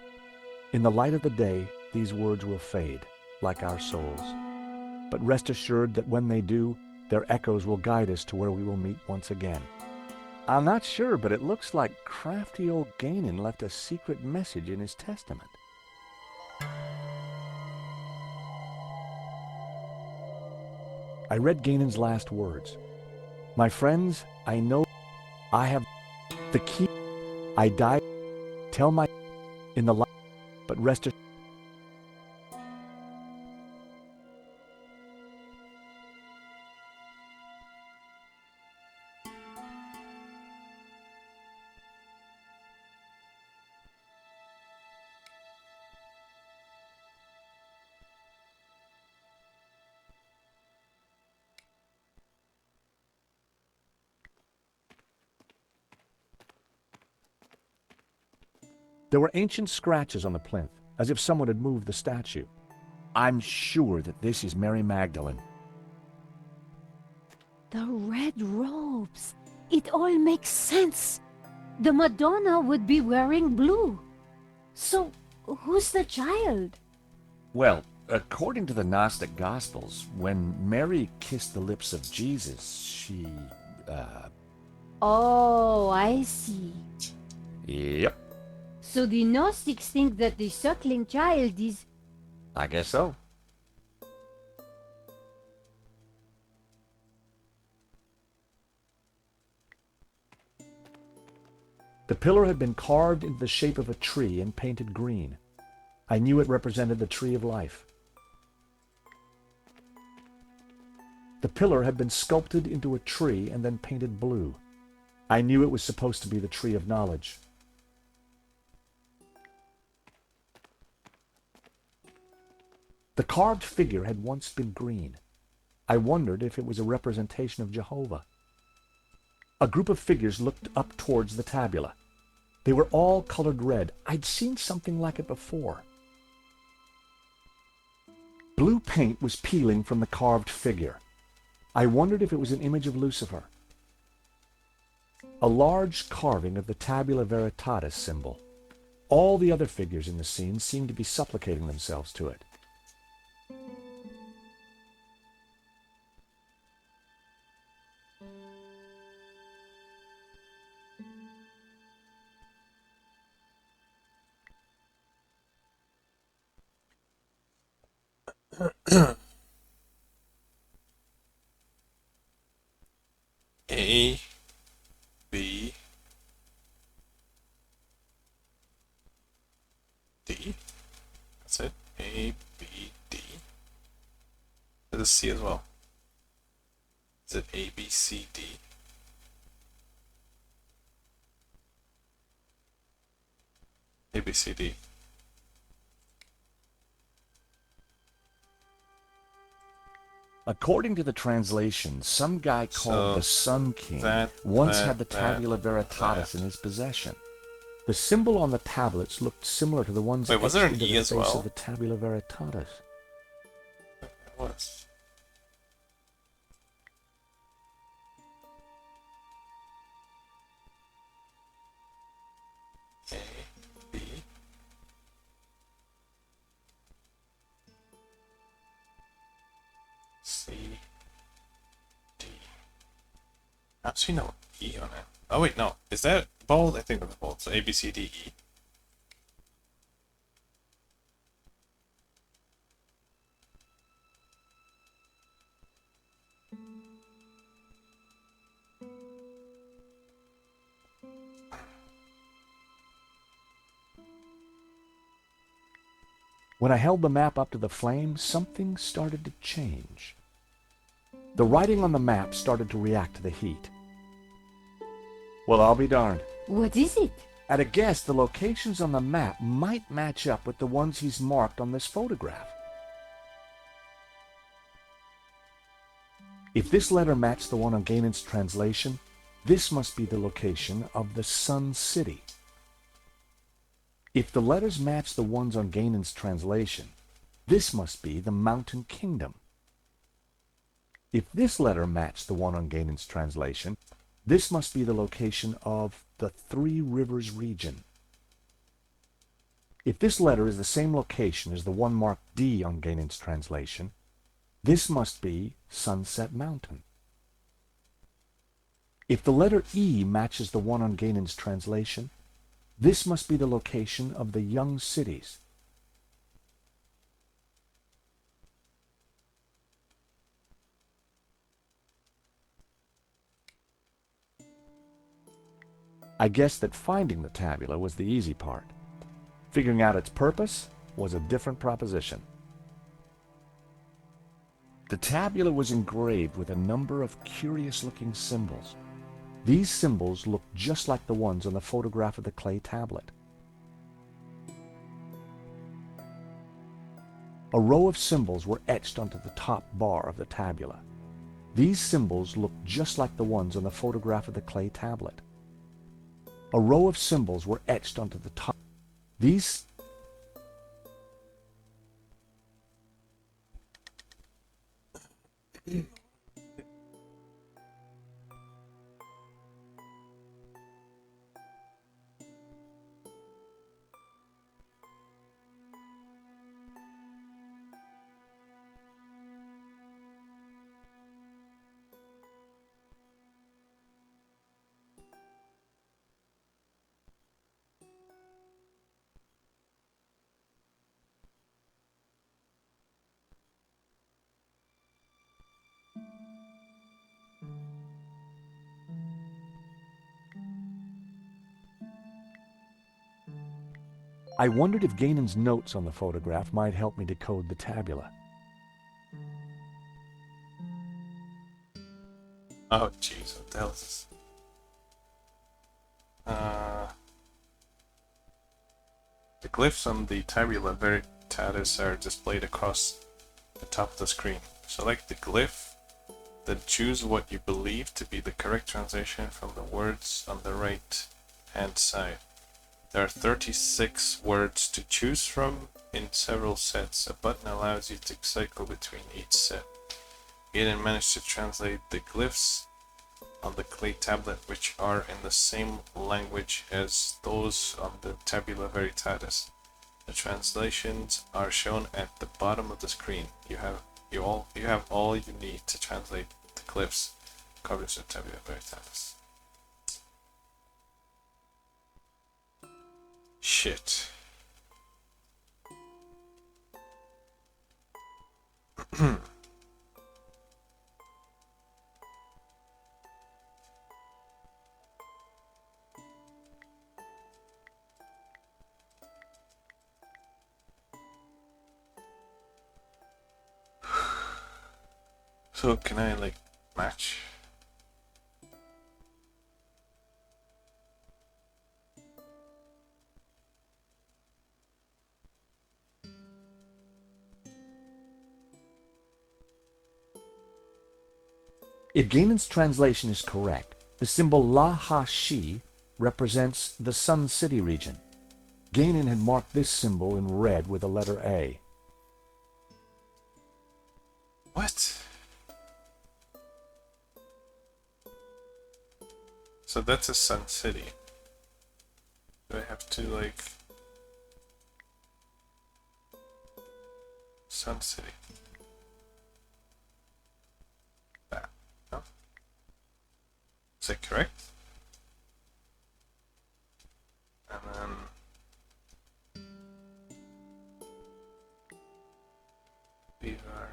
In the light of the day, these words will fade, like our souls. But rest assured that when they do, their echoes will guide us to where we will meet once again. I'm not sure, but it looks like crafty old Gainan left a secret message in his testament. I read Gainan's last words. My friends, I know I have the key. I die. Tell my in the light, but rest assured. There were ancient scratches on the plinth, as if someone had moved the statue. I'm sure that this is Mary Magdalene. The red robes. It all makes sense. The Madonna would be wearing blue. So, who's the child? Well, according to the Gnostic Gospels, when Mary kissed the lips of Jesus, she, Oh, I see. Yep, So the Gnostics think that the suckling child is... I guess so. The pillar had been carved into the shape of a tree and painted green. I knew it represented the tree of life. The pillar had been sculpted into a tree and then painted blue. I knew it was supposed to be the tree of knowledge. The carved figure had once been green. I wondered if it was a representation of Jehovah. A group of figures looked up towards the tabula. They were all colored red. I'd seen something like it before. Blue paint was peeling from the carved figure. I wondered if it was an image of Lucifer. A large carving of the Tabula Veritatis symbol. All the other figures in the scene seemed to be supplicating themselves to it. A, B, D. That's it. A, B, D. There's a C as well. Is it A, B, C, D? A, B, C, D. According to the translation, some guy called the Sun King once had the Tabula Veritatis in his possession. The symbol on the tablets looked similar to the ones Wait, was there an etched into E the as face well? of the Tabula Veritatis. It was. A, B. C, D. Actually, no E on it. Oh wait, no. Is that bold? I think that's bold. So A, B, C, D, E. When I held the map up to the flame, something started to change. The writing on the map started to react to the heat. Well, I'll be darned. What is it? At a guess, the locations on the map might match up with the ones he's marked on this photograph. If this letter matched the one on Ganon's translation, this must be the location of the Sun City. If the letters match the ones on Ganon's translation, this must be the Mountain Kingdom. If this letter matched the one on Ganon's translation, this must be the location of the Three Rivers region. If this letter is the same location as the one marked D on Ganon's translation, this must be Sunset Mountain. If the letter E matches the one on Ganon's translation, this must be the location of the Young Cities. I guessed that finding the tabula was the easy part. Figuring out its purpose was a different proposition. The tabula was engraved with a number of curious-looking symbols. These symbols looked just like the ones on the photograph of the clay tablet. A row of symbols were etched onto the top bar of the tabula. These symbols looked just like the ones on the photograph of the clay tablet. A row of symbols were etched onto the top. These I wondered if Ganon's notes on the photograph might help me decode the tabula. Oh, jeez, what the hell is this? The glyphs on the Tabula Veritatis are displayed across the top of the screen. Select the glyph, then choose what you believe to be the correct translation from the words on the right hand side. There are 36 words to choose from in several sets. A button allows you to cycle between each set. Ganon managed to translate the glyphs on the clay tablet, which are in the same language as those on the Tabula Veritatis. The translations are shown at the bottom of the screen. You have all you need to translate the glyphs covered in Tabula Veritatis. Shit. So can I like match? If Ganon's translation is correct, the symbol La-Ha-Shi represents the Sun City region. Ganon had marked this symbol in red with the letter A. What? So that's a Sun City. Do I have to like Sun City? That, no? Is that correct? And then these are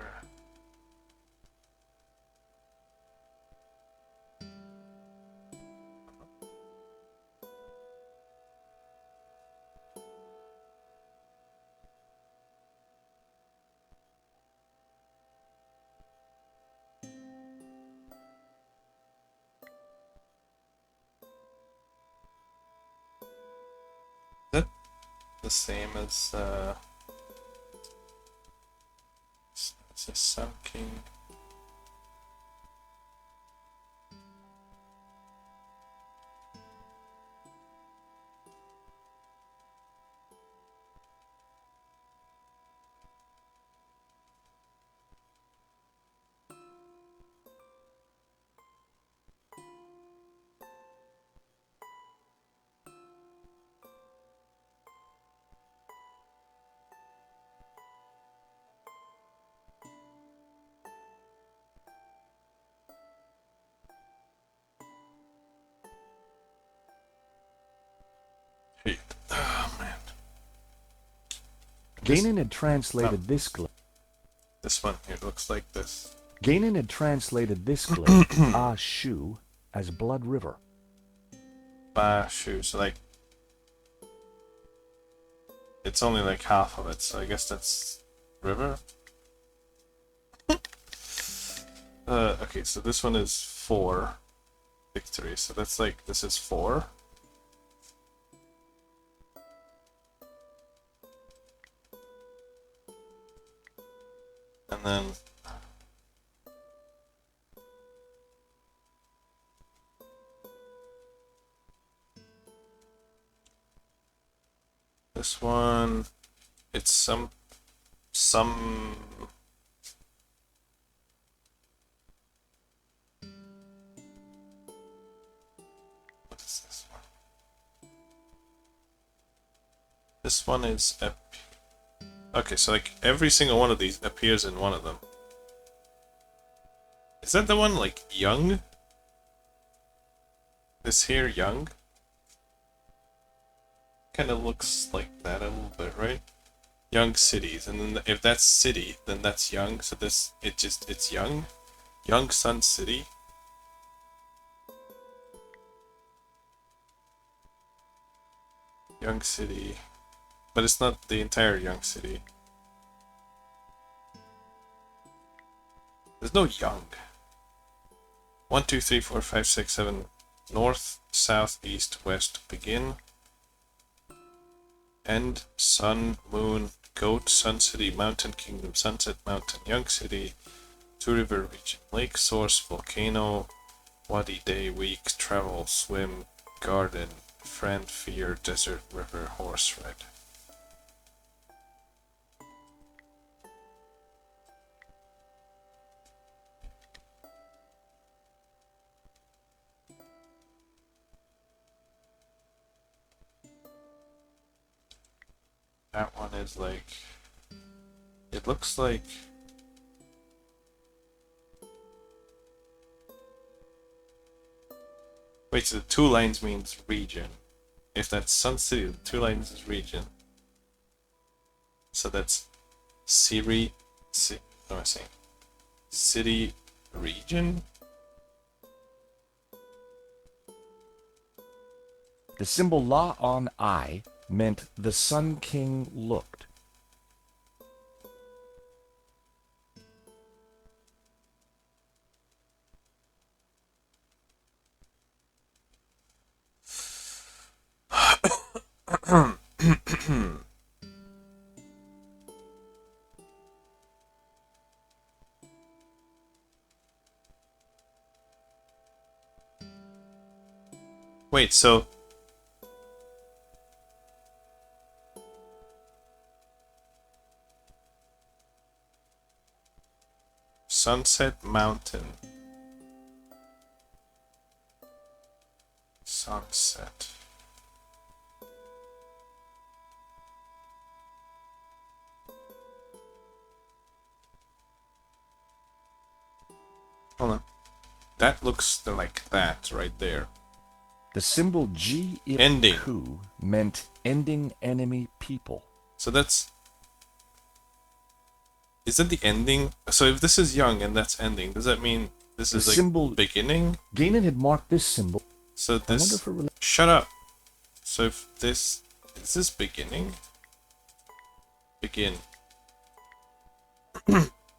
the same as it's a Sun King. Oh man. Ganon had translated this glyph. This one here looks like this. Ganon had translated this glyph, Ah-Shu, as Blood River. Ba-Shu, so like it's only like half of it, so I guess that's river. Okay, so this one is 4 victory, so that's like this is 4. And then This one, it's some what is this one? This one is okay, so like every single one of these appears in one of them. Is that the one like young? This here young? Kind of looks like that a little bit, right? Young cities, and then if that's city, then that's young. So this, it's young, young Sun City. Young city, but it's not the entire young city. There's no young. 1, 2, 3, 4, 5, 6, 7. North, south, east, west. Begin. End, sun, moon, goat, sun city, mountain kingdom, sunset, mountain, young city, two river region, lake, source, volcano, wadi, day, week, travel, swim, garden, friend, fear, desert, river, horse, red. That one is like, it looks like, wait, so the 2 lines means region. If that's Sun City, the 2 lines is region. So that's Siri, what am I saying? City, region? The symbol La on I meant the Sun King looked. Wait, so Sunset Mountain. Sunset. Hold on. That looks like that right there. The symbol G Ending. Ku meant ending enemy people. So that's... Is that the ending? So if this is young and that's ending, does that mean this is like symbol beginning? Ganon had marked this symbol. So I wonder this... if it Shut up! So if this... Is this beginning? Begin.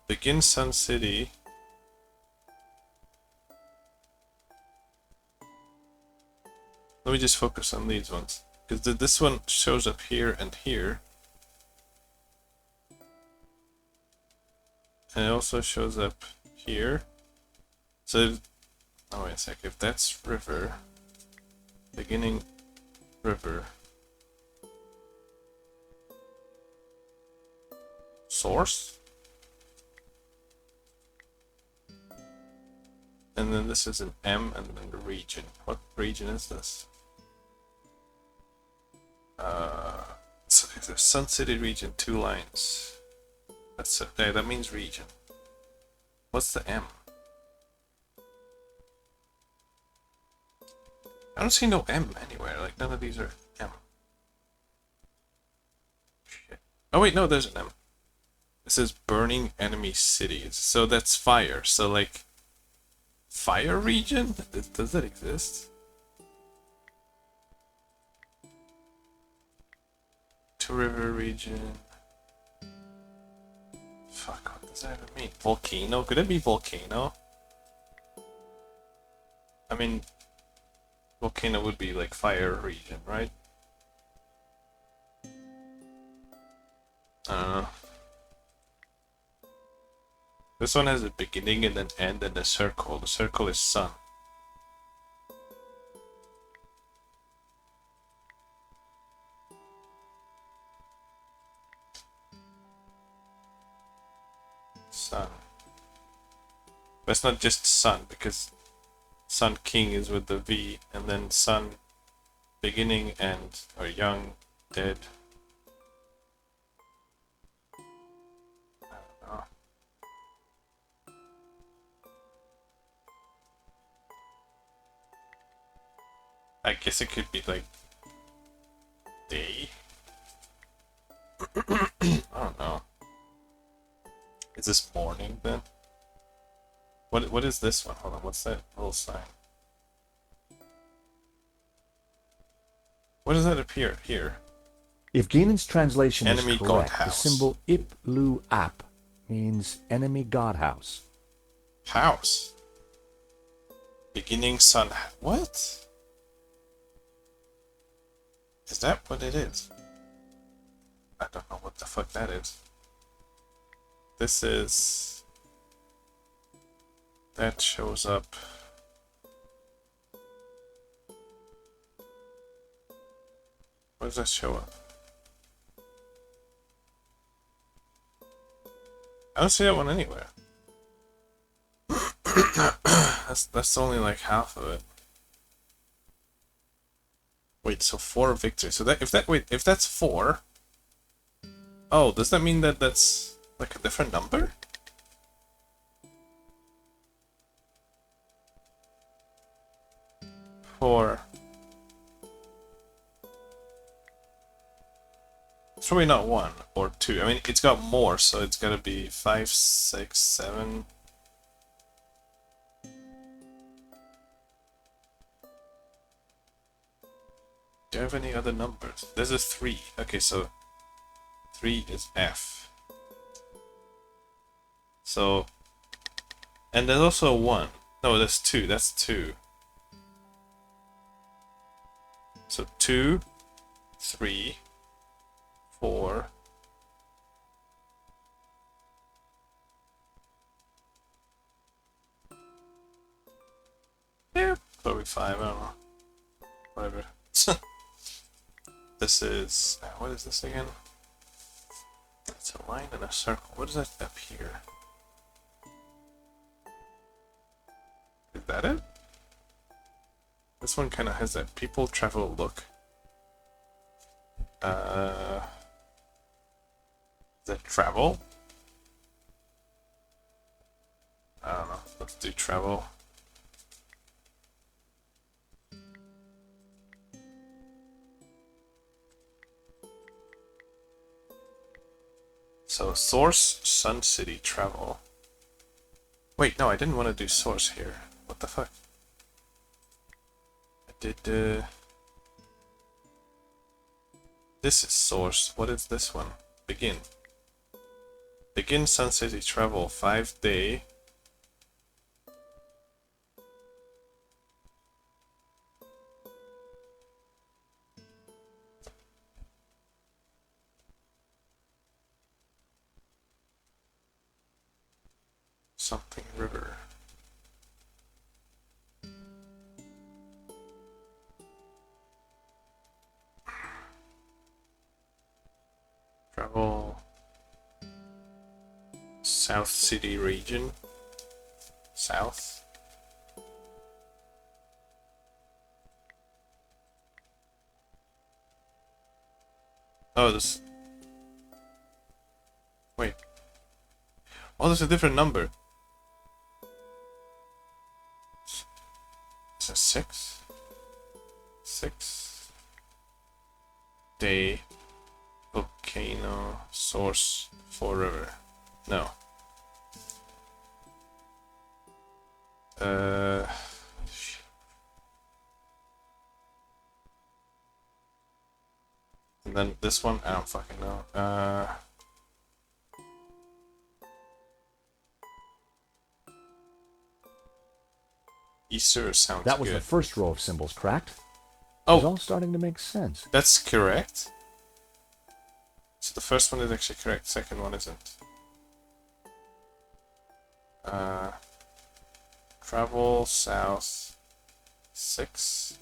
Begin Sun City. Let me just focus on these ones. Because this one shows up here and here. And it also shows up here. So, oh wait a sec, if that's river, beginning river, source, and then this is an M, and then the region. What region is this? So the Sun City region, 2 lines. That's yeah, that means region. What's the M? I don't see no M anywhere. Like none of these are M. Shit. Oh wait, no, there's an M. It says burning enemy cities. So that's fire. So like fire region? Does that exist? Two river region. Fuck, what does that even mean? Volcano? Could it be volcano? I mean, volcano would be like fire region, right? I don't know. This one has a beginning and an end and a circle. The circle is sun. it's not just Sun, because Sun King is with the V, and then Sun beginning and or young dead. I don't know. I guess it could be like day. I don't know. Is this morning then? What is this one? Hold on, what's that little sign? What does that appear here? If Ganon's translation Enemy is god correct, the house. symbol Ip-Lu-Ap means enemy god house. House. Beginning sun. What? Is that what it is? I don't know what the fuck that is. This is... That shows up... Where does that show up? I don't see that one anywhere. That's only like half of it. Wait, so 4 victories. So that if that's 4. Oh, does that mean that that's like a different number? Four. It's probably not 1 or 2. I mean, it's got more, so it's gotta be 5, 6, 7. Do you have any other numbers? There's a 3. Okay, so 3 is F. So, and there's also a 1. No, there's 2. That's 2. So 2, 3, 4. Yeah, probably 5. I don't know. Whatever. This is... what is this again? It's a line and a circle. What is that up here? Is that it? This one kind of has that people travel look. Is that travel? I don't know. Let's do travel. So, source, Sun City, travel. Wait, no, I didn't want to do source here. What the fuck? I did, This is source. What is this one? Begin. Begin Sun City travel, 5-day. Something river. Travel South City region. South. Oh, this. Wait. Oh, there's a different number. It's a 6. 6. Day. Volcano. Source. 4 river. No. And then this one, I don't fucking know. Easter sounds That was good. the first row of symbols, correct? Oh. It's all starting to make sense. That's correct. So the first one is actually correct, second one isn't. Travel south 6-day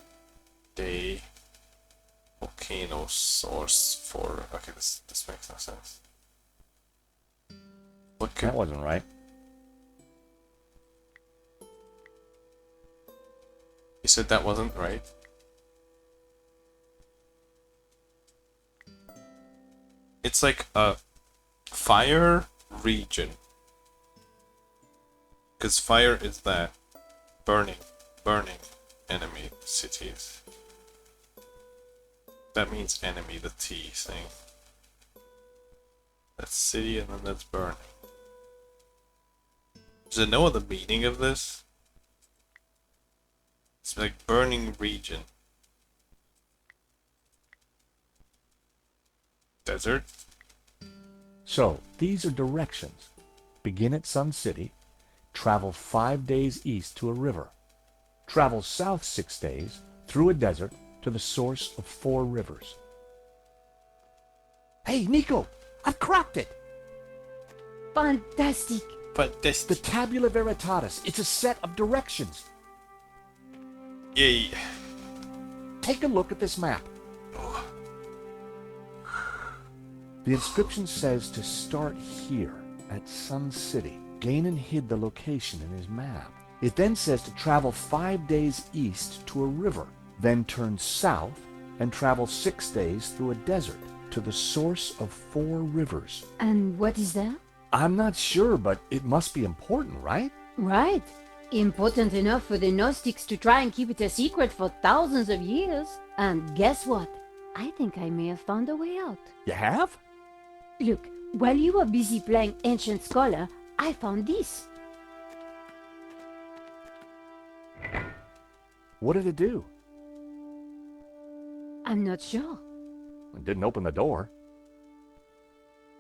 volcano source 4. Okay, this makes no sense. What could... That wasn't right. You said that wasn't right. It's like a fire region. Because fire is that burning enemy cities. That means enemy, the T thing. That's city and then that's burning. Does it know the meaning of this? It's like burning region. Desert? So, these are directions. Begin at Sun City, travel 5 days east to a river. Travel south 6 days, through a desert, to the source of 4 rivers. Hey, Nico! I've cracked it! Fantastic. The Tabula Veritatis. It's a set of directions. Yay. Take a look at this map. The inscription says to start here at Sun City. Ganon hid the location in his map. It then says to travel 5 days east to a river, then turn south and travel 6 days through a desert to the source of 4 rivers. And what is that? I'm not sure, but it must be important, right? Right. Important enough for the Gnostics to try and keep it a secret for thousands of years. And guess what? I think I may have found a way out. You have? Look, while you were busy playing Ancient Scholar, I found this. What did it do? I'm not sure. It didn't open the door.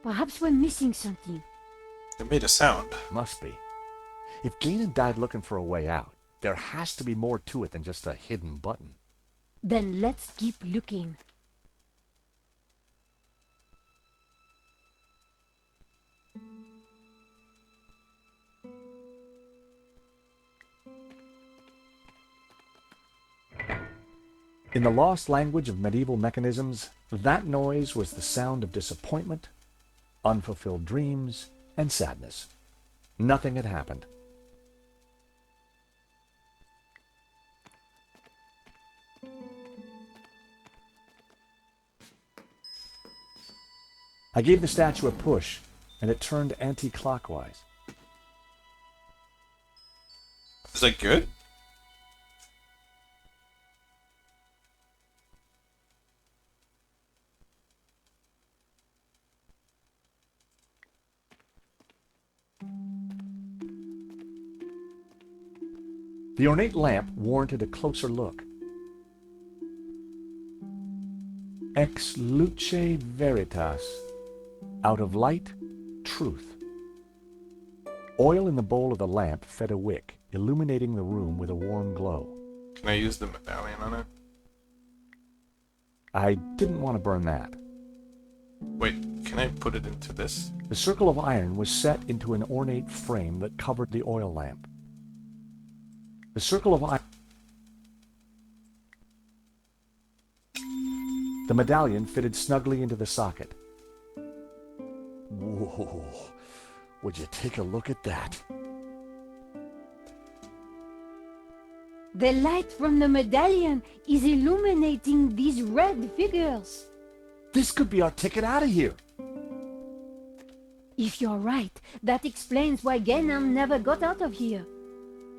Perhaps we're missing something. It made a sound. Must be. If Ganon died looking for a way out, there has to be more to it than just a hidden button. Then let's keep looking. In the lost language of medieval mechanisms, that noise was the sound of disappointment, unfulfilled dreams, and sadness. Nothing had happened. I gave the statue a push, and it turned anti-clockwise. Is that good? The ornate lamp warranted a closer look. Ex luce veritas. Out of light, truth. Oil in the bowl of the lamp fed a wick, illuminating the room with a warm glow. Can I use the medallion on it? I didn't want to burn that. Wait, can I put it into this? The circle of iron was set into an ornate frame that covered the oil lamp. The circle of iron... The medallion fitted snugly into the socket. Whoa! Would you take a look at that? The light from the medallion is illuminating these red figures. This could be our ticket out of here. If you're right, that explains why Ganon never got out of here.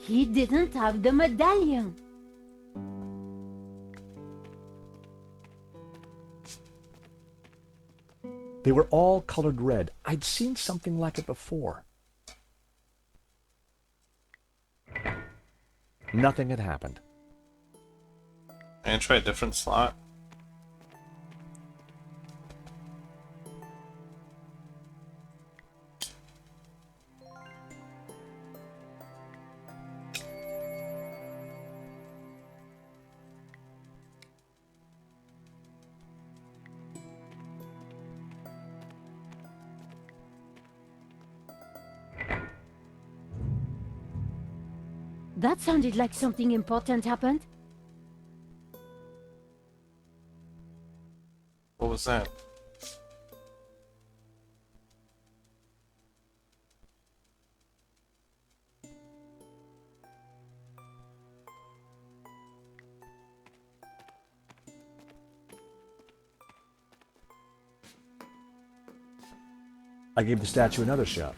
He didn't have the medallion. They were all colored red. I'd seen something like it before. Nothing had happened. And try a different slot. That sounded like something important happened. What was that? I gave the statue another shove.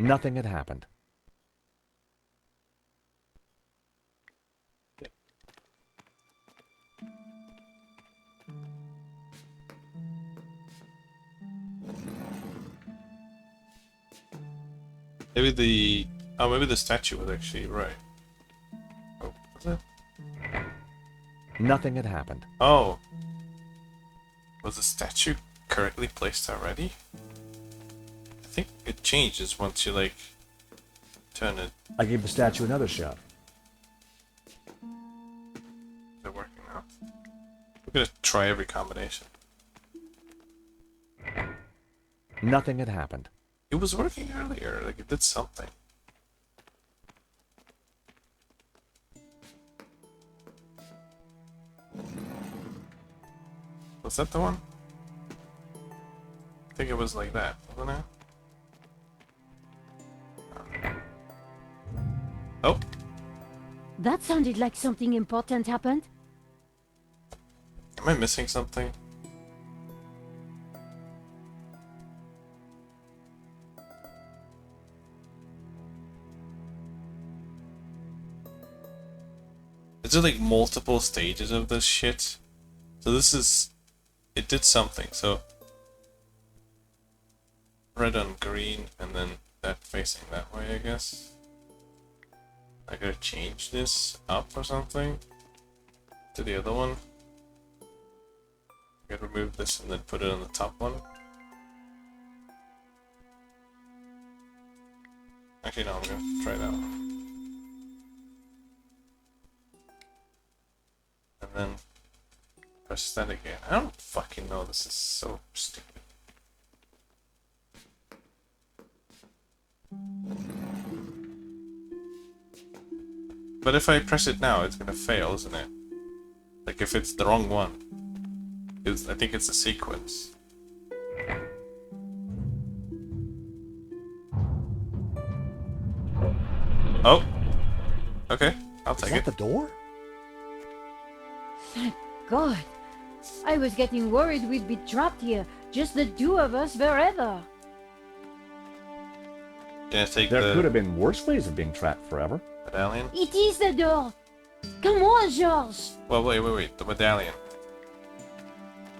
Nothing had happened. Maybe the statue was actually right. Oh, was it? Nothing had happened. Oh. Was the statue correctly placed already? I think it changes once you, like, turn it. I gave the statue another shove. Is it working now? We're gonna try every combination. Nothing had happened. It was working earlier, like it did something. Was that the one? I think it was like that, wasn't it? Oh! That sounded like something important happened. Am I missing something? Is there like multiple stages of this shit? So this is... It did something, so... Red on green, and then that facing that way, I guess. I gotta change this up or something to the other one. I gotta remove this and then put it on the top one. Actually, no, I'm gonna try that one. And then press that again. I don't fucking know, this is so stupid. But if I press it now, it's gonna fail, isn't it? Like if it's the wrong one. I think it's a sequence. Oh! Okay, I'll take it. Is that the door? Thank God. I was getting worried we'd be trapped here, just the two of us forever. Can I take There could have been worse ways of being trapped forever. medallion? It is the door. Come on, Georges. Well, wait, the medallion.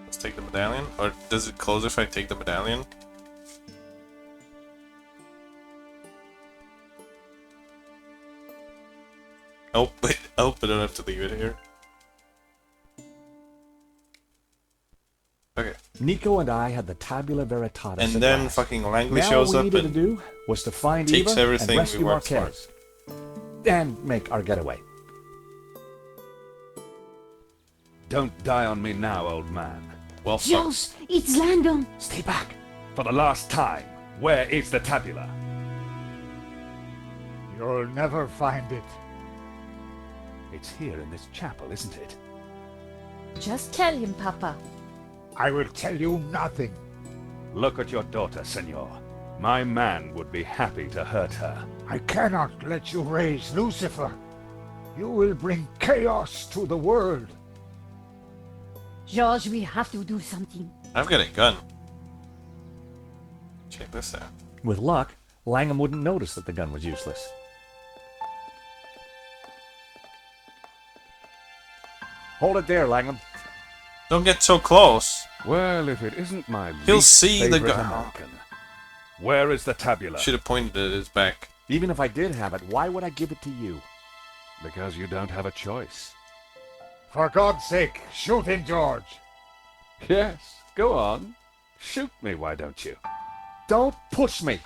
Let's take the medallion? Or does it close if I take the medallion? Oh, wait, I hope I don't have to leave it here. Okay. Nico and I had the tabula veritatis. And at then last. fucking Langley Now shows all we up needed and to do was to find takes Eva everything and we rescue worked for. Marquez. And make our getaway. Don't die on me now, old man. Well, fuck. Georges, it's Landon. Stay back. For the last time, where is the tabula? You'll never find it. It's here in this chapel, isn't it? Just tell him, Papa. I will tell you nothing. Look at your daughter, senor. My man would be happy to hurt her. I cannot let you raise Lucifer. You will bring chaos to the world. Georges, we have to do something. I've got a gun. Check this out. With luck, Langham wouldn't notice that the gun was useless. Hold it there, Langham. Don't get so close. Well, if it isn't my He'll least see the favorite gun. American. Where is the tabula? Should have pointed at his back. Even if I did have it, why would I give it to you? Because you don't have a choice. For God's sake, shoot him, George. Yes, go on. Shoot me, why don't you? Don't push me!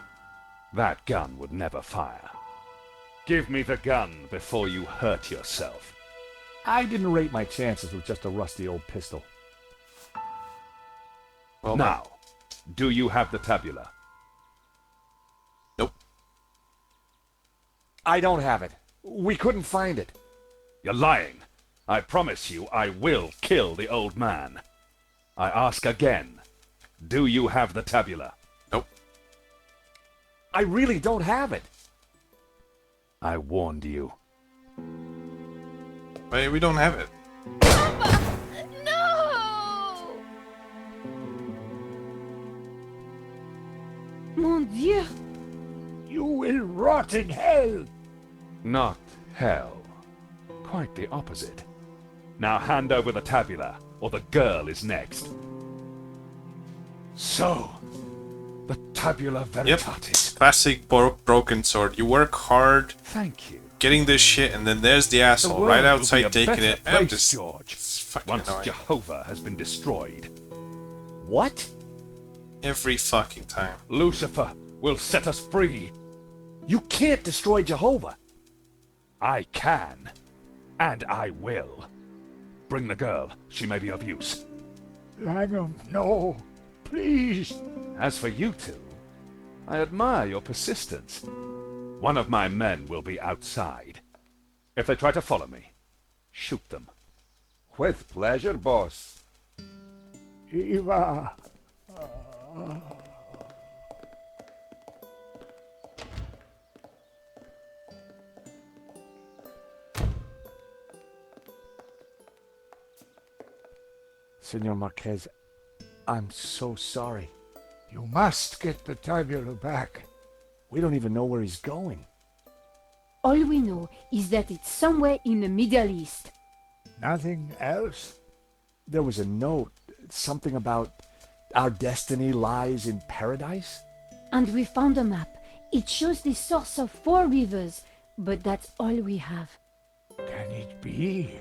That gun would never fire. Give me the gun before you hurt yourself. I didn't rate my chances with just a rusty old pistol. Well, Now, do you have the tabula? Nope. I don't have it. We couldn't find it. You're lying. I promise you I will kill the old man. I ask again, do you have the tabula? Nope. I really don't have it. I warned you. But we don't have it. No! Mon Dieu! You will rot in hell. Not hell. Quite the opposite. Now hand over the tabula, or the girl is next. So, the tabula veritatis. Classic broken sword. You work hard Thank you. getting this shit, and then there's the The asshole world right will outside be a taking better it. I'm place, just George. it's fucking Once annoying. Jehovah has been destroyed, What? Every fucking time. Lucifer will set us free. You can't destroy Jehovah. I can, and I will. Bring the girl. She may be of use. Langham, no. Please. As for you two, I admire your persistence. One of my men will be outside. If they try to follow me, shoot them. With pleasure, boss. Eva. Senor Marquez, I'm so sorry. You must get the tabula back. We don't even know where he's going. All we know is that it's somewhere in the Middle East. Nothing else? There was a note, something about our destiny lies in paradise. And we found a map. It shows the source of 4 rivers, but that's all we have. Can it be?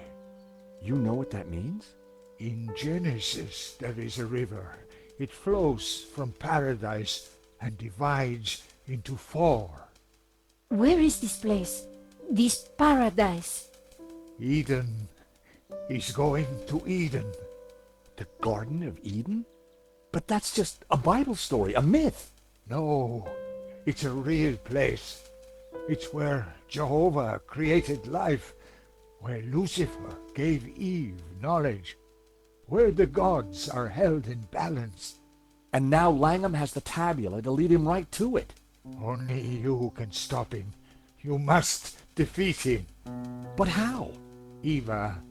You know what that means? In Genesis, there is a river. It flows from paradise and divides into 4. Where is this place? This paradise? Eden is going to Eden. The Garden of Eden? But that's just a Bible story, a myth. No, it's a real place. It's where Jehovah created life, where Lucifer gave Eve knowledge, where the gods are held in balance. And now Langham has the tabula to lead him right to it. Only you can stop him. You must defeat him. But how? Eva,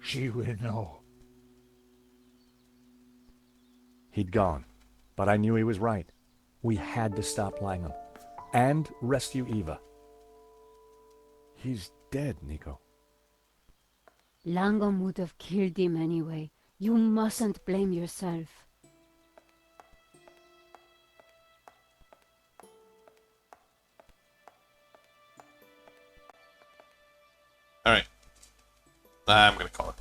she will know. He'd gone, but I knew he was right. We had to stop Langham and rescue Eva. He's dead, Nico. Langham would have killed him anyway. You mustn't blame yourself. Alright. I'm gonna call it.